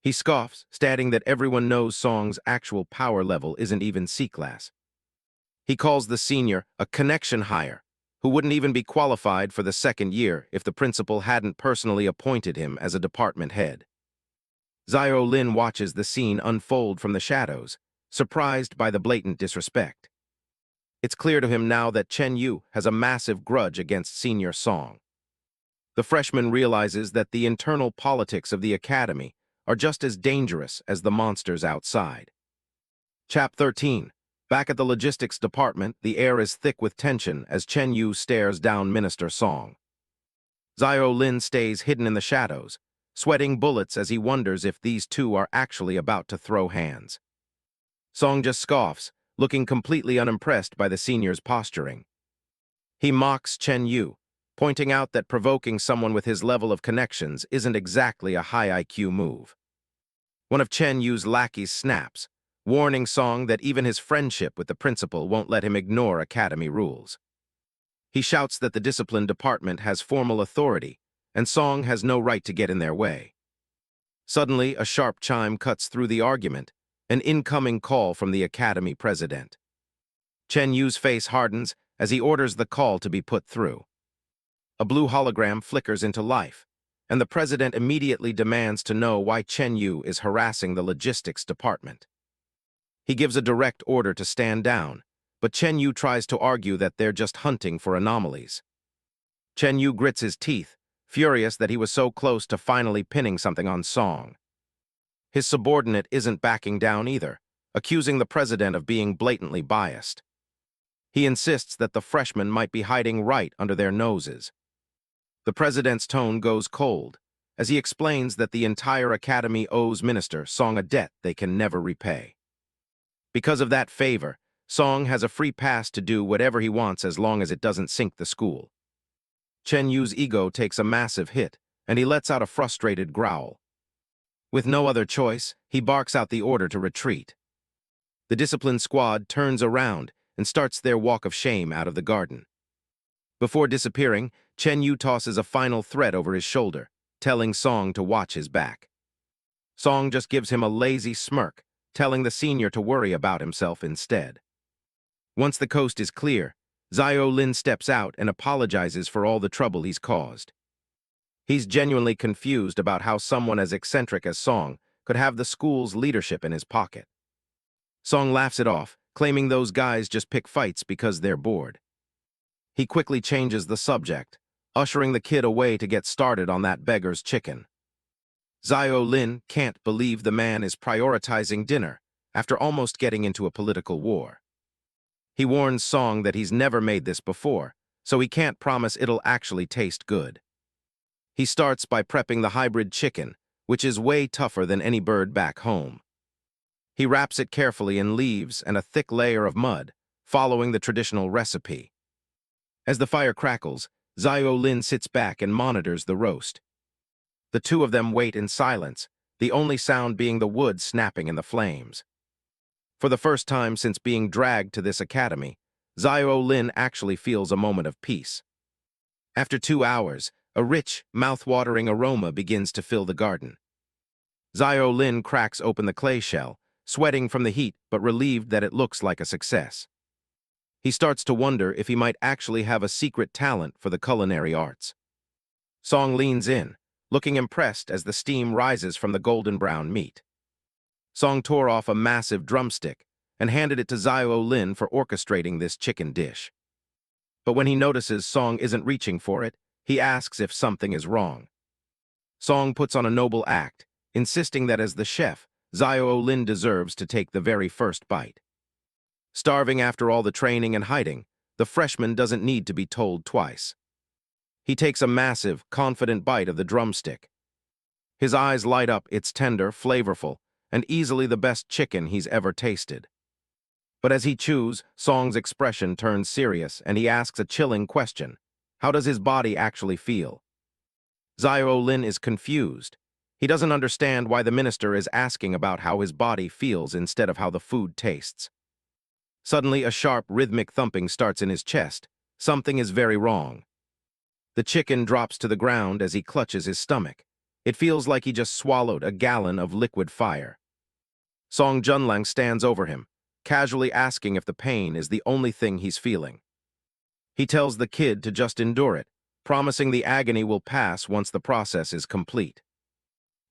He scoffs, stating that everyone knows Song's actual power level isn't even C-class. He calls the senior a connection hire, who wouldn't even be qualified for the second year if the principal hadn't personally appointed him as a department head. Zio Lin watches the scene unfold from the shadows, surprised by the blatant disrespect. It's clear to him now that Chen Yu has a massive grudge against senior Song. The freshman realizes that the internal politics of the academy are just as dangerous as the monsters outside. Chap 13. Back at the logistics department, the air is thick with tension as Chen Yu stares down Minister Song. Zio Lin stays hidden in the shadows, sweating bullets as he wonders if these two are actually about to throw hands. Song just scoffs, looking completely unimpressed by the senior's posturing. He mocks Chen Yu, pointing out that provoking someone with his level of connections isn't exactly a high IQ move. One of Chen Yu's lackeys snaps, warning Song that even his friendship with the principal won't let him ignore academy rules. He shouts that the discipline department has formal authority, and Song has no right to get in their way. Suddenly, a sharp chime cuts through the argument, an incoming call from the academy president. Chen Yu's face hardens as he orders the call to be put through. A blue hologram flickers into life, and the president immediately demands to know why Chen Yu is harassing the logistics department. He gives a direct order to stand down, but Chen Yu tries to argue that they're just hunting for anomalies. Chen Yu grits his teeth, furious that he was so close to finally pinning something on Song. His subordinate isn't backing down either, accusing the president of being blatantly biased. He insists that the freshmen might be hiding right under their noses. The president's tone goes cold, as he explains that the entire academy owes Minister Song a debt they can never repay. Because of that favor, Song has a free pass to do whatever he wants as long as it doesn't sink the school. Chen Yu's ego takes a massive hit, and he lets out a frustrated growl. With no other choice, he barks out the order to retreat. The disciplined squad turns around and starts their walk of shame out of the garden. Before disappearing, Chen Yu tosses a final threat over his shoulder, telling Song to watch his back. Song just gives him a lazy smirk, telling the senior to worry about himself instead. Once the coast is clear, Zio Lin steps out and apologizes for all the trouble he's caused. He's genuinely confused about how someone as eccentric as Song could have the school's leadership in his pocket. Song laughs it off, claiming those guys just pick fights because they're bored. He quickly changes the subject, ushering the kid away to get started on that beggar's chicken. Zio Lin can't believe the man is prioritizing dinner after almost getting into a political war. He warns Song that he's never made this before, so he can't promise it'll actually taste good. He starts by prepping the hybrid chicken, which is way tougher than any bird back home. He wraps it carefully in leaves and a thick layer of mud, following the traditional recipe. As the fire crackles, Zio Lin sits back and monitors the roast. The two of them wait in silence, the only sound being the wood snapping in the flames. For the first time since being dragged to this academy, Zio Lin actually feels a moment of peace. After 2 hours, a rich, mouth-watering aroma begins to fill the garden. Zio Lin cracks open the clay shell, sweating from the heat but relieved that it looks like a success. He starts to wonder if he might actually have a secret talent for the culinary arts. Song leans in, looking impressed as the steam rises from the golden-brown meat. Song tore off a massive drumstick and handed it to Zio Lin for orchestrating this chicken dish. But when he notices Song isn't reaching for it, he asks if something is wrong. Song puts on a noble act, insisting that as the chef, Zio Lin deserves to take the very first bite. Starving after all the training and hiding, the freshman doesn't need to be told twice. He takes a massive, confident bite of the drumstick. His eyes light up. It's tender, flavorful, and easily the best chicken he's ever tasted. But as he chews, Song's expression turns serious and he asks a chilling question. How does his body actually feel? Zio Lin is confused. He doesn't understand why the minister is asking about how his body feels instead of how the food tastes. Suddenly, a sharp, rhythmic thumping starts in his chest. Something is very wrong. The chicken drops to the ground as he clutches his stomach. It feels like he just swallowed a gallon of liquid fire. Song Junlang stands over him, casually asking if the pain is the only thing he's feeling. He tells the kid to just endure it, promising the agony will pass once the process is complete.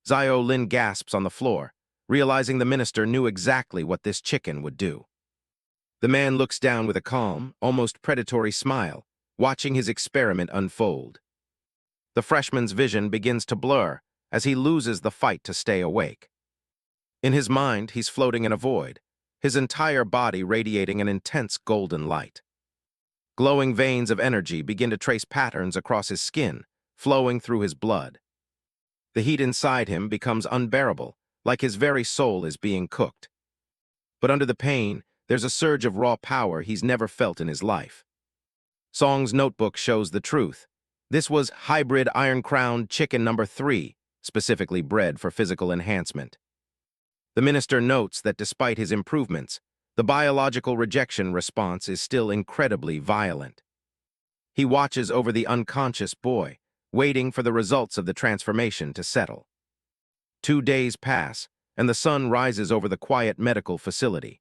Zio Lin gasps on the floor, realizing the minister knew exactly what this chicken would do. The man looks down with a calm, almost predatory smile, watching his experiment unfold. The freshman's vision begins to blur as he loses the fight to stay awake. In his mind, he's floating in a void, his entire body radiating an intense golden light. Glowing veins of energy begin to trace patterns across his skin, flowing through his blood. The heat inside him becomes unbearable, like his very soul is being cooked. But under the pain, there's a surge of raw power he's never felt in his life. Song's notebook shows the truth. This was hybrid iron-crowned chicken number 3, specifically bred for physical enhancement. The minister notes that despite his improvements, the biological rejection response is still incredibly violent. He watches over the unconscious boy, waiting for the results of the transformation to settle. 2 days pass, and the sun rises over the quiet medical facility.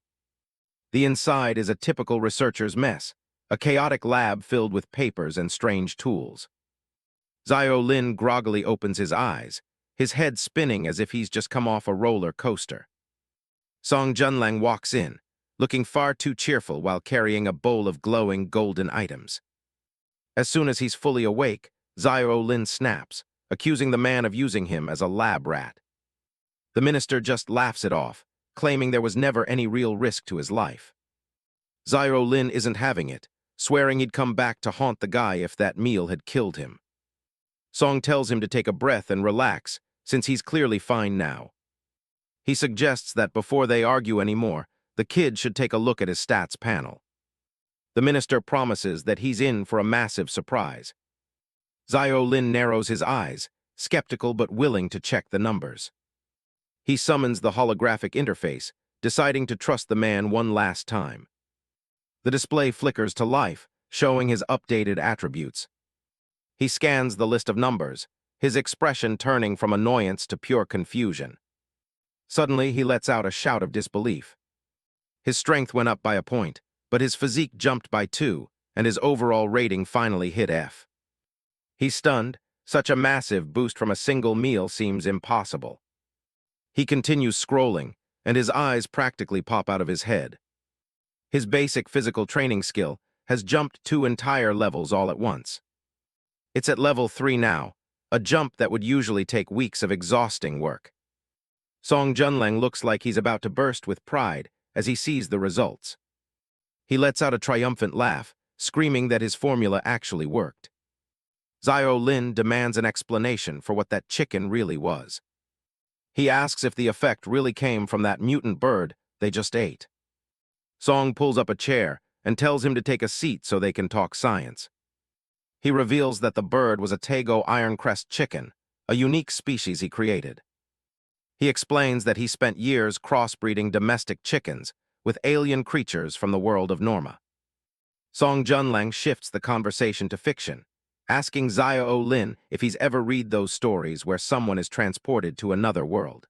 The inside is a typical researcher's mess, a chaotic lab filled with papers and strange tools. Zio Lin groggily opens his eyes, his head spinning as if he's just come off a roller coaster. Song Junlang walks in, looking far too cheerful while carrying a bowl of glowing golden items. As soon as he's fully awake, Zio Lin snaps, accusing the man of using him as a lab rat. The minister just laughs it off, claiming there was never any real risk to his life. Zio Lin isn't having it, swearing he'd come back to haunt the guy if that meal had killed him. Song tells him to take a breath and relax, since he's clearly fine now. He suggests that before they argue anymore, the kid should take a look at his stats panel. The minister promises that he's in for a massive surprise. Zio Lin narrows his eyes, skeptical but willing to check the numbers. He summons the holographic interface, deciding to trust the man one last time. The display flickers to life, showing his updated attributes. He scans the list of numbers, his expression turning from annoyance to pure confusion. Suddenly, he lets out a shout of disbelief. His strength went up by a point, but his physique jumped by 2, and his overall rating finally hit F. He's stunned. Such a massive boost from a single meal seems impossible. He continues scrolling, and his eyes practically pop out of his head. His basic physical training skill has jumped 2 entire levels all at once. It's at level 3 now, a jump that would usually take weeks of exhausting work. Song Junleng looks like he's about to burst with pride as he sees the results. He lets out a triumphant laugh, screaming that his formula actually worked. Zio Lin demands an explanation for what that chicken really was. He asks if the effect really came from that mutant bird they just ate. Song pulls up a chair and tells him to take a seat so they can talk science. He reveals that the bird was a Tago Ironcrest chicken, a unique species he created. He explains that he spent years crossbreeding domestic chickens with alien creatures from the world of Norma. Song Junleng shifts the conversation to fiction, asking Zio Lin if he's ever read those stories where someone is transported to another world.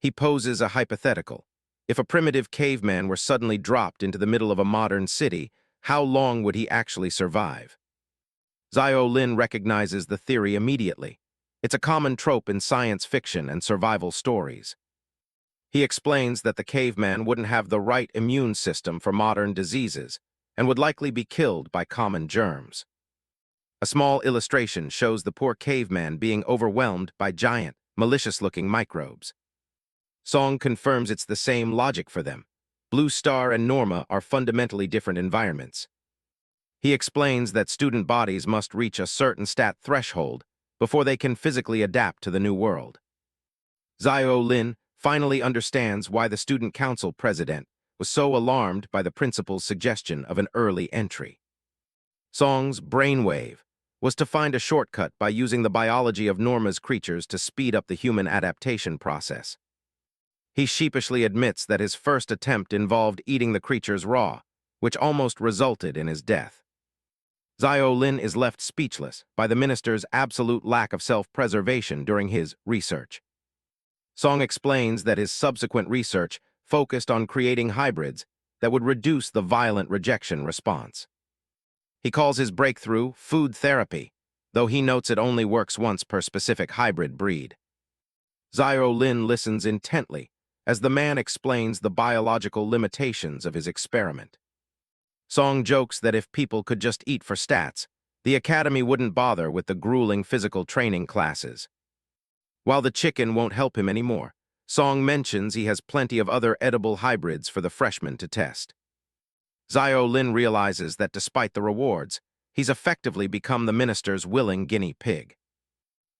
He poses a hypothetical. If a primitive caveman were suddenly dropped into the middle of a modern city, how long would he actually survive? Zio Lin recognizes the theory immediately. It's a common trope in science fiction and survival stories. He explains that the caveman wouldn't have the right immune system for modern diseases and would likely be killed by common germs. A small illustration shows the poor caveman being overwhelmed by giant, malicious-looking microbes. Song confirms it's the same logic for them. Blue Star and Norma are fundamentally different environments. He explains that student bodies must reach a certain stat threshold before they can physically adapt to the new world. Zio Lin finally understands why the student council president was so alarmed by the principal's suggestion of an early entry. Song's brainwave was to find a shortcut by using the biology of Norma's creatures to speed up the human adaptation process. He sheepishly admits that his first attempt involved eating the creatures raw, which almost resulted in his death. Zio Lin is left speechless by the minister's absolute lack of self-preservation during his research. Song explains that his subsequent research focused on creating hybrids that would reduce the violent rejection response. He calls his breakthrough food therapy, though he notes it only works once per specific hybrid breed. Zio Lin listens intently as the man explains the biological limitations of his experiment. Song jokes that if people could just eat for stats, the academy wouldn't bother with the grueling physical training classes. While the chicken won't help him anymore, Song mentions he has plenty of other edible hybrids for the freshmen to test. Zio Lin realizes that despite the rewards, he's effectively become the minister's willing guinea pig.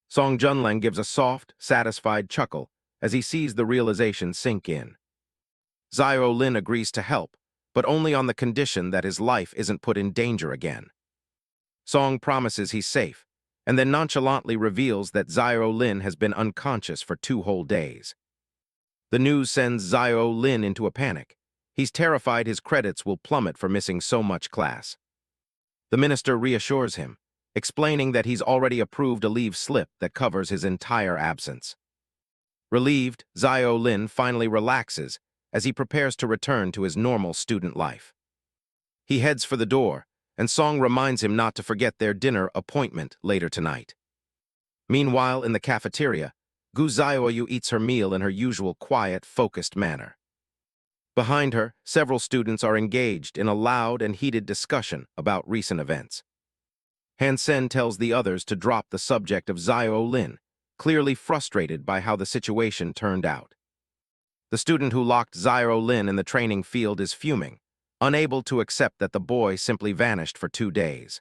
Song Junleng gives a soft, satisfied chuckle as he sees the realization sink in. Zio Lin agrees to help, but only on the condition that his life isn't put in danger again. Song promises he's safe, and then nonchalantly reveals that Zio Lin has been unconscious for 2 whole days. The news sends Zio Lin into a panic. He's terrified his credits will plummet for missing so much class. The minister reassures him, explaining that he's already approved a leave slip that covers his entire absence. Relieved, Zio Lin finally relaxes as he prepares to return to his normal student life. He heads for the door, and Song reminds him not to forget their dinner appointment later tonight. Meanwhile, in the cafeteria, Gu Zioyu eats her meal in her usual quiet, focused manner. Behind her, several students are engaged in a loud and heated discussion about recent events. Han Sen tells the others to drop the subject of Zio Lin, clearly frustrated by how the situation turned out. The student who locked Xiao Lin in the training field is fuming, unable to accept that the boy simply vanished for 2 days.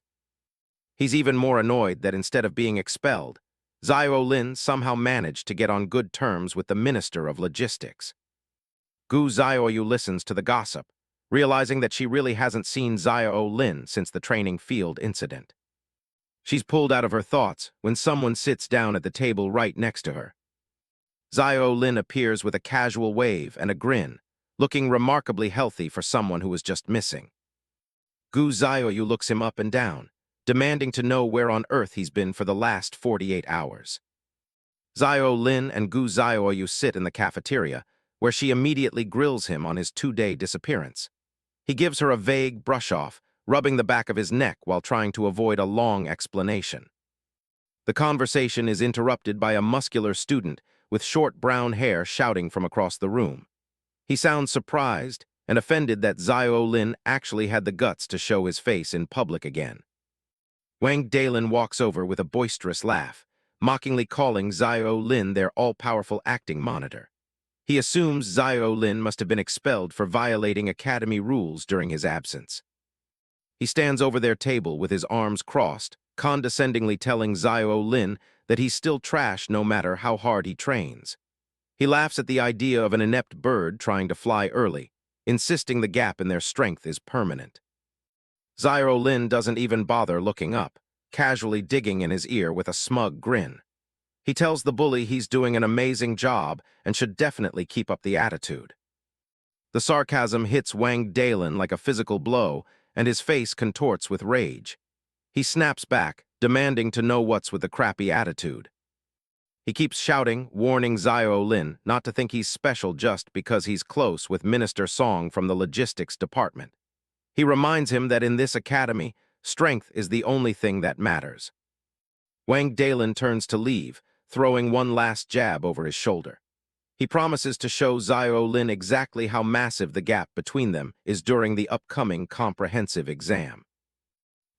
He's even more annoyed that instead of being expelled, Xiao Lin somehow managed to get on good terms with the Minister of Logistics. Gu Xiaoyu listens to the gossip, realizing that she really hasn't seen Xiao Lin since the training field incident. She's pulled out of her thoughts when someone sits down at the table right next to her. Xiao Lin appears with a casual wave and a grin, looking remarkably healthy for someone who was just missing. Gu Xiaoyu looks him up and down, demanding to know where on earth he's been for the last 48 hours. Xiao Lin and Gu Xiaoyu sit in the cafeteria, where she immediately grills him on his 2-day disappearance. He gives her a vague brush-off, rubbing the back of his neck while trying to avoid a long explanation. The conversation is interrupted by a muscular student with short brown hair shouting from across the room. He sounds surprised and offended that Xiao Lin actually had the guts to show his face in public again. Wang Dalin walks over with a boisterous laugh, mockingly calling Xiao Lin their all-powerful acting monitor. He assumes Xiao Lin must have been expelled for violating academy rules during his absence. He stands over their table with his arms crossed, condescendingly telling Xiao Lin that he's still trash no matter how hard he trains. He laughs at the idea of an inept bird trying to fly early, insisting the gap in their strength is permanent. Xiao Lin doesn't even bother looking up, casually digging in his ear with a smug grin. He tells the bully he's doing an amazing job and should definitely keep up the attitude. The sarcasm hits Wang Dalin like a physical blow, and his face contorts with rage. He snaps back, demanding to know what's with the crappy attitude. He keeps shouting, warning Xiao Lin not to think he's special just because he's close with Minister Song from the logistics department. He reminds him that in this academy, strength is the only thing that matters. Wang Dalin turns to leave, throwing one last jab over his shoulder. He promises to show Xiao Lin exactly how massive the gap between them is during the upcoming comprehensive exam.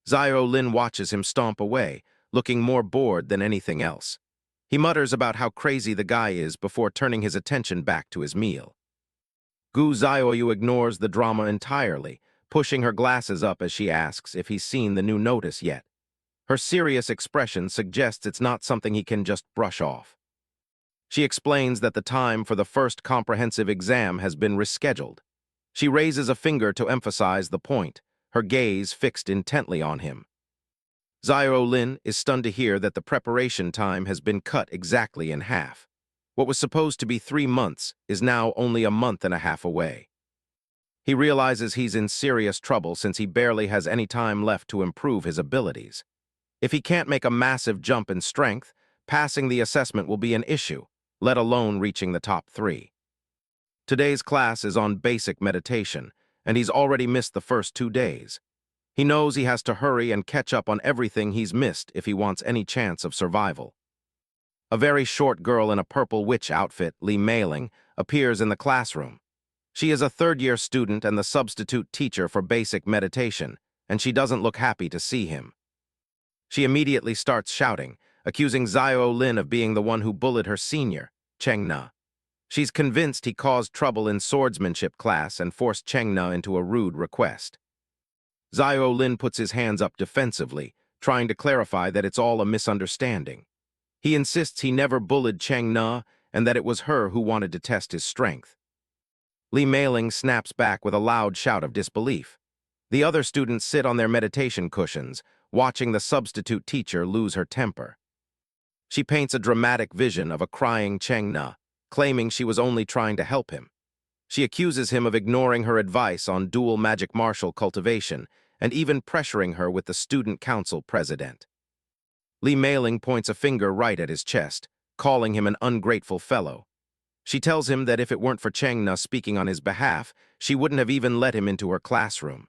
Xiao Lin watches him stomp away, looking more bored than anything else. He mutters about how crazy the guy is before turning his attention back to his meal. Gu Xiaoyu ignores the drama entirely, pushing her glasses up as she asks if he's seen the new notice yet. Her serious expression suggests it's not something he can just brush off. She explains that the time for the first comprehensive exam has been rescheduled. She raises a finger to emphasize the point, her gaze fixed intently on him. Xiao Lin is stunned to hear that the preparation time has been cut exactly in half. What was supposed to be 3 months is now only a month and a half away. He realizes he's in serious trouble since he barely has any time left to improve his abilities. If he can't make a massive jump in strength, passing the assessment will be an issue, let alone reaching the top 3. Today's class is on basic meditation, and he's already missed the first 2 days. He knows he has to hurry and catch up on everything he's missed if he wants any chance of survival. A very short girl in a purple witch outfit, Lee Mailing, appears in the classroom. She is a third-year student and the substitute teacher for basic meditation, and she doesn't look happy to see him. She immediately starts shouting, accusing Xiao Lin of being the one who bullied her senior, Cheng Na. She's convinced he caused trouble in swordsmanship class and forced Cheng Na into a rude request. Xiao Lin puts his hands up defensively, trying to clarify that it's all a misunderstanding. He insists he never bullied Cheng Na and that it was her who wanted to test his strength. Lee Mailing snaps back with a loud shout of disbelief. The other students sit on their meditation cushions, watching the substitute teacher lose her temper. She paints a dramatic vision of a crying Cheng Na, claiming she was only trying to help him. She accuses him of ignoring her advice on dual magic martial cultivation and even pressuring her with the student council president. Lee Mailing points a finger right at his chest, calling him an ungrateful fellow. She tells him that if it weren't for Cheng Na speaking on his behalf, she wouldn't have even let him into her classroom.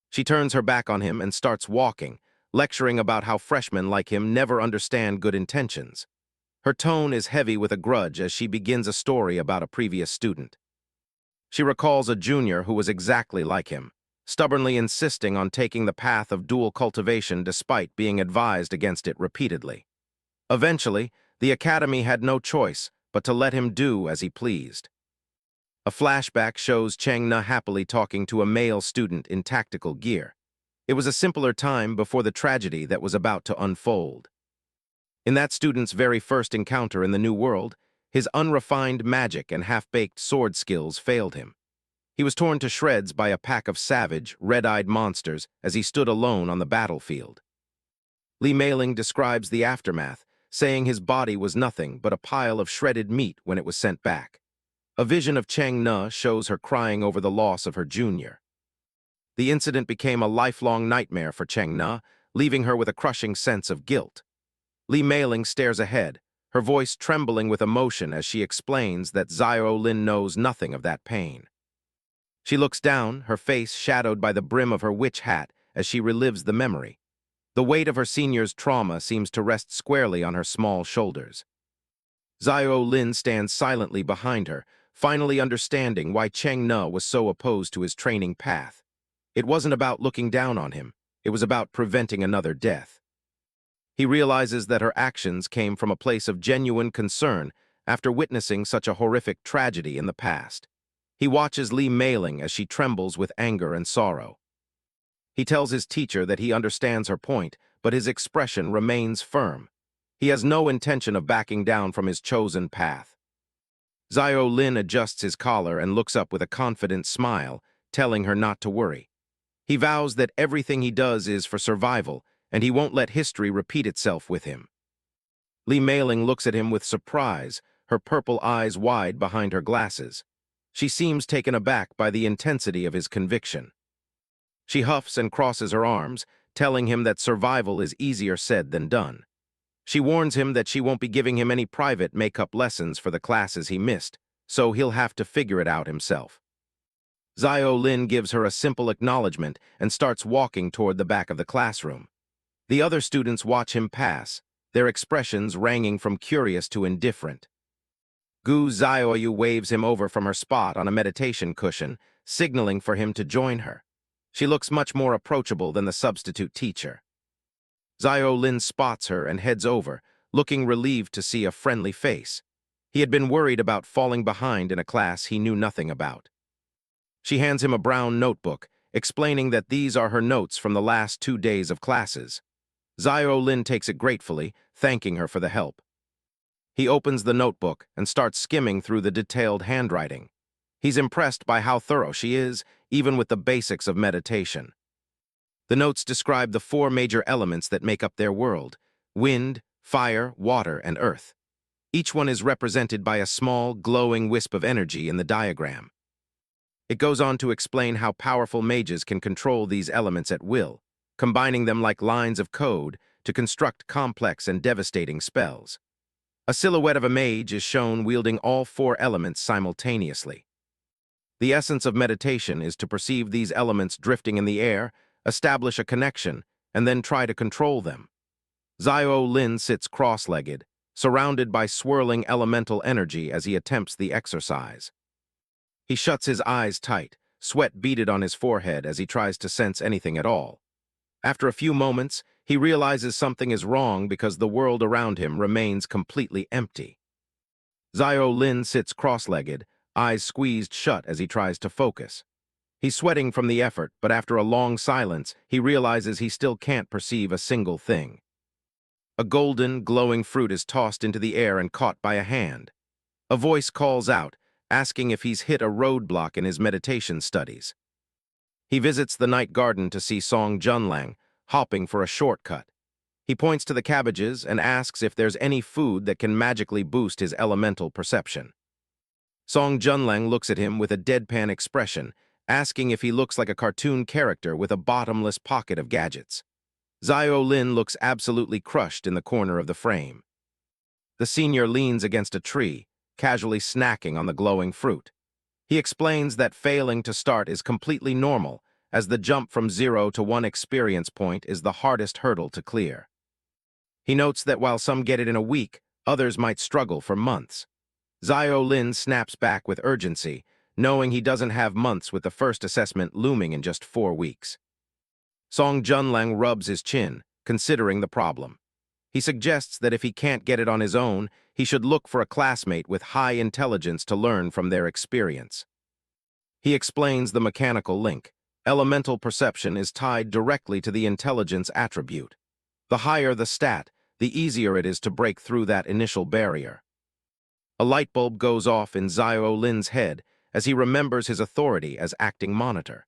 She turns her back on him and starts walking, lecturing about how freshmen like him never understand good intentions. Her tone is heavy with a grudge as she begins a story about a previous student. She recalls a junior who was exactly like him, stubbornly insisting on taking the path of dual cultivation despite being advised against it repeatedly. Eventually, The academy had no choice but to let him do as he pleased. A flashback shows Chang-na happily talking to a male student in tactical gear. It was a simpler time before the tragedy that was about to unfold. In that student's very first encounter in the new world, his unrefined magic and half-baked sword skills failed him. He was torn to shreds by a pack of savage, red-eyed monsters as he stood alone on the battlefield. Lee Mailing describes the aftermath, saying his body was nothing but a pile of shredded meat when it was sent back. A vision of Chang-na shows her crying over the loss of her junior. The incident became a lifelong nightmare for Chang-na, leaving her with a crushing sense of guilt. Lee Mailing stares ahead, her voice trembling with emotion as she explains that Xiao Lin knows nothing of that pain. She looks down, her face shadowed by the brim of her witch hat as she relives the memory. The weight of her senior's trauma seems to rest squarely on her small shoulders. Xiao Lin stands silently behind her, finally understanding why Chang-na was so opposed to his training path. It wasn't about looking down on him, it was about preventing another death. He realizes that her actions came from a place of genuine concern after witnessing such a horrific tragedy in the past. He watches Lee Mailing as she trembles with anger and sorrow. He tells his teacher that he understands her point, but his expression remains firm. He has no intention of backing down from his chosen path. Xiao Lin adjusts his collar and looks up with a confident smile, telling her not to worry. He vows that everything he does is for survival, and he won't let history repeat itself with him. Lee Mailing looks at him with surprise, her purple eyes wide behind her glasses. She seems taken aback by the intensity of his conviction. She huffs and crosses her arms, telling him that survival is easier said than done. She warns him that she won't be giving him any private makeup lessons for the classes he missed, so he'll have to figure it out himself. Xiao Lin gives her a simple acknowledgement and starts walking toward the back of the classroom. The other students watch him pass, their expressions ranging from curious to indifferent. Gu Xiaoyu waves him over from her spot on a meditation cushion, signaling for him to join her. She looks much more approachable than the substitute teacher. Xiao Lin spots her and heads over, looking relieved to see a friendly face. He had been worried about falling behind in a class he knew nothing about. She hands him a brown notebook, explaining that these are her notes from the last 2 days of classes. Xiao Lin takes it gratefully, thanking her for the help. He opens the notebook and starts skimming through the detailed handwriting. He's impressed by how thorough she is, even with the basics of meditation. The notes describe the 4 major elements that make up their world: wind, fire, water, and earth. Each one is represented by a small, glowing wisp of energy in the diagram. It goes on to explain how powerful mages can control these elements at will, combining them like lines of code to construct complex and devastating spells. A silhouette of a mage is shown wielding all 4 elements simultaneously. The essence of meditation is to perceive these elements drifting in the air, establish a connection, and then try to control them. Xiao Lin sits cross-legged, surrounded by swirling elemental energy as he attempts the exercise. He shuts his eyes tight, sweat beaded on his forehead as he tries to sense anything at all. After a few moments, he realizes something is wrong because the world around him remains completely empty. Xiao Lin sits cross-legged, eyes squeezed shut as he tries to focus. He's sweating from the effort, but after a long silence, he realizes he still can't perceive a single thing. A golden, glowing fruit is tossed into the air and caught by a hand. A voice calls out, asking if he's hit a roadblock in his meditation studies. He visits the night garden to see Song Junlang, hopping for a shortcut. He points to the cabbages and asks if there's any food that can magically boost his elemental perception. Song Junlang looks at him with a deadpan expression, asking if he looks like a cartoon character with a bottomless pocket of gadgets. Xiao Lin looks absolutely crushed in the corner of the frame. The senior leans against a tree, casually snacking on the glowing fruit. He explains that failing to start is completely normal, as the jump from 0 to 1 experience point is the hardest hurdle to clear. He notes that while some get it in a week, others might struggle for months. Xiao Lin snaps back with urgency, knowing he doesn't have months with the first assessment looming in just 4 weeks. Song Junlang rubs his chin, considering the problem. He suggests that if he can't get it on his own, he should look for a classmate with high intelligence to learn from their experience. He explains the mechanical link. Elemental perception is tied directly to the intelligence attribute. The higher the stat, the easier it is to break through that initial barrier. A light bulb goes off in Zio Lin's head as he remembers his authority as acting monitor.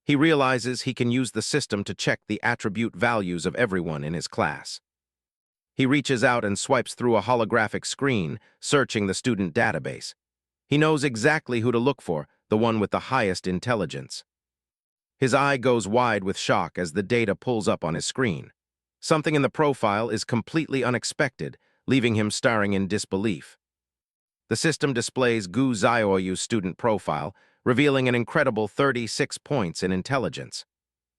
He realizes he can use the system to check the attribute values of everyone in his class. He reaches out and swipes through a holographic screen, searching the student database. He knows exactly who to look for, the one with the highest intelligence. His eye goes wide with shock as the data pulls up on his screen. Something in the profile is completely unexpected, leaving him staring in disbelief. The system displays Gu Zioyu's student profile, revealing an incredible 36 points in intelligence.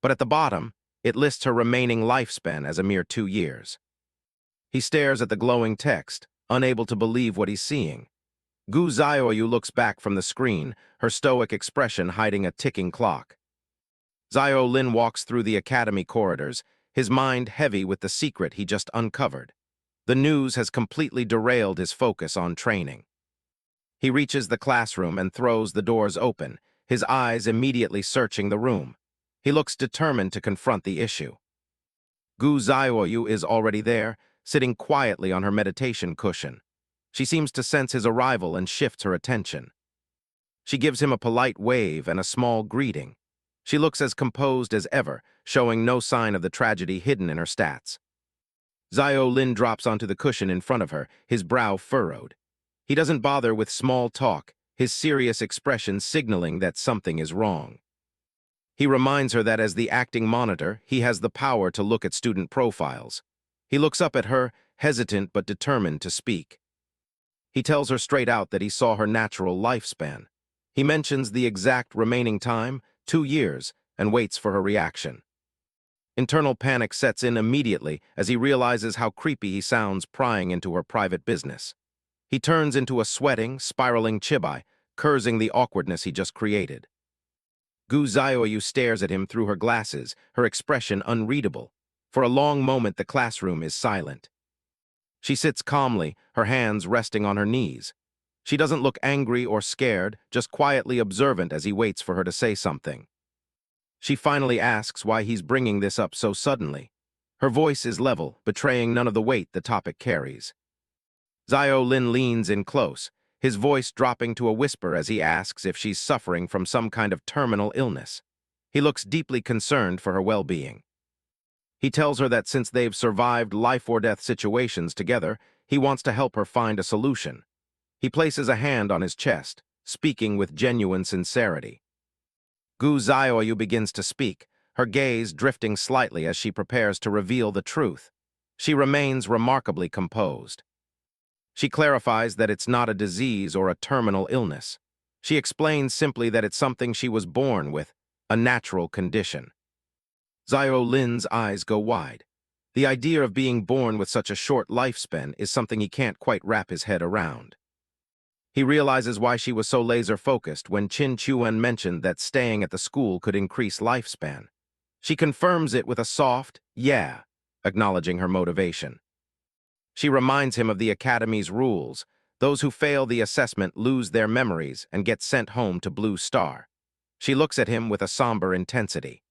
But at the bottom, it lists her remaining lifespan as a mere 2 years. He stares at the glowing text, unable to believe what he's seeing. Gu Zioyu looks back from the screen, her stoic expression hiding a ticking clock. Zio Lin walks through the academy corridors, his mind heavy with the secret he just uncovered. The news has completely derailed his focus on training. He reaches the classroom and throws the doors open, his eyes immediately searching the room. He looks determined to confront the issue. Gu Zioyu is already there, sitting quietly on her meditation cushion. She seems to sense his arrival and shifts her attention. She gives him a polite wave and a small greeting. She looks as composed as ever, showing no sign of the tragedy hidden in her stats. Zio Lin drops onto the cushion in front of her, his brow furrowed. He doesn't bother with small talk, his serious expression signaling that something is wrong. He reminds her that as the acting monitor, he has the power to look at student profiles. He looks up at her, hesitant but determined to speak. He tells her straight out that he saw her natural lifespan. He mentions the exact remaining time, 2 years, and waits for her reaction. Internal panic sets in immediately as he realizes how creepy he sounds prying into her private business. He turns into a sweating, spiraling chibai, cursing the awkwardness he just created. Gu Zioyu stares at him through her glasses, her expression unreadable. For a long moment the classroom is silent. She sits calmly, her hands resting on her knees. She doesn't look angry or scared, just quietly observant as he waits for her to say something. She finally asks why he's bringing this up so suddenly. Her voice is level, betraying none of the weight the topic carries. Zio Lin leans in close, his voice dropping to a whisper as he asks if she's suffering from some kind of terminal illness. He looks deeply concerned for her well-being. He tells her that since they've survived life-or-death situations together, he wants to help her find a solution. He places a hand on his chest, speaking with genuine sincerity. Gu Zioyu begins to speak, her gaze drifting slightly as she prepares to reveal the truth. She remains remarkably composed. She clarifies that it's not a disease or a terminal illness. She explains simply that it's something she was born with, a natural condition. Zio Lin's eyes go wide. The idea of being born with such a short lifespan is something he can't quite wrap his head around. He realizes why she was so laser-focused when Qin Chuan mentioned that staying at the school could increase lifespan. She confirms it with a soft, yeah, acknowledging her motivation. She reminds him of the academy's rules. Those who fail the assessment lose their memories and get sent home to Blue Star. She looks at him with a somber intensity.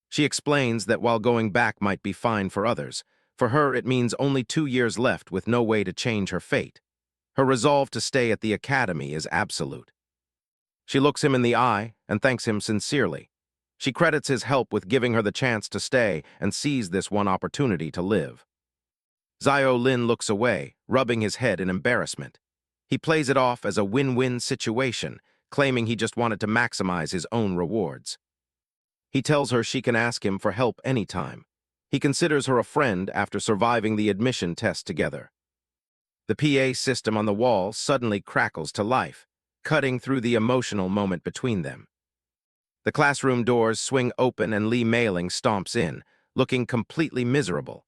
She explains that while going back might be fine for others, for her it means only 2 years left with no way to change her fate. Her resolve to stay at the academy is absolute. She looks him in the eye and thanks him sincerely. She credits his help with giving her the chance to stay and seize this one opportunity to live. Zio Lin looks away, rubbing his head in embarrassment. He plays it off as a win-win situation, claiming he just wanted to maximize his own rewards. He tells her she can ask him for help anytime. He considers her a friend after surviving the admission test together. The PA system on the wall suddenly crackles to life, cutting through the emotional moment between them. The classroom doors swing open and Li Meiling stomps in, looking completely miserable.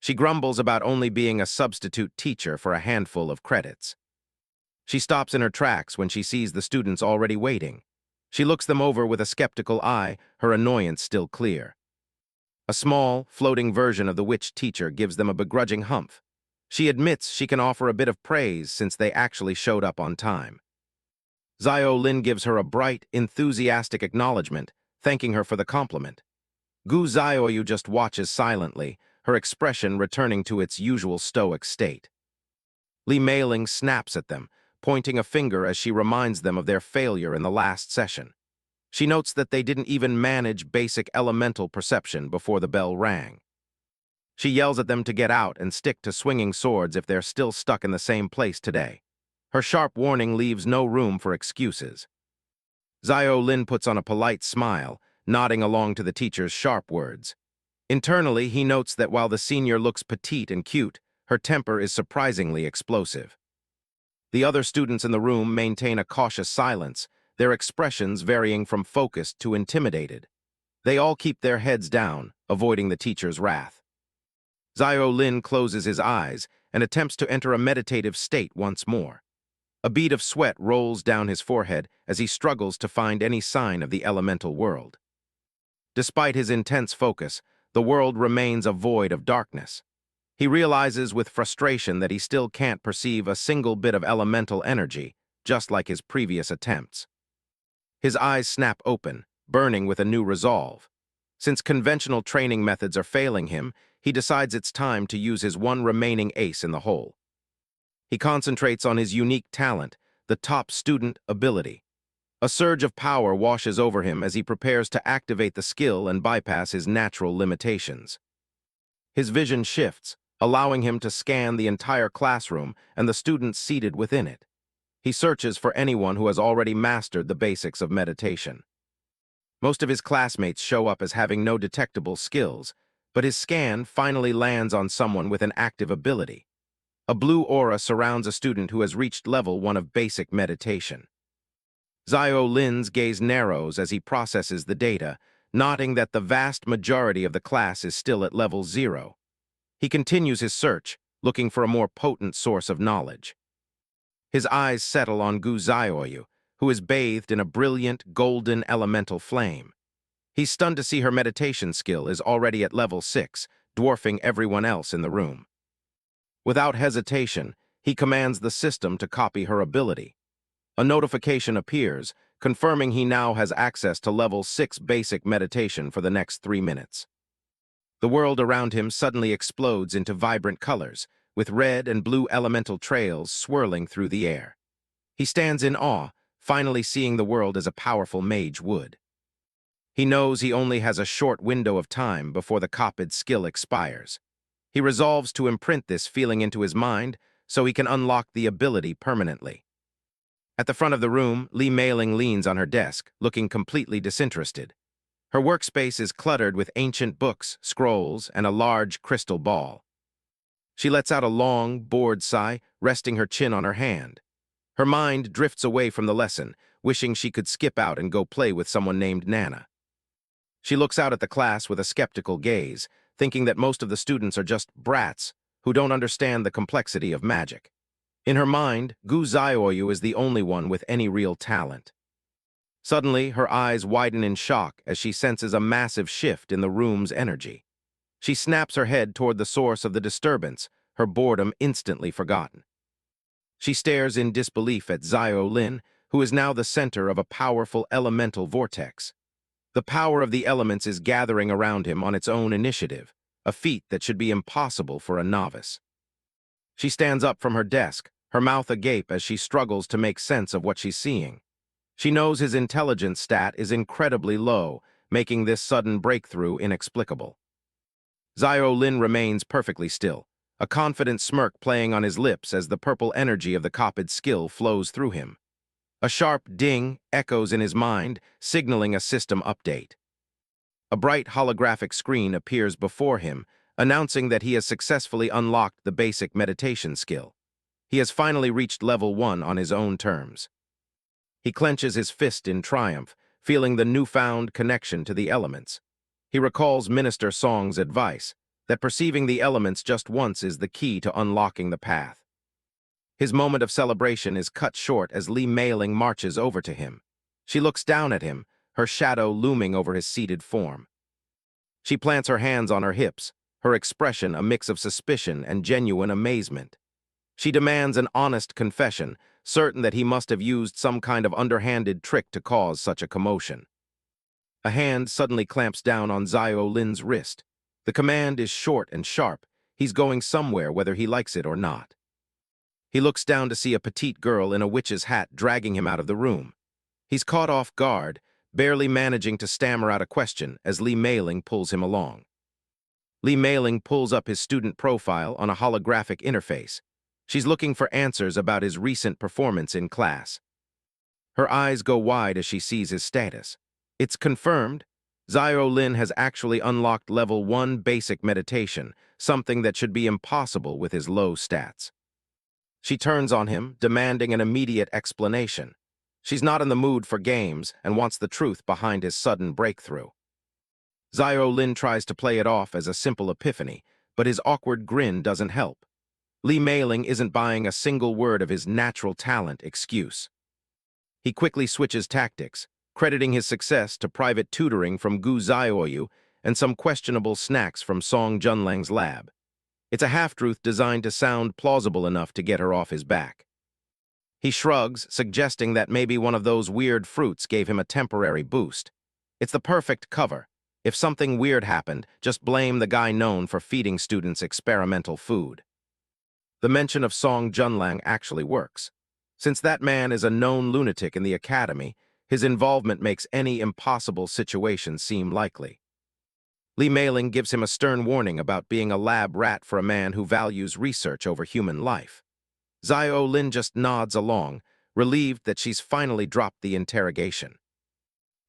She grumbles about only being a substitute teacher for a handful of credits. She stops in her tracks when she sees the students already waiting. She looks them over with a skeptical eye, her annoyance still clear. A small, floating version of the witch teacher gives them a begrudging humph. She admits she can offer a bit of praise since they actually showed up on time. Zio Lin gives her a bright, enthusiastic acknowledgement, thanking her for the compliment. Gu Zioyu just watches silently, her expression returning to its usual stoic state. Li Meiling snaps at them, pointing a finger as she reminds them of their failure in the last session. She notes that they didn't even manage basic elemental perception before the bell rang. She yells at them to get out and stick to swinging swords if they're still stuck in the same place today. Her sharp warning leaves no room for excuses. Zio Lin puts on a polite smile, nodding along to the teacher's sharp words. Internally, he notes that while the senior looks petite and cute, her temper is surprisingly explosive. The other students in the room maintain a cautious silence, their expressions varying from focused to intimidated. They all keep their heads down, avoiding the teacher's wrath. Zio Lin closes his eyes and attempts to enter a meditative state once more. A bead of sweat rolls down his forehead as he struggles to find any sign of the elemental world. Despite his intense focus, the world remains a void of darkness. He realizes with frustration that he still can't perceive a single bit of elemental energy, just like his previous attempts. His eyes snap open, burning with a new resolve. Since conventional training methods are failing him, he decides it's time to use his one remaining ace in the hole. He concentrates on his unique talent, the top student ability. A surge of power washes over him as he prepares to activate the skill and bypass his natural limitations. His vision shifts, allowing him to scan the entire classroom and the students seated within it. He searches for anyone who has already mastered the basics of meditation. Most of his classmates show up as having no detectable skills, but his scan finally lands on someone with an active ability. A blue aura surrounds a student who has reached level 1 of basic meditation. Zio Lin's gaze narrows as he processes the data, noting that the vast majority of the class is still at level 0. He continues his search, looking for a more potent source of knowledge. His eyes settle on Gu Zioyu, who is bathed in a brilliant, golden elemental flame. He's stunned to see her meditation skill is already at level 6, dwarfing everyone else in the room. Without hesitation, he commands the system to copy her ability. A notification appears, confirming he now has access to level 6 basic meditation for the next 3 minutes. The world around him suddenly explodes into vibrant colors, with red and blue elemental trails swirling through the air. He stands in awe, finally seeing the world as a powerful mage would. He knows he only has a short window of time before the copied skill expires. He resolves to imprint this feeling into his mind so he can unlock the ability permanently. At the front of the room, Li Meiling leans on her desk, looking completely disinterested. Her workspace is cluttered with ancient books, scrolls, and a large crystal ball. She lets out a long, bored sigh, resting her chin on her hand. Her mind drifts away from the lesson, wishing she could skip out and go play with someone named Nana. She looks out at the class with a skeptical gaze, thinking that most of the students are just brats who don't understand the complexity of magic. In her mind, Gu Zioyu is the only one with any real talent. Suddenly, her eyes widen in shock as she senses a massive shift in the room's energy. She snaps her head toward the source of the disturbance, her boredom instantly forgotten. She stares in disbelief at Zio Lin, who is now the center of a powerful elemental vortex. The power of the elements is gathering around him on its own initiative, a feat that should be impossible for a novice. She stands up from her desk, her mouth agape as she struggles to make sense of what she's seeing. She knows his intelligence stat is incredibly low, making this sudden breakthrough inexplicable. Zio Lin remains perfectly still, a confident smirk playing on his lips as the purple energy of the copied skill flows through him. A sharp ding echoes in his mind, signaling a system update. A bright holographic screen appears before him, announcing that he has successfully unlocked the basic meditation skill. He has finally reached level 1 on his own terms. He clenches his fist in triumph, feeling the newfound connection to the elements. He recalls Minister Song's advice, that perceiving the elements just once is the key to unlocking the path. His moment of celebration is cut short as Li Meiling marches over to him. She looks down at him, her shadow looming over his seated form. She plants her hands on her hips, her expression a mix of suspicion and genuine amazement. She demands an honest confession, certain that he must have used some kind of underhanded trick to cause such a commotion. A hand suddenly clamps down on Zio Lin's wrist. The command is short and sharp. He's going somewhere whether he likes it or not. He looks down to see a petite girl in a witch's hat dragging him out of the room. He's caught off guard, barely managing to stammer out a question as Lee Mei-ling pulls him along. Lee Mei-ling pulls up his student profile on a holographic interface. She's looking for answers about his recent performance in class. Her eyes go wide as she sees his status. It's confirmed. Zio Lin has actually unlocked level 1 basic meditation, something that should be impossible with his low stats. She turns on him, demanding an immediate explanation. She's not in the mood for games and wants the truth behind his sudden breakthrough. Zio Lin tries to play it off as a simple epiphany, but his awkward grin doesn't help. Lee Mei-ling isn't buying a single word of his natural talent excuse. He quickly switches tactics, crediting his success to private tutoring from Gu Zioyu and some questionable snacks from Song Junlang's lab. It's a half-truth designed to sound plausible enough to get her off his back. He shrugs, suggesting that maybe one of those weird fruits gave him a temporary boost. It's the perfect cover. If something weird happened, just blame the guy known for feeding students experimental food. The mention of Song Junlang actually works. Since that man is a known lunatic in the academy, his involvement makes any impossible situation seem likely. Lee Mei-ling gives him a stern warning about being a lab rat for a man who values research over human life. Zio Lin just nods along, relieved that she's finally dropped the interrogation.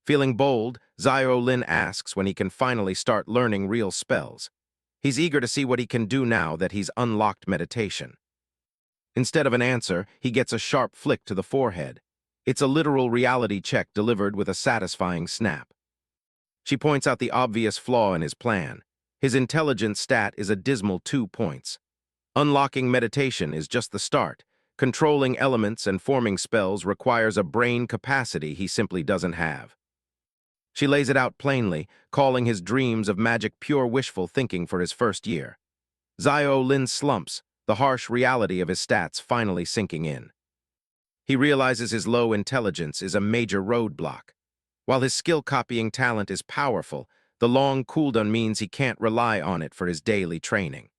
Feeling bold, Zio Lin asks when he can finally start learning real spells. He's eager to see what he can do now that he's unlocked meditation. Instead of an answer, he gets a sharp flick to the forehead. It's a literal reality check delivered with a satisfying snap. She points out the obvious flaw in his plan. His intelligence stat is a dismal 2 points. Unlocking meditation is just the start. Controlling elements and forming spells requires a brain capacity he simply doesn't have. She lays it out plainly, calling his dreams of magic pure wishful thinking for his first year. Zio Lin slumps, the harsh reality of his stats finally sinking in. He realizes his low intelligence is a major roadblock. While his skill-copying talent is powerful, the long cooldown means he can't rely on it for his daily training.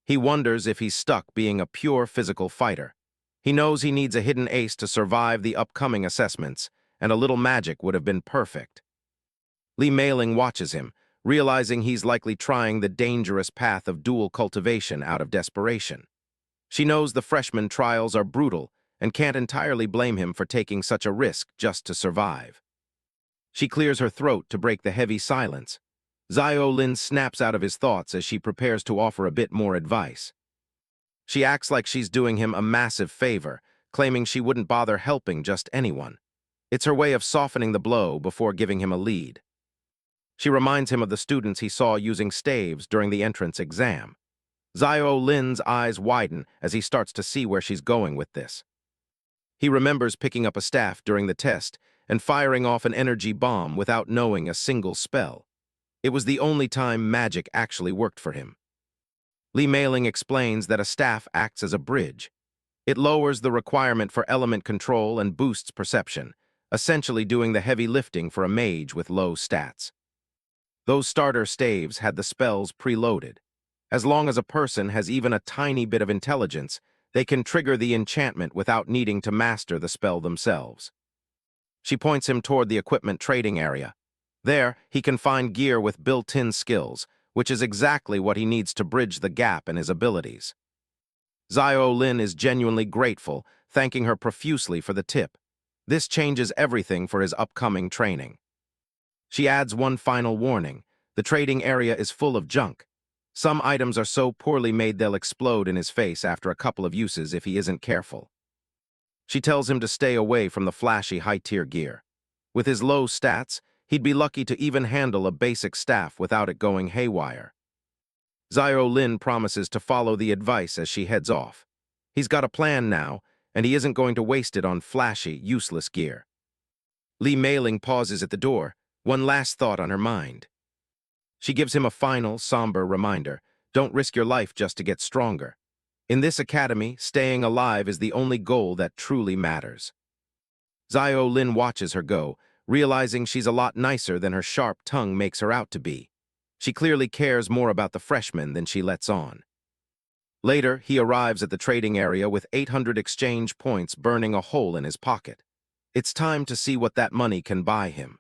He wonders if he's stuck being a pure physical fighter. He knows he needs a hidden ace to survive the upcoming assessments, and a little magic would have been perfect. Lee Mei-ling watches him, realizing he's likely trying the dangerous path of dual cultivation out of desperation. She knows the freshman trials are brutal and can't entirely blame him for taking such a risk just to survive. She clears her throat to break the heavy silence. Zio Lin snaps out of his thoughts as she prepares to offer a bit more advice. She acts like she's doing him a massive favor, claiming she wouldn't bother helping just anyone. It's her way of softening the blow before giving him a lead. She reminds him of the students he saw using staves during the entrance exam. Zio Lin's eyes widen as he starts to see where she's going with this. He remembers picking up a staff during the test and firing off an energy bomb without knowing a single spell. It was the only time magic actually worked for him. Lee Mei-ling explains that a staff acts as a bridge. It lowers the requirement for element control and boosts perception, essentially doing the heavy lifting for a mage with low stats. Those starter staves had the spells preloaded. As long as a person has even a tiny bit of intelligence, they can trigger the enchantment without needing to master the spell themselves. She points him toward the equipment trading area. There, he can find gear with built-in skills, which is exactly what he needs to bridge the gap in his abilities. Zio Lin is genuinely grateful, thanking her profusely for the tip. This changes everything for his upcoming training. She adds one final warning. The trading area is full of junk. Some items are so poorly made they'll explode in his face after a couple of uses if he isn't careful. She tells him to stay away from the flashy high-tier gear. With his low stats, he'd be lucky to even handle a basic staff without it going haywire. Zio Lin promises to follow the advice as she heads off. He's got a plan now, and he isn't going to waste it on flashy, useless gear. Lee Mei-ling pauses at the door, one last thought on her mind. She gives him a final, somber reminder: don't risk your life just to get stronger. In this academy, staying alive is the only goal that truly matters. Zio Lin watches her go, realizing she's a lot nicer than her sharp tongue makes her out to be. She clearly cares more about the freshman than she lets on. Later, he arrives at the trading area with 800 exchange points burning a hole in his pocket. It's time to see what that money can buy him.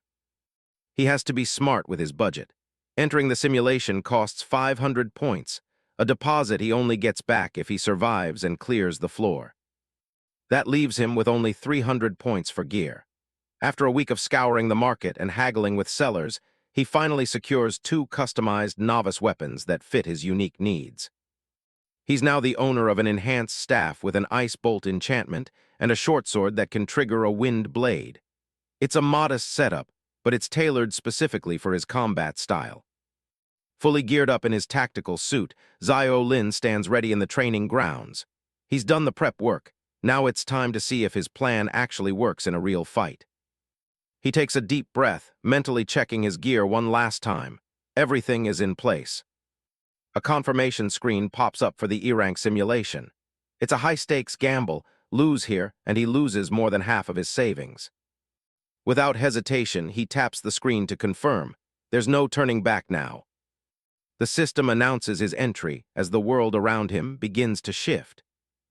He has to be smart with his budget. Entering the simulation costs 500 points, a deposit he only gets back if he survives and clears the floor. That leaves him with only 300 points for gear. After a week of scouring the market and haggling with sellers, he finally secures 2 customized novice weapons that fit his unique needs. He's now the owner of an enhanced staff with an ice bolt enchantment and a short sword that can trigger a wind blade. It's a modest setup, but it's tailored specifically for his combat style. Fully geared up in his tactical suit, Zio Lin stands ready in the training grounds. He's done the prep work. Now it's time to see if his plan actually works in a real fight. He takes a deep breath, mentally checking his gear one last time. Everything is in place. A confirmation screen pops up for the E-rank simulation. It's a high-stakes gamble. Lose here, and he loses more than half of his savings. Without hesitation, he taps the screen to confirm. There's no turning back now. The system announces his entry as the world around him begins to shift.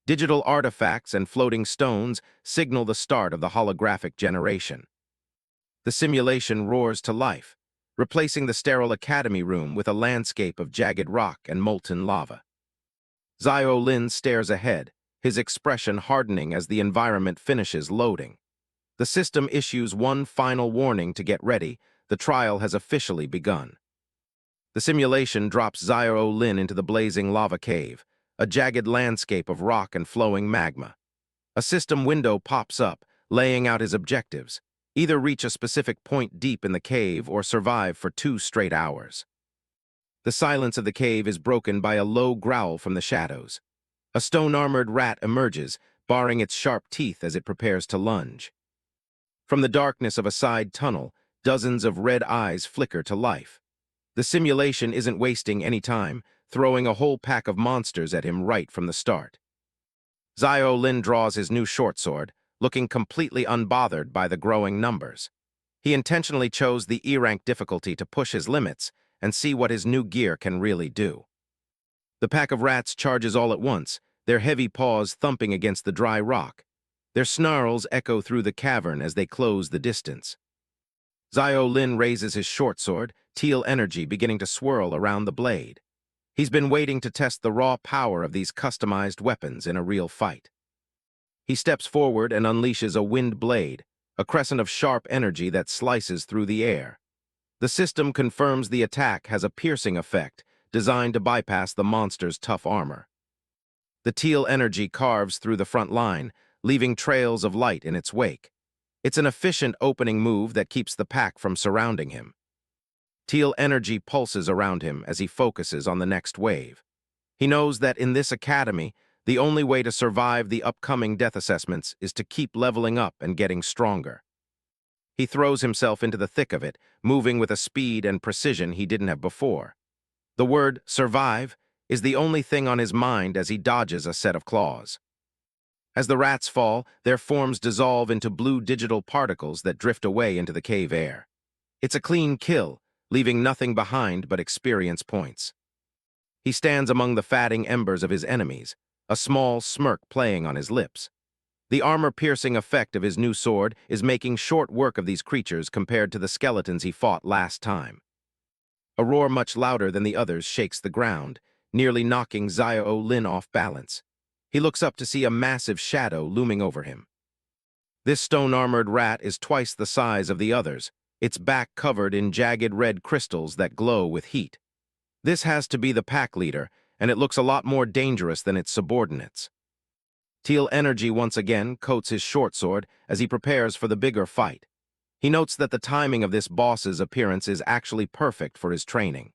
Digital artifacts and floating stones signal the start of the holographic generation. The simulation roars to life, replacing the sterile academy room with a landscape of jagged rock and molten lava. Zio Lin stares ahead, his expression hardening as the environment finishes loading. The system issues one final warning to get ready. The trial has officially begun. The simulation drops Zio Lin into the blazing lava cave, a jagged landscape of rock and flowing magma. A system window pops up, laying out his objectives: either reach a specific point deep in the cave or survive for 2 straight hours. The silence of the cave is broken by a low growl from the shadows. A stone-armored rat emerges, baring its sharp teeth as it prepares to lunge. From the darkness of a side tunnel, dozens of red eyes flicker to life. The simulation isn't wasting any time, throwing a whole pack of monsters at him right from the start. Zio Lin draws his new short sword, looking completely unbothered by the growing numbers. He intentionally chose the E-rank difficulty to push his limits and see what his new gear can really do. The pack of rats charges all at once, their heavy paws thumping against the dry rock. Their snarls echo through the cavern as they close the distance. Zio Lin raises his short sword, teal energy beginning to swirl around the blade. He's been waiting to test the raw power of these customized weapons in a real fight. He steps forward and unleashes a wind blade, a crescent of sharp energy that slices through the air. The system confirms the attack has a piercing effect, designed to bypass the monster's tough armor. The teal energy carves through the front line, leaving trails of light in its wake. It's an efficient opening move that keeps the pack from surrounding him. Teal energy pulses around him as he focuses on the next wave. He knows that in this academy, the only way to survive the upcoming death assessments is to keep leveling up and getting stronger. He throws himself into the thick of it, moving with a speed and precision he didn't have before. The word survive is the only thing on his mind as he dodges a set of claws. As the rats fall, their forms dissolve into blue digital particles that drift away into the cave air. It's a clean kill, leaving nothing behind but experience points. He stands among the fatting embers of his enemies, a small smirk playing on his lips. The armor-piercing effect of his new sword is making short work of these creatures compared to the skeletons he fought last time. A roar much louder than the others shakes the ground, nearly knocking Zio Lin off balance. He looks up to see a massive shadow looming over him. This stone-armored rat is twice the size of the others, its back covered in jagged red crystals that glow with heat. This has to be the pack leader, and it looks a lot more dangerous than its subordinates. Teal energy once again coats his short sword as he prepares for the bigger fight. He notes that the timing of this boss's appearance is actually perfect for his training.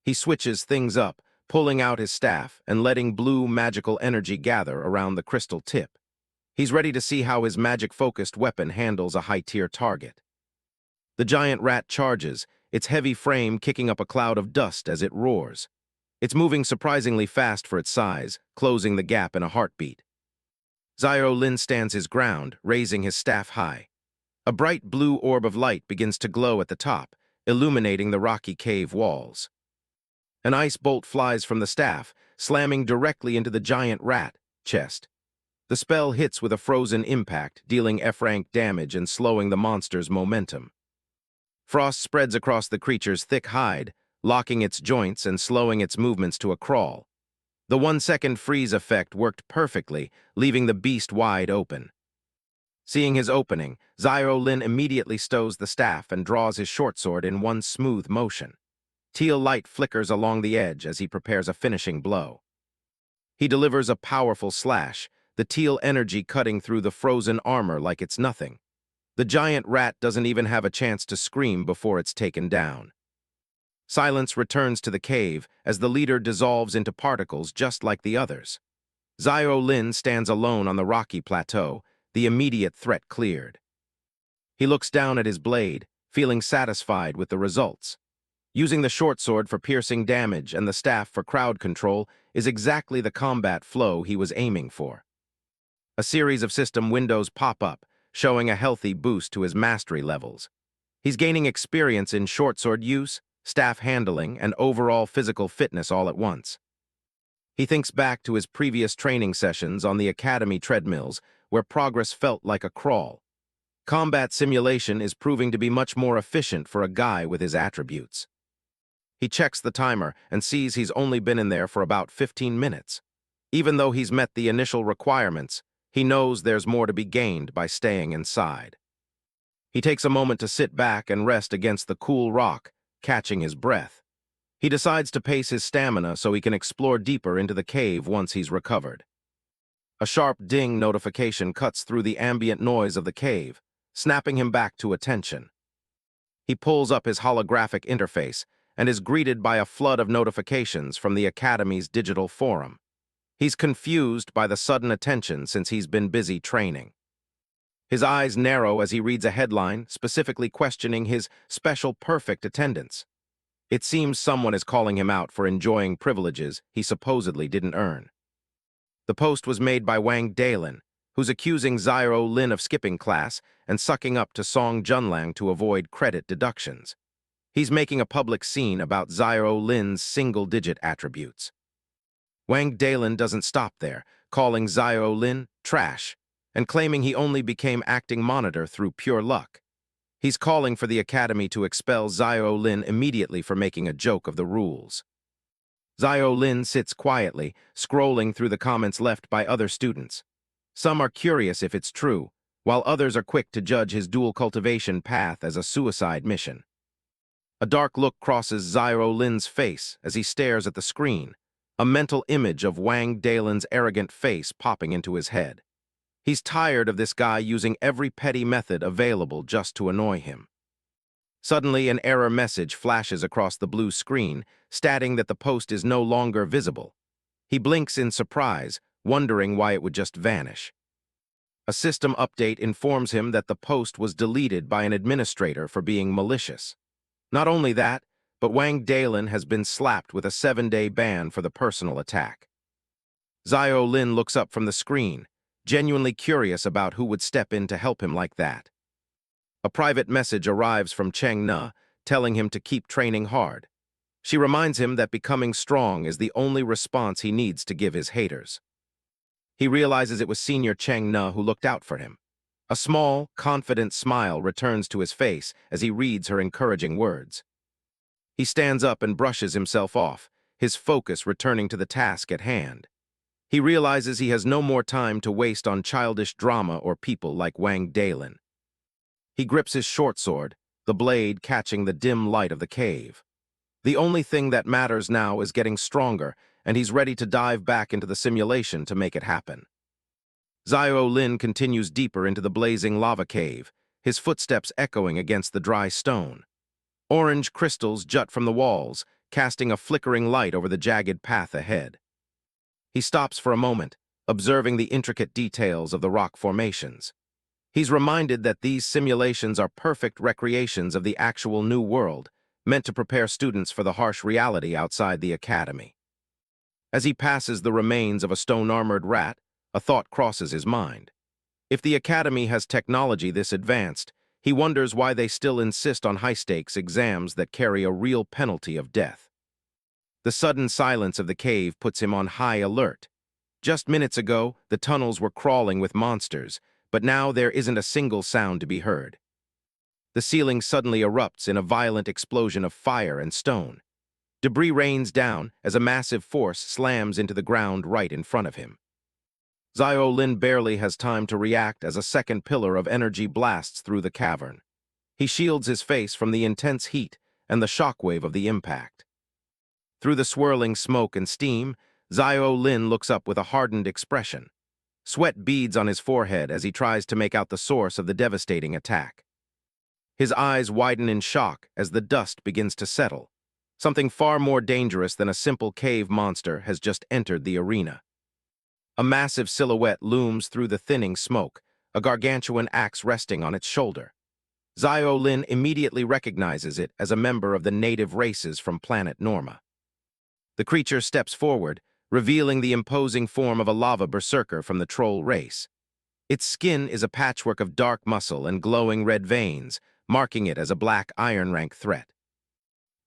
He switches things up, pulling out his staff and letting blue magical energy gather around the crystal tip. He's ready to see how his magic-focused weapon handles a high-tier target. The giant rat charges, its heavy frame kicking up a cloud of dust as it roars. It's moving surprisingly fast for its size, closing the gap in a heartbeat. Xiao Lin stands his ground, raising his staff high. A bright blue orb of light begins to glow at the top, illuminating the rocky cave walls. An ice bolt flies from the staff, slamming directly into the giant rat chest. The spell hits with a frozen impact, dealing F-rank damage and slowing the monster's momentum. Frost spreads across the creature's thick hide, locking its joints and slowing its movements to a crawl. The 1-second freeze effect worked perfectly, leaving the beast wide open. Seeing his opening, Xiao Lin immediately stows the staff and draws his short sword in one smooth motion. Teal light flickers along the edge as he prepares a finishing blow. He delivers a powerful slash, the teal energy cutting through the frozen armor like it's nothing. The giant rat doesn't even have a chance to scream before it's taken down. Silence returns to the cave as the leader dissolves into particles just like the others. Xiao Lin stands alone on the rocky plateau, the immediate threat cleared. He looks down at his blade, feeling satisfied with the results. Using the short sword for piercing damage and the staff for crowd control is exactly the combat flow he was aiming for. A series of system windows pop up, showing a healthy boost to his mastery levels. He's gaining experience in short sword use, staff handling, and overall physical fitness all at once. He thinks back to his previous training sessions on the academy treadmills, where progress felt like a crawl. Combat simulation is proving to be much more efficient for a guy with his attributes. He checks the timer and sees he's only been in there for about 15 minutes. Even though he's met the initial requirements, he knows there's more to be gained by staying inside. He takes a moment to sit back and rest against the cool rock, catching his breath. He decides to pace his stamina so he can explore deeper into the cave once he's recovered. A sharp ding notification cuts through the ambient noise of the cave, snapping him back to attention. He pulls up his holographic interface and is greeted by a flood of notifications from the Academy's digital forum. He's confused by the sudden attention since he's been busy training. His eyes narrow as he reads a headline specifically questioning his special perfect attendance. It seems someone is calling him out for enjoying privileges he supposedly didn't earn. The post was made by Wang Dalin, who's accusing Xiao Lin of skipping class and sucking up to Song Junlang to avoid credit deductions. He's making a public scene about Xiao Lin's single-digit attributes. Wang Dalin doesn't stop there, calling Xiao Lin trash and claiming he only became acting monitor through pure luck. He's calling for the Academy to expel Xiao Lin immediately for making a joke of the rules. Xiao Lin sits quietly, scrolling through the comments left by other students. Some are curious if it's true, while others are quick to judge his dual cultivation path as a suicide mission. A dark look crosses Xiao Lin's face as he stares at the screen, a mental image of Wang Dalin's arrogant face popping into his head. He's tired of this guy using every petty method available just to annoy him. Suddenly, an error message flashes across the blue screen, stating that the post is no longer visible. He blinks in surprise, wondering why it would just vanish. A system update informs him that the post was deleted by an administrator for being malicious. Not only that, but Wang Dalin has been slapped with a 7-day ban for the personal attack. Xiao Lin looks up from the screen, genuinely curious about who would step in to help him like that. A private message arrives from Cheng Na, telling him to keep training hard. She reminds him that becoming strong is the only response he needs to give his haters. He realizes it was Senior Cheng Na who looked out for him. A small, confident smile returns to his face as he reads her encouraging words. He stands up and brushes himself off, his focus returning to the task at hand. He realizes he has no more time to waste on childish drama or people like Wang Dalin. He grips his short sword, the blade catching the dim light of the cave. The only thing that matters now is getting stronger, and he's ready to dive back into the simulation to make it happen. Xiao Lin continues deeper into the blazing lava cave, his footsteps echoing against the dry stone. Orange crystals jut from the walls, casting a flickering light over the jagged path ahead. He stops for a moment, observing the intricate details of the rock formations. He's reminded that these simulations are perfect recreations of the actual new world, meant to prepare students for the harsh reality outside the academy. As he passes the remains of a stone-armored rat, a thought crosses his mind. If the academy has technology this advanced, he wonders why they still insist on high-stakes exams that carry a real penalty of death. The sudden silence of the cave puts him on high alert. Just minutes ago, the tunnels were crawling with monsters, but now there isn't a single sound to be heard. The ceiling suddenly erupts in a violent explosion of fire and stone. Debris rains down as a massive force slams into the ground right in front of him. Xiao Lin barely has time to react as a second pillar of energy blasts through the cavern. He shields his face from the intense heat and the shockwave of the impact. Through the swirling smoke and steam, Xiao Lin looks up with a hardened expression. Sweat beads on his forehead as he tries to make out the source of the devastating attack. His eyes widen in shock as the dust begins to settle. Something far more dangerous than a simple cave monster has just entered the arena. A massive silhouette looms through the thinning smoke, a gargantuan axe resting on its shoulder. Xiao Lin immediately recognizes it as a member of the native races from planet Norma. The creature steps forward, revealing the imposing form of a lava berserker from the troll race. Its skin is a patchwork of dark muscle and glowing red veins, marking it as a black iron rank threat.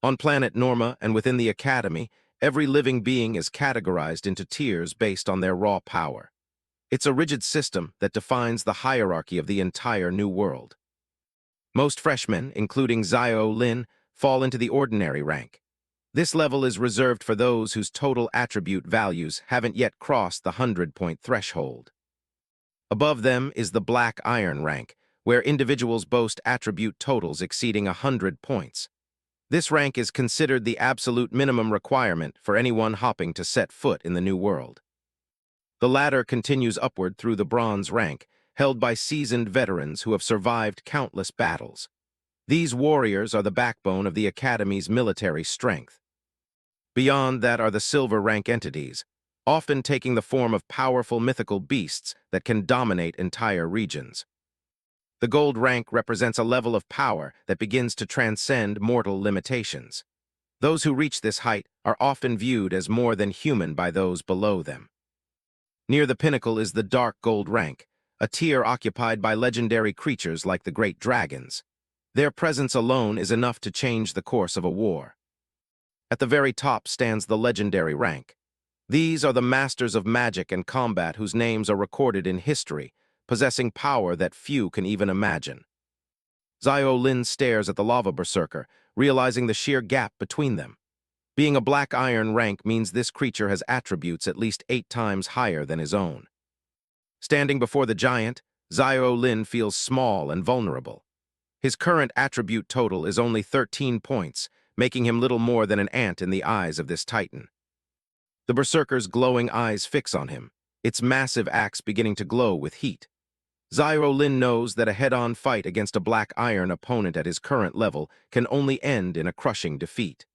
On planet Norma and within the Academy, every living being is categorized into tiers based on their raw power. It's a rigid system that defines the hierarchy of the entire new world. Most freshmen, including Xiao Lin, fall into the ordinary rank. This level is reserved for those whose total attribute values haven't yet crossed the 100-point threshold. Above them is the black iron rank, where individuals boast attribute totals exceeding 100 points. This rank is considered the absolute minimum requirement for anyone hopping to set foot in the new world. The ladder continues upward through the bronze rank, held by seasoned veterans who have survived countless battles. These warriors are the backbone of the Academy's military strength. Beyond that are the silver rank entities, often taking the form of powerful mythical beasts that can dominate entire regions. The gold rank represents a level of power that begins to transcend mortal limitations. Those who reach this height are often viewed as more than human by those below them. Near the pinnacle is the dark gold rank, a tier occupied by legendary creatures like the great dragons. Their presence alone is enough to change the course of a war. At the very top stands the legendary rank. These are the masters of magic and combat whose names are recorded in history, possessing power that few can even imagine. Xiao Lin stares at the lava berserker, realizing the sheer gap between them. Being a black iron rank means this creature has attributes at least 8 times higher than his own. Standing before the giant, Xiao Lin feels small and vulnerable. His current attribute total is only 13 points, making him little more than an ant in the eyes of this titan. The berserker's glowing eyes fix on him, its massive axe beginning to glow with heat. Xiao Lin knows that a head-on fight against a black iron opponent at his current level can only end in a crushing defeat.